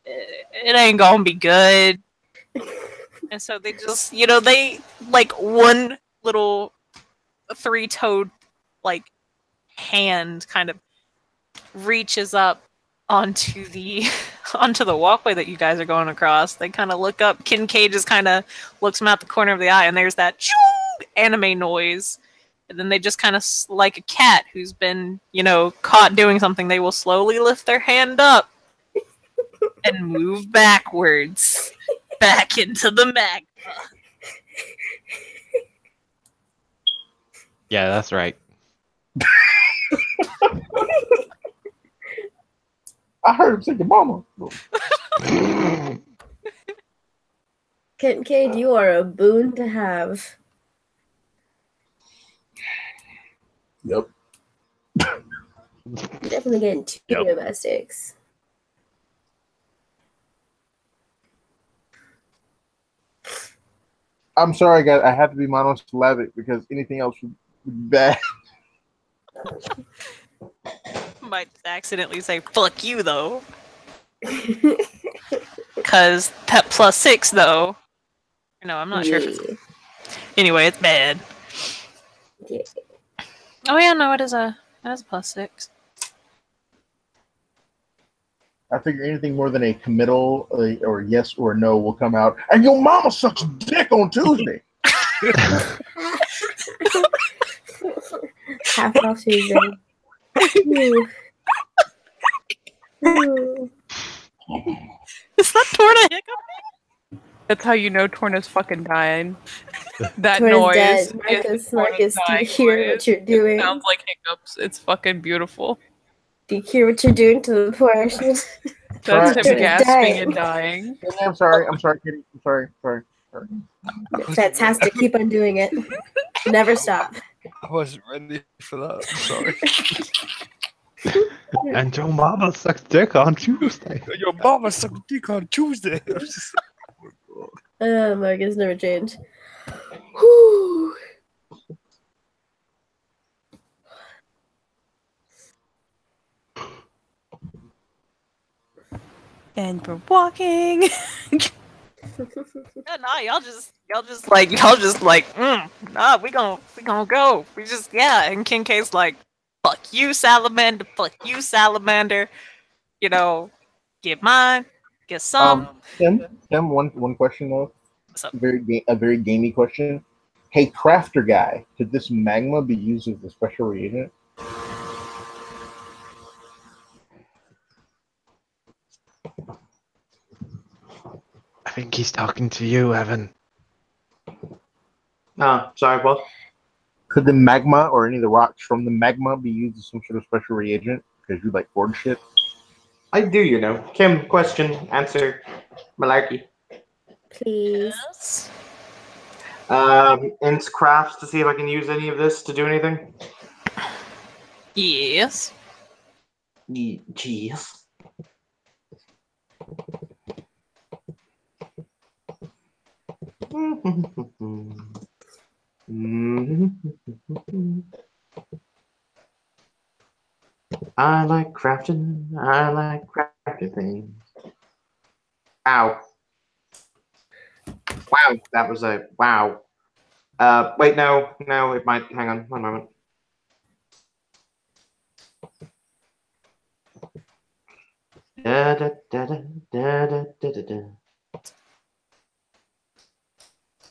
Speaker 1: it ain't gonna be good. And so they just, they like one little three-toed like hand kind of reaches up onto the walkway that you guys are going across. They kind of look up. Kincaid just kind of looks him out the corner of the eye, and there's that anime noise. And then they just kind of, like a cat who's been, caught doing something, they will slowly lift their hand up and move backwards back into the magma.
Speaker 2: Yeah, that's right.
Speaker 7: I heard him say your mama.
Speaker 3: Kincaid, you are a boon to have.
Speaker 7: Yep.
Speaker 3: Definitely getting two domestics.
Speaker 7: I'm sorry, guys. I have to be monosyllabic because anything else would be bad.
Speaker 1: Might accidentally say "fuck you" though, because that +6 though. No, I'm not sure. If it's... Anyway, it's bad.
Speaker 3: Yeah.
Speaker 1: Oh yeah, no, it is a +6.
Speaker 7: I figure anything more than a committal or yes or no will come out. And your mama sucks dick on Tuesday.
Speaker 3: Half off Tuesday. Ooh. Ooh.
Speaker 1: Is that Torna hiccup?
Speaker 5: That's how you know Torna's fucking dying. That
Speaker 3: Torna's
Speaker 5: noise.
Speaker 3: dead. Marcus, do you hear what you're doing?
Speaker 5: It sounds like hiccups. It's fucking beautiful.
Speaker 3: Do you hear what you're doing to the portion?
Speaker 5: That's him
Speaker 3: Torna's
Speaker 5: gasping
Speaker 3: dying.
Speaker 5: and dying.
Speaker 7: I'm sorry, Kitty. I'm sorry.
Speaker 3: Fantastic. Keep on doing it. Never stop.
Speaker 4: I wasn't ready for that. I'm sorry.
Speaker 2: And your mama sucks dick on Tuesday.
Speaker 4: Your mama sucked dick on Tuesday.
Speaker 3: Marcus never changed. Whew.
Speaker 9: And we're walking.
Speaker 1: Yeah, nah, y'all just like, nah, we gonna go. We just, and Kincaid's like, fuck you, salamander, get mine, get some.
Speaker 7: Tim, one question though.
Speaker 1: What's up?
Speaker 7: A very gamey question. Hey, crafter guy, could this magma be used as a special reagent?
Speaker 2: I think he's talking to you, Evan.
Speaker 6: Sorry, what?
Speaker 7: Could the magma or any of the rocks from the magma be used as some sort of special reagent? Because you like forge shit.
Speaker 6: I do, Kim, question, answer, malarkey.
Speaker 3: Please.
Speaker 1: Yes.
Speaker 6: Into crafts to see if I can use any of this to do anything.
Speaker 1: Yes.
Speaker 6: Jeez. I like crafting. I like crafting things. Ow. Wow, that was a wow. Wait, no, it might. Hang on, one moment. Da, da, da, da, da, da, da, da.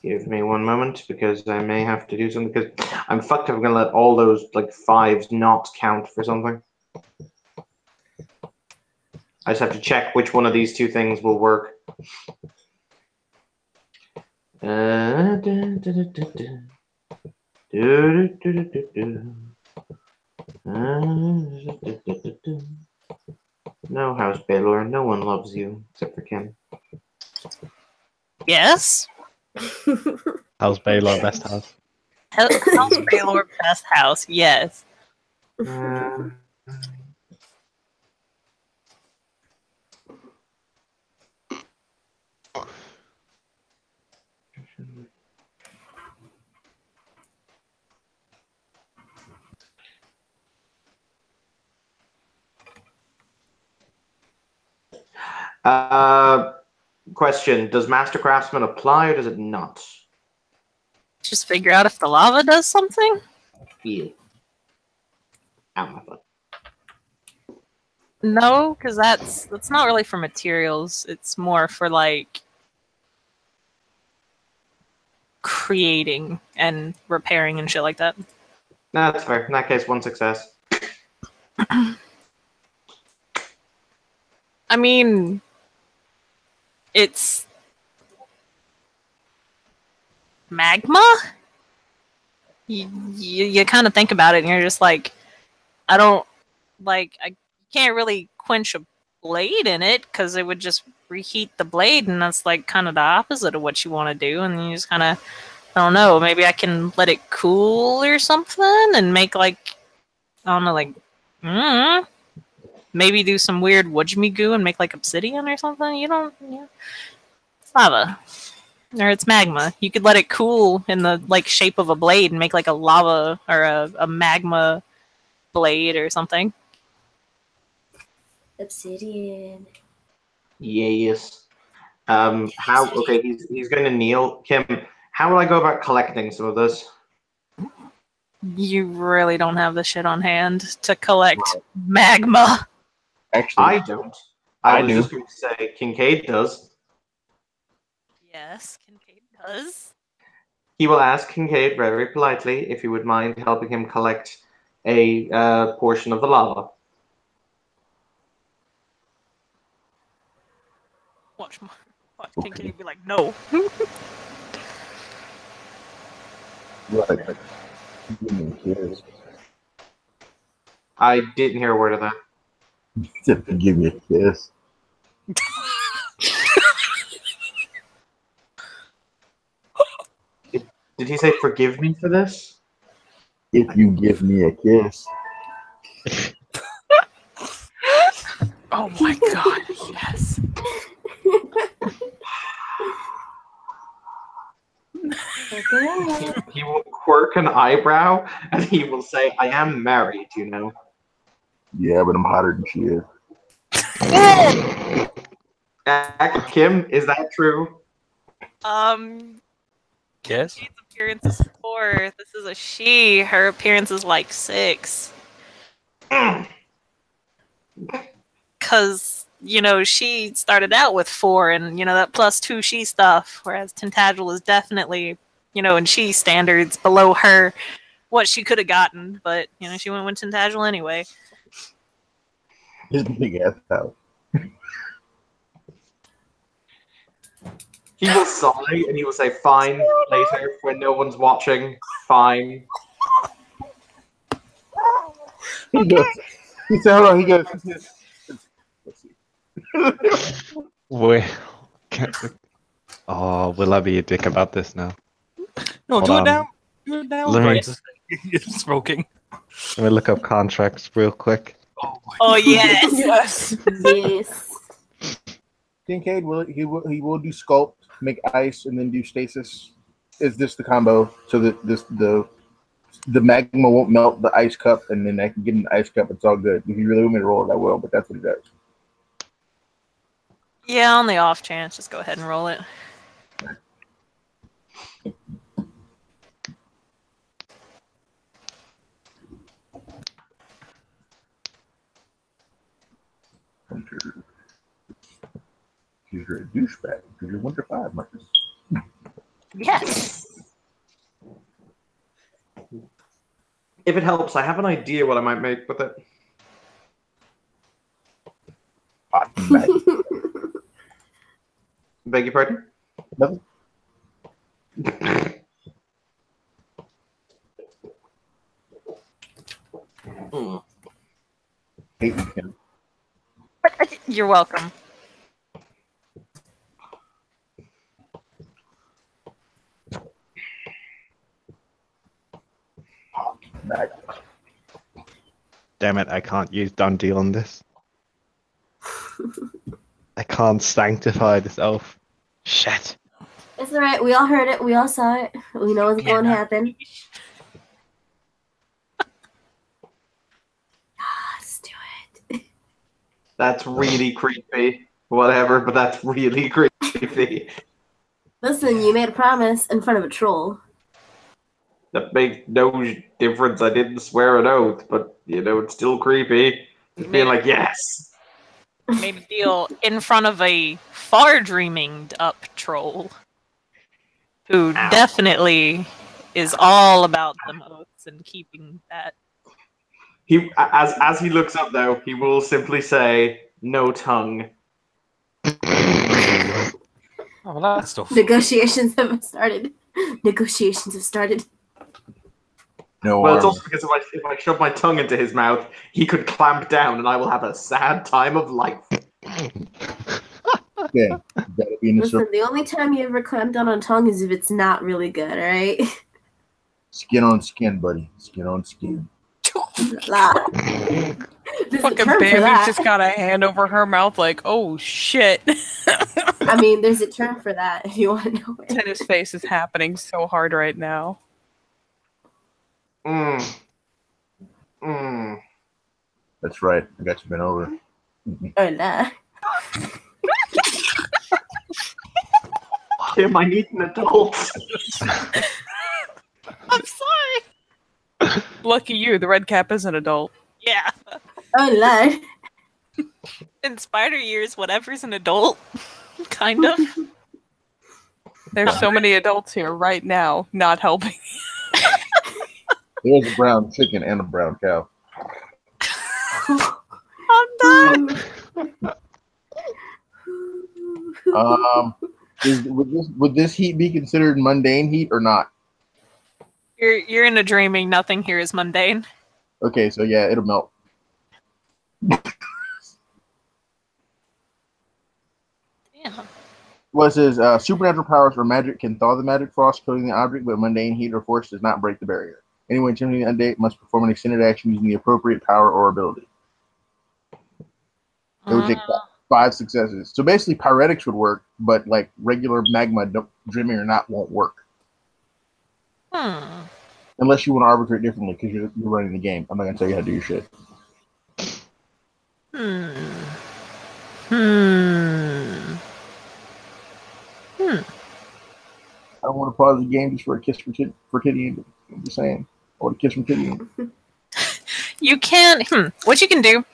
Speaker 6: Give me one moment because I may have to do something because I'm fucked if I'm gonna let all those like 5s not count for something. I just have to check which one of these two things will work. Da, da, da, da, da, da. Do, do, do, do, do. Do, do, do, do. No, House Baylor, no one loves you except for Kim.
Speaker 1: Yes.
Speaker 2: House Baylor, best house.
Speaker 1: House Baylor, best house. Yes.
Speaker 6: Question: does Master Craftsman apply or does it not?
Speaker 1: Just figure out if the lava does something.
Speaker 6: Yeah. Ow, my butt.
Speaker 1: No, because that's not really for materials. It's more for like creating and repairing and shit like that.
Speaker 6: No, that's fair. In that case, one success.
Speaker 1: I mean, it's magma. You kind of think about it, and you're just like, I can't really quench a blade in it because it would just reheat the blade, and that's like kind of the opposite of what you want to do. And you just kind of, I don't know, maybe I can let it cool or something and make like, I don't know, like, maybe do some weird wudgmy goo and make like obsidian or something. You don't, yeah. It's lava. Or it's magma. You could let it cool in the like shape of a blade and make like a lava or a magma blade or something.
Speaker 3: Obsidian.
Speaker 6: Yes. How? Okay, he's going to kneel. Kim, how will I go about collecting some of this?
Speaker 1: You really don't have the shit on hand to collect magma.
Speaker 7: Actually,
Speaker 6: I don't. I was
Speaker 7: do.
Speaker 6: just going to say Kincaid does.
Speaker 1: Yes, Kincaid does.
Speaker 6: He will ask Kincaid very politely if he would mind helping him collect a portion of the lava.
Speaker 1: Watch Kincaid be like, no.
Speaker 7: Like, give me a kiss.
Speaker 6: I didn't hear a word of that.
Speaker 7: Except to give me a kiss.
Speaker 6: Did he say forgive me for this?
Speaker 7: If you give me a kiss.
Speaker 5: Oh my god, yes.
Speaker 6: He will quirk an eyebrow and he will say, I am married, you know.
Speaker 7: Yeah, but I'm hotter than she is.
Speaker 6: Kim, is that true?
Speaker 4: Yes.
Speaker 1: Kincaid's appearance is 4. This is a she. Her appearance is like 6. Because, she started out with 4 and, that +2 she stuff, whereas Tintagel is definitely, in she standards below her, what she could have gotten, but, she went with Tintagel anyway.
Speaker 7: His big ass house.
Speaker 6: He will sigh and he will say, fine, later, when no one's watching, fine.
Speaker 7: He goes, he said, hold on, he goes, let's see.
Speaker 2: Wait. Oh, will I be a dick about this now?
Speaker 4: No,
Speaker 2: Hold
Speaker 4: do it
Speaker 2: on.
Speaker 4: now. Do it now.
Speaker 2: Let me-
Speaker 4: Right. It's smoking.
Speaker 2: Let me look up contracts real quick.
Speaker 1: Oh yes.
Speaker 5: Yes.
Speaker 3: Yes.
Speaker 7: Kincaid he will do sculpt, make ice, and then do stasis. Is this the combo so that the magma won't melt the ice cup, and then I can get an ice cup. It's all good. If you really want me to roll it, I will. But that's what he does.
Speaker 1: Yeah, on the off chance, just go ahead and roll it.
Speaker 7: You're a douchebag because you're 1-5, Marcus.
Speaker 1: Yes.
Speaker 6: If it helps, I have an idea what I might make with it.
Speaker 7: Hot mag.
Speaker 6: Beg your pardon?
Speaker 7: Nothing. Hate you, Ken.
Speaker 1: You're welcome.
Speaker 7: Mag.
Speaker 2: Damn it, I can't use Dundee on this. I can't sanctify this oath. Shit.
Speaker 3: It's alright. We all heard it. We all saw it. We know what's going to happen. Let's do it.
Speaker 6: That's really creepy. Whatever, but that's really creepy.
Speaker 3: Listen, you made a promise in front of a troll.
Speaker 6: That makes no difference. I didn't swear an oath, but you know, it's still creepy. Just being like, yes.
Speaker 1: Made a deal in front of a far dreaming up troll who definitely is all about them oaths and keeping that.
Speaker 6: He as he looks up though, he will simply say, "No tongue."
Speaker 4: Oh, that stuff.
Speaker 3: Negotiations have started. Negotiations have started.
Speaker 7: No
Speaker 6: Well, it's
Speaker 7: armor.
Speaker 6: also because if I shove my tongue into his mouth, he could clamp down, and I will have a sad time of life.
Speaker 7: Okay. Gotta be in the
Speaker 3: Listen,
Speaker 7: circle.
Speaker 3: the only time you ever clamp down on tongue is if it's not really good, alright?
Speaker 7: Skin on skin, buddy. Skin on skin.
Speaker 3: La. There's a
Speaker 5: Fucking
Speaker 3: term for
Speaker 5: Bambi's
Speaker 3: that.
Speaker 5: just got a hand over her mouth like, oh shit.
Speaker 3: I mean, there's a term for that if you want to know it.
Speaker 5: Tennis face is happening so hard right now.
Speaker 7: That's right. I got you been over.
Speaker 3: Oh, nah.
Speaker 6: Tim, I need an adult.
Speaker 1: I'm sorry.
Speaker 5: Lucky you, the red cap is an adult.
Speaker 1: Yeah.
Speaker 3: Oh, Lord.
Speaker 1: In spider years, whatever's an adult, kind of.
Speaker 5: There's so many adults here right now not helping.
Speaker 7: There's a brown chicken and a brown cow.
Speaker 1: I'm done.
Speaker 7: Would this heat be considered mundane heat or not?
Speaker 1: You're in a dreaming. Nothing here is mundane.
Speaker 7: Okay, so yeah, it'll melt.
Speaker 1: Yeah.
Speaker 7: Well, it says supernatural powers or magic can thaw the magic frost coating the object, but mundane heat or force does not break the barrier. Anyone attempting the undead must perform an extended action using the appropriate power or ability. It would take 5 successes. So basically, pyretics would work, but like regular magma, dreaming or not, won't work. Unless you want to arbitrate differently because you're running the game. I'm not going to tell you how to do your shit. I don't want to pause the game just for a kiss for Kitty. I'm just saying. I want a kiss from Kitty.
Speaker 1: You can. What you can do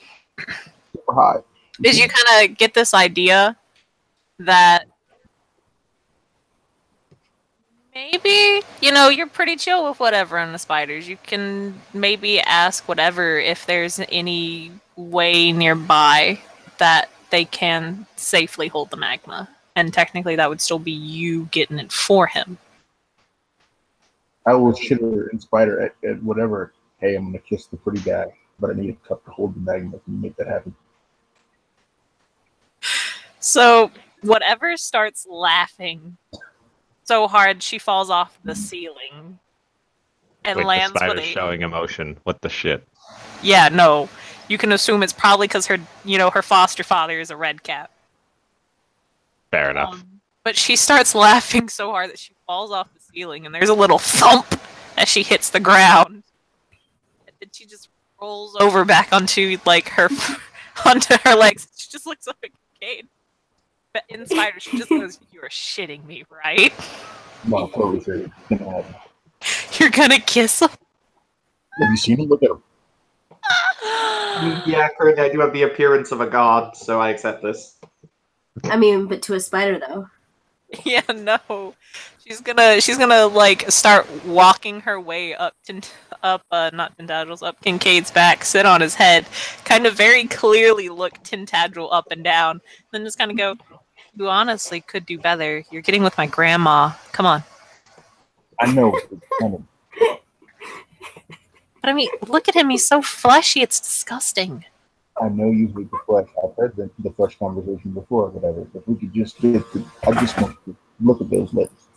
Speaker 7: Super high.
Speaker 1: is you kind of get this idea that maybe, you're pretty chill with whatever on the spiders. You can maybe ask whatever if there's any way nearby that they can safely hold the magma. And technically that would still be you getting it for him.
Speaker 7: I will shit her in spider at whatever. Hey, I'm going to kiss the pretty guy, but I need a cup to hold the magma. Can you make that happen?
Speaker 1: So whatever starts laughing so hard she falls off the ceiling and
Speaker 2: Wait, the
Speaker 1: lands with
Speaker 2: spider's
Speaker 1: a.
Speaker 2: showing emotion. What the shit?
Speaker 1: Yeah, no. You can assume it's probably because her foster father is a red cat.
Speaker 2: Fair enough.
Speaker 1: But she starts laughing so hard that she falls off the ceiling, and there's a little thump as she hits the ground. And then she just rolls over back onto onto her legs. She just looks up at Kincaid. But in Spider, she just goes, "You're shitting me, right?
Speaker 7: No, totally serious.
Speaker 1: You're gonna kiss him?"
Speaker 7: Have you seen him? Look at him.
Speaker 6: Yeah, currently I do have the appearance of a god, so I accept this.
Speaker 3: I mean, but to a spider though.
Speaker 1: Yeah, no. She's gonna like start walking her way up not Tintagil's, up Kincaid's back, sit on his head, kind of very clearly look Tintagil up and down, then just kind of go, "You honestly could do better. You're getting with my grandma. Come on."
Speaker 7: I know. It's coming.
Speaker 1: But I mean, look at him. He's so fleshy. It's disgusting.
Speaker 7: I know you hate the flesh. I've heard the flesh conversation before, whatever. If we could just get to, I just want to look at those lips.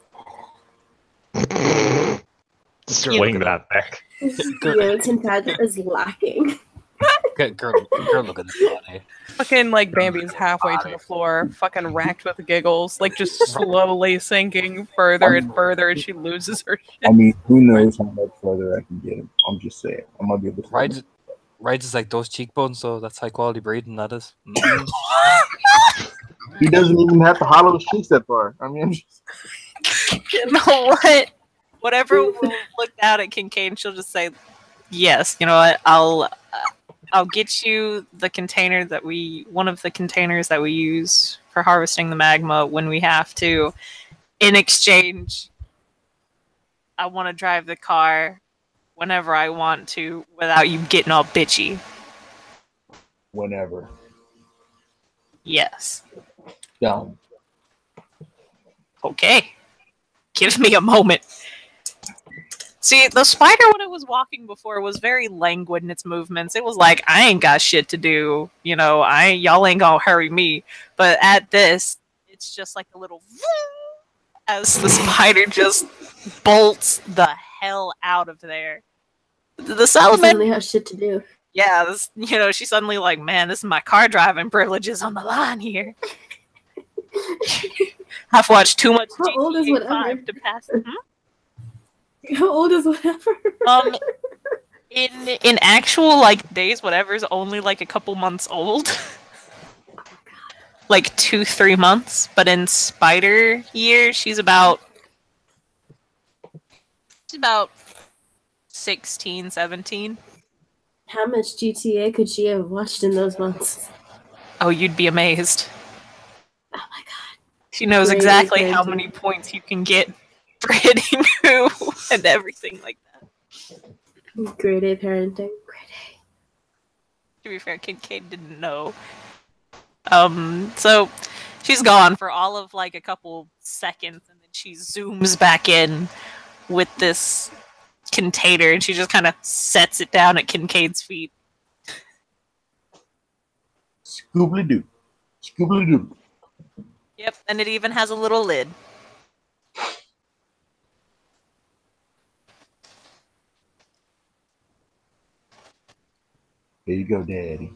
Speaker 2: Swing that back.
Speaker 3: Tintagel is lacking.
Speaker 10: Girl, look at this body.
Speaker 5: Fucking like Bambi's halfway to the floor, fucking racked with giggles, like just slowly sinking further and further as she loses her shit.
Speaker 7: I mean, who knows how much further I can get him? I'm just saying. I'm gonna be able to.
Speaker 10: Right, is like those cheekbones, so that's high quality breeding. That is.
Speaker 7: He doesn't even have to hollow his cheeks that far. I mean, I'm just...
Speaker 1: You know what? Whatever will look out at Kincaid, and she'll just say, "Yes, you know what? I'll get you the one of the containers that we use for harvesting the magma when we have to. In exchange, I want to drive the car whenever I want to without you getting all bitchy."
Speaker 7: Whenever.
Speaker 1: Yes.
Speaker 7: Down.
Speaker 1: Okay. Give me a moment. See, the spider, when it was walking before, was very languid in its movements. It was like, I ain't got shit to do. You know, y'all ain't gonna hurry me. But at this, it's just like a little as the spider just bolts the hell out of there. The salamander
Speaker 3: suddenly has shit to do.
Speaker 1: Yeah, she's suddenly like, man, this is my car driving privileges on the line here. I've watched too much
Speaker 3: How old is
Speaker 1: GTA
Speaker 3: whatever?
Speaker 1: 5 to pass.
Speaker 3: How old is whatever?
Speaker 1: In actual like days, whatever's only like a couple months old. Like 2-3 months, but in spider years, she's about 16, 17.
Speaker 3: How much GTA could she have watched in those months?
Speaker 1: Oh, you'd be amazed.
Speaker 3: Oh my god.
Speaker 1: She knows
Speaker 3: Great
Speaker 1: exactly how
Speaker 3: parenting.
Speaker 1: many points you can get for hitting who and everything like that.
Speaker 3: Grade A parenting. Grade
Speaker 1: To be fair, Kincaid didn't know. So she's gone for all of like a couple seconds, and then she zooms back in with this container, and she just kind of sets it down at Kincaid's feet.
Speaker 7: Scoobly doo. Scoobly doo.
Speaker 1: Yep, and it even has a little lid.
Speaker 7: There you go, Daddy.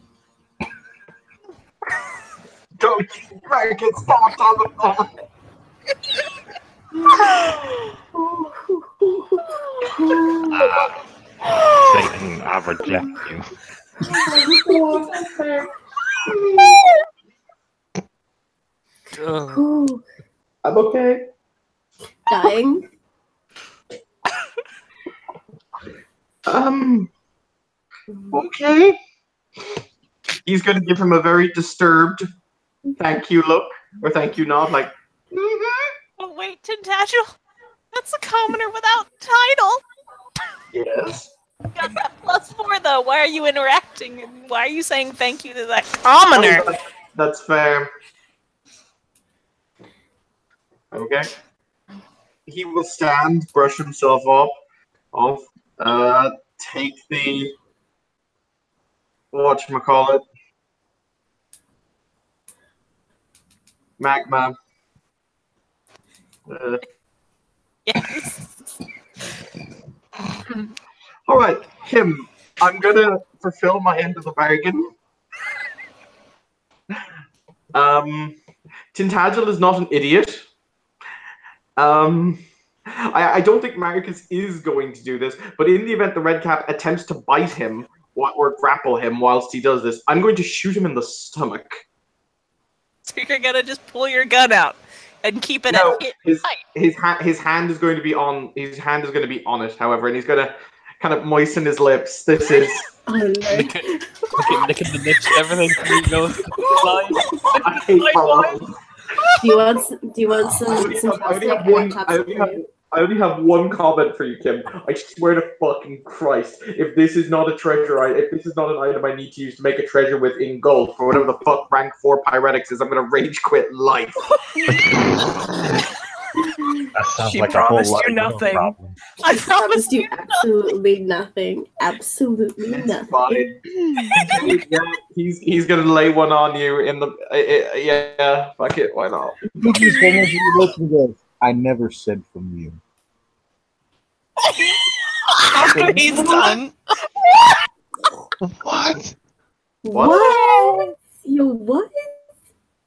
Speaker 6: Don't get stomped on the floor.
Speaker 2: Satan, I reject you.
Speaker 3: Ooh,
Speaker 6: I'm okay.
Speaker 3: dying.
Speaker 6: Okay. He's gonna give him a very disturbed thank you look, or thank you nod, like,
Speaker 1: Oh wait, Tintagel, that's a commoner without title.
Speaker 6: yes.
Speaker 1: You got that +4 though. Why are you interacting? Why are you saying thank you to that commoner?
Speaker 6: Oh, that's fair. Okay. He will stand, brush himself off, take the whatchamacallit, magma
Speaker 1: Yes.
Speaker 6: All right, Kim. I'm gonna fulfill my end of the bargain. Tintagel is not an idiot. I don't think Marcus is going to do this, but in the event the Red Cap attempts to bite him or grapple him whilst he does this, I'm going to shoot him in the stomach.
Speaker 1: So you're gonna just pull your gun out and keep it
Speaker 6: No,
Speaker 1: at hit
Speaker 6: his hand is going to be on it, however, and he's going to kind of moisten his lips. This is
Speaker 10: Licking the lips and everything. You know,
Speaker 6: I hate Carl.
Speaker 3: Do you want some
Speaker 6: I only have one comment for you, Kim. I swear to fucking Christ, if this is not a treasure, if this is not an item I need to use to make a treasure with in gold for whatever the fuck rank 4 pyretics is, I'm gonna rage quit life.
Speaker 7: That sounds
Speaker 5: She
Speaker 7: like a whole
Speaker 5: promised
Speaker 7: lot
Speaker 5: you
Speaker 7: of little
Speaker 5: nothing.
Speaker 7: problems.
Speaker 3: I promised you absolutely nothing. Absolutely
Speaker 6: It's
Speaker 3: nothing.
Speaker 6: fine. Yeah, he's gonna lay one on you in the yeah. Fuck it, why not?
Speaker 7: He just came into your lips and goes, I never said from you.
Speaker 1: after he's done.
Speaker 2: What?
Speaker 3: What? You what?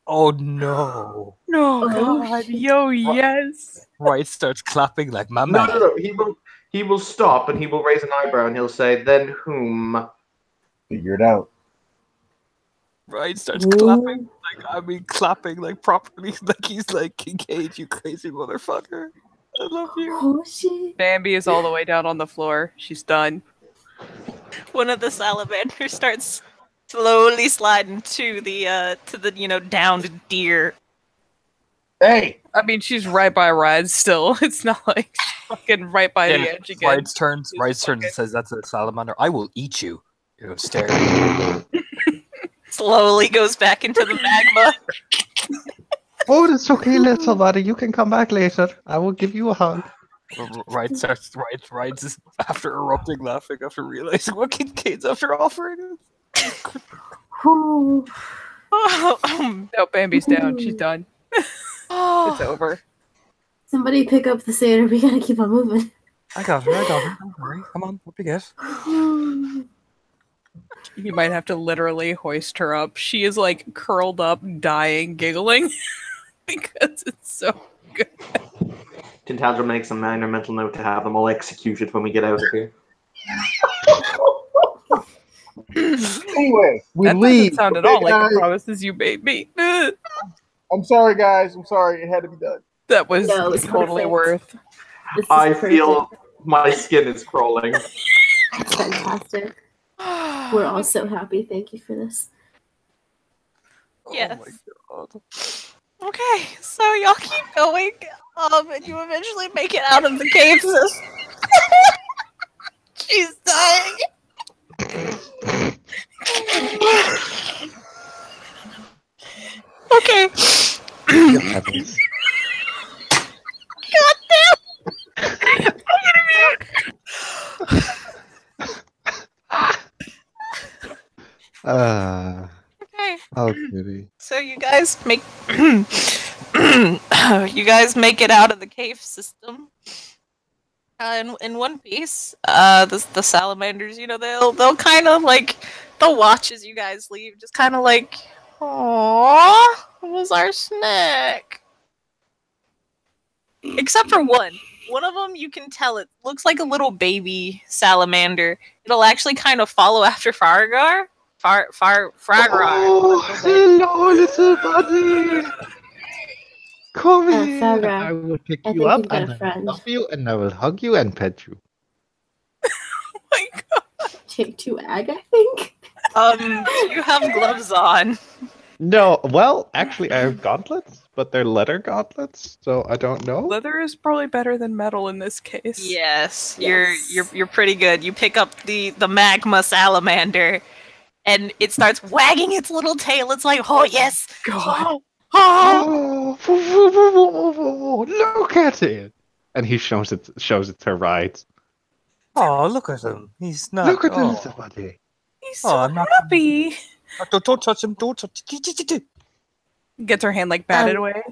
Speaker 10: oh no!
Speaker 5: No,
Speaker 3: Oh,
Speaker 5: God.
Speaker 3: shit.
Speaker 5: Yo, yes.
Speaker 10: Right starts clapping like my
Speaker 6: No,
Speaker 10: man.
Speaker 6: no. He will stop and he will raise an eyebrow and he'll say, "Then whom?"
Speaker 7: Figure it out.
Speaker 10: Right starts
Speaker 3: Ooh.
Speaker 10: clapping clapping like properly, like he's like Kincaid, you crazy motherfucker. I love you.
Speaker 3: Oh shit.
Speaker 5: Bambi is all the way down on the floor. She's done.
Speaker 1: One of the salamanders starts slowly sliding to the downed deer.
Speaker 7: Hey!
Speaker 5: I mean, she's right by Ride still. It's not like she's fucking right by the edge again.
Speaker 10: Rides turns and says, "That's a salamander. I will eat you." You know, stare.
Speaker 1: Slowly goes back into the magma.
Speaker 2: Oh, it's okay, little buddy. You can come back later. I will give you a hug.
Speaker 10: Rides is after erupting laughing after realizing what Kincaid's after offering.
Speaker 3: Oh.
Speaker 5: No, Bambi's down. She's done. It's over.
Speaker 3: Somebody pick up the satyr. We gotta keep on moving.
Speaker 10: I got her. Don't worry. Come on, what we get?
Speaker 5: You might have to literally hoist her up. She is like curled up, dying, giggling because it's so good.
Speaker 6: Tintagel makes a minor mental note to have them all executed when we get out of here.
Speaker 7: Anyway, we
Speaker 5: That
Speaker 7: leave.
Speaker 5: doesn't sound at
Speaker 7: Okay,
Speaker 5: all like
Speaker 7: guys?
Speaker 5: the promises you made me.
Speaker 7: I'm sorry, guys. I'm sorry. It had to be done.
Speaker 5: That was
Speaker 3: No, it's
Speaker 5: totally
Speaker 3: perfect.
Speaker 5: worth.
Speaker 3: This is
Speaker 6: I
Speaker 3: perfect.
Speaker 6: feel my skin is crawling.
Speaker 3: That's fantastic. We're all so happy. Thank you for this.
Speaker 1: Yes.
Speaker 10: Oh my god.
Speaker 1: Okay, so y'all keep going, and you eventually make it out of the cave system. She's dying. Okay. God damn. Okay.
Speaker 2: Oh, goody.
Speaker 1: So you guys make you guys make it out of the cave system. In one piece, the salamanders, they'll kind of like they'll watch as you guys leave, just kind of like, "Aww, it was our snack." Except for one. One of them, you can tell it looks like a little baby salamander. It'll actually kind of follow after Fargar. Fragrar.
Speaker 2: Oh, hello, little buddy. Come here.
Speaker 3: Fargar,
Speaker 2: I will pick
Speaker 3: I
Speaker 2: you
Speaker 3: think
Speaker 2: up
Speaker 3: you've got
Speaker 2: and
Speaker 3: a
Speaker 2: I will
Speaker 3: friend.
Speaker 2: love you and I will hug you and pet you.
Speaker 5: My God.
Speaker 3: Take 2 ag, I think.
Speaker 1: You have gloves on.
Speaker 2: No, well, actually, I have gauntlets, but they're leather gauntlets, so I don't know.
Speaker 5: Leather is probably better than metal in this case.
Speaker 1: Yes,
Speaker 3: Yes.
Speaker 1: you're pretty good. You pick up the magma salamander, and it starts wagging its little tail. It's like, oh yes,
Speaker 5: God.
Speaker 1: oh.
Speaker 2: Oh, look at it! And he shows it to Rides.
Speaker 10: Oh, look at him. He's not.
Speaker 2: Look at the
Speaker 10: oh.
Speaker 2: little buddy.
Speaker 5: He's so
Speaker 10: Oh, I'm not-
Speaker 5: happy.
Speaker 10: Don't touch him. Don't touch him.
Speaker 5: Gets her hand like batted away.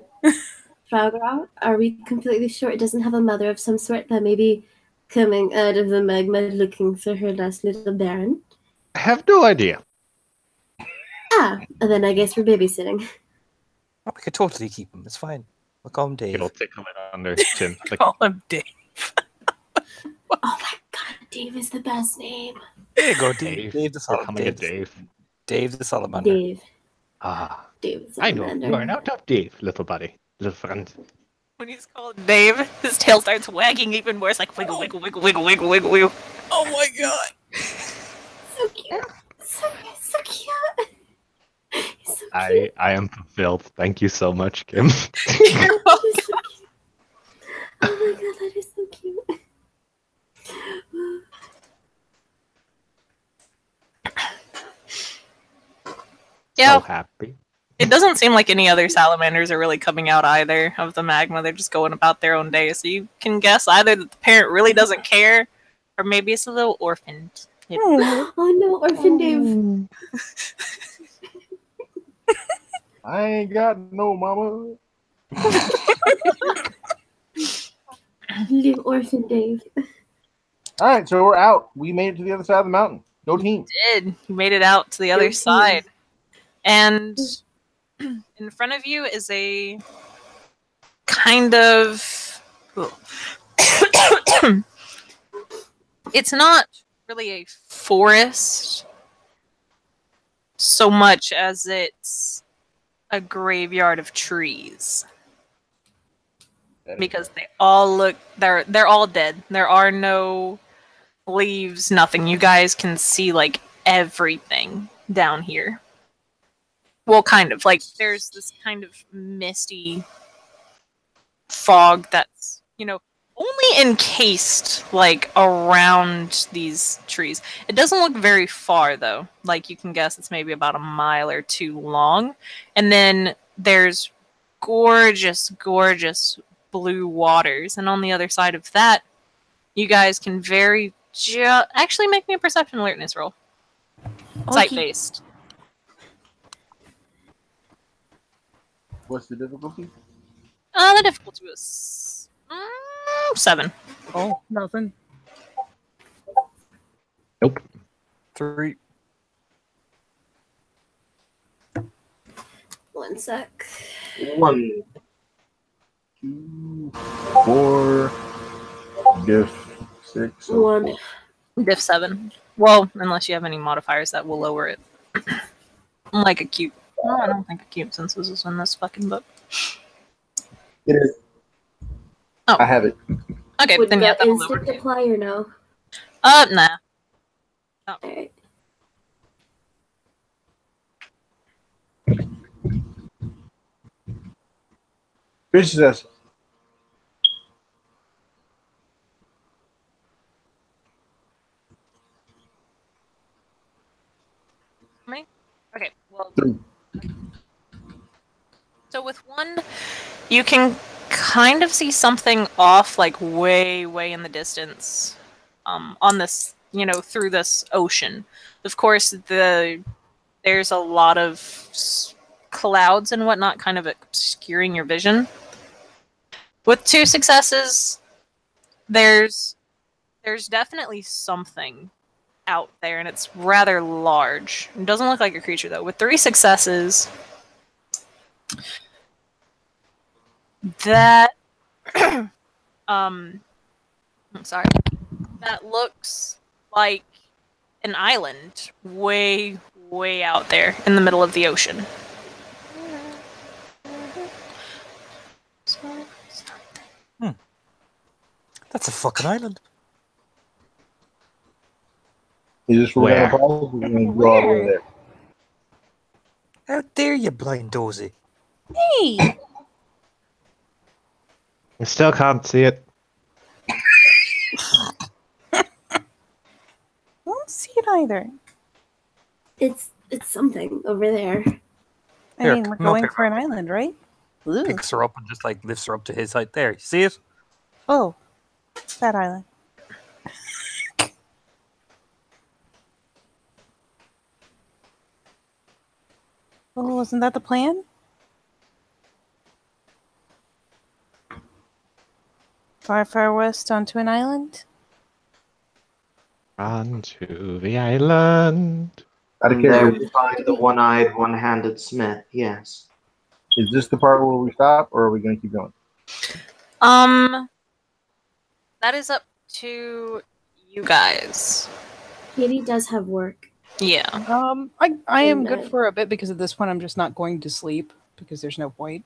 Speaker 3: Frau, are we completely sure it doesn't have a mother of some sort that may be coming out of the magma looking for her last little baron?
Speaker 2: I have no idea.
Speaker 3: Ah, and then I guess we're babysitting.
Speaker 10: Oh, we could totally keep him. It's fine. We'll call him Dave.
Speaker 2: He'll tickle it under his chin. Like,
Speaker 5: Call him Dave.
Speaker 3: Oh my god, Dave is the best name.
Speaker 10: There you go,
Speaker 2: Dave.
Speaker 10: Dave the
Speaker 2: We're calling it
Speaker 10: Dave.
Speaker 2: Dave.
Speaker 10: Dave the Salamander.
Speaker 3: Dave.
Speaker 2: Ah,
Speaker 3: Dave is
Speaker 2: I know. You are now top Dave, little buddy. Little friend.
Speaker 1: When he's called Dave, his tail starts wagging even more. It's like wiggle, wiggle, wiggle, wiggle, wiggle, wiggle, wiggle.
Speaker 5: Oh my god.
Speaker 3: So cute. So cute. He's so cute.
Speaker 2: I am fulfilled. Thank you so much, Kim.
Speaker 3: He's so cute. Oh my god, that is so cute.
Speaker 1: Yeah,
Speaker 2: So happy.
Speaker 1: it doesn't seem like any other salamanders are really coming out either of the magma. They're just going about their own day. So you can guess either that the parent really doesn't care, or maybe it's a little orphaned.
Speaker 3: Oh no, Orphan Dave.
Speaker 7: I ain't got no mama.
Speaker 3: Little Orphan Dave.
Speaker 7: All right, so we're out. We made it to the other side of the mountain. Go team.
Speaker 1: Did you made it out to the other
Speaker 3: Good
Speaker 1: side, and in front of you is a kind of it's not really a forest so much as it's a graveyard of trees, because they all look they're all dead. There are no leaves, nothing. You guys can see like everything down here. Well, kind of like there's this kind of misty fog that's, only encased like around these trees. It doesn't look very far though. Like you can guess it's maybe about a mile or two long. And then there's gorgeous, gorgeous blue waters. And on the other side of that, you guys can actually make me a perception alertness roll. Sight-based.
Speaker 7: What's the difficulty?
Speaker 1: The difficulty was 7.
Speaker 5: Oh, nothing.
Speaker 2: Nope.
Speaker 10: 3.
Speaker 3: One sec.
Speaker 6: 1.
Speaker 7: 2, 4, diff 6.
Speaker 3: 1.
Speaker 1: Diff 7. Well, unless you have any modifiers that will lower it. Like acute. Oh, I don't think acute senses is in this fucking book.
Speaker 7: It is.
Speaker 1: Oh.
Speaker 7: I have it.
Speaker 1: Okay,
Speaker 3: Would
Speaker 1: then you have
Speaker 3: that
Speaker 1: to lower
Speaker 3: instant apply or no?
Speaker 1: Nah.
Speaker 3: Alright.
Speaker 7: Fish says,
Speaker 1: Okay, well,
Speaker 7: 3.
Speaker 1: so with 1, you can kind of see something off, like way, way in the distance, on this, through this ocean. Of course, there's a lot of clouds and whatnot kind of obscuring your vision. With 2 successes, there's definitely something out there, and it's rather large. It doesn't look like a creature, though. With 3 successes, that I'm sorry, that looks like an island way, way out there in the middle of the ocean.
Speaker 10: That's a fucking island.
Speaker 7: Is this where we're gonna pause? We're gonna go all over there.
Speaker 10: How dare you, blind dozy?
Speaker 9: Hey!
Speaker 2: I still can't see it.
Speaker 9: I don't see it either.
Speaker 3: It's something over there.
Speaker 9: I
Speaker 10: Here,
Speaker 9: mean, we're
Speaker 10: come up
Speaker 9: going
Speaker 10: here.
Speaker 9: for an island, right? Ooh.
Speaker 10: Picks her up and just like lifts her up to his height. There, you see it?
Speaker 9: Oh, that island. Oh, wasn't that the plan? far, far west onto an island?
Speaker 2: Run to the island.
Speaker 7: Out of
Speaker 6: And there
Speaker 7: curiosity,
Speaker 6: we find the one-eyed, one-handed Smith. Yes.
Speaker 7: is this the part where we stop, or are we going to keep going?
Speaker 1: That is up to you guys.
Speaker 3: Katie does have work.
Speaker 1: Yeah.
Speaker 5: I am
Speaker 3: And
Speaker 5: good
Speaker 3: then-
Speaker 5: for a bit because at this point I'm just not going to sleep because there's no point.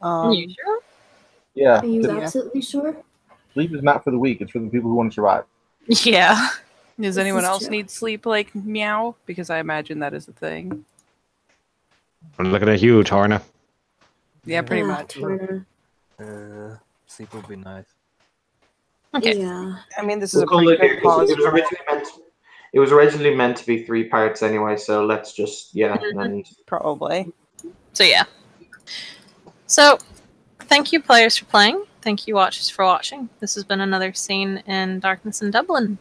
Speaker 1: You sure?
Speaker 7: Yeah,
Speaker 3: Are you
Speaker 5: Yeah.
Speaker 3: absolutely sure?
Speaker 7: sleep is not for the weak. It's for the people who want to survive.
Speaker 1: Yeah.
Speaker 5: Does
Speaker 3: This
Speaker 5: anyone
Speaker 3: is
Speaker 5: else
Speaker 3: true.
Speaker 5: need sleep like meow? Because I imagine that is a thing.
Speaker 2: I'm looking at you, Torna.
Speaker 5: Yeah, pretty much.
Speaker 3: Turner.
Speaker 10: Sleep would be nice.
Speaker 1: Okay.
Speaker 3: Yeah.
Speaker 5: I mean, this is
Speaker 6: We'll
Speaker 5: a
Speaker 6: call
Speaker 5: pretty
Speaker 6: it here
Speaker 5: good
Speaker 6: 'cause
Speaker 5: pause.
Speaker 6: it was originally meant. It was originally meant to be 3 parts anyway, so let's just and
Speaker 5: Probably.
Speaker 1: So yeah. So thank you players for playing. Thank you watchers for watching. This has been another scene in Darkness in Dublin.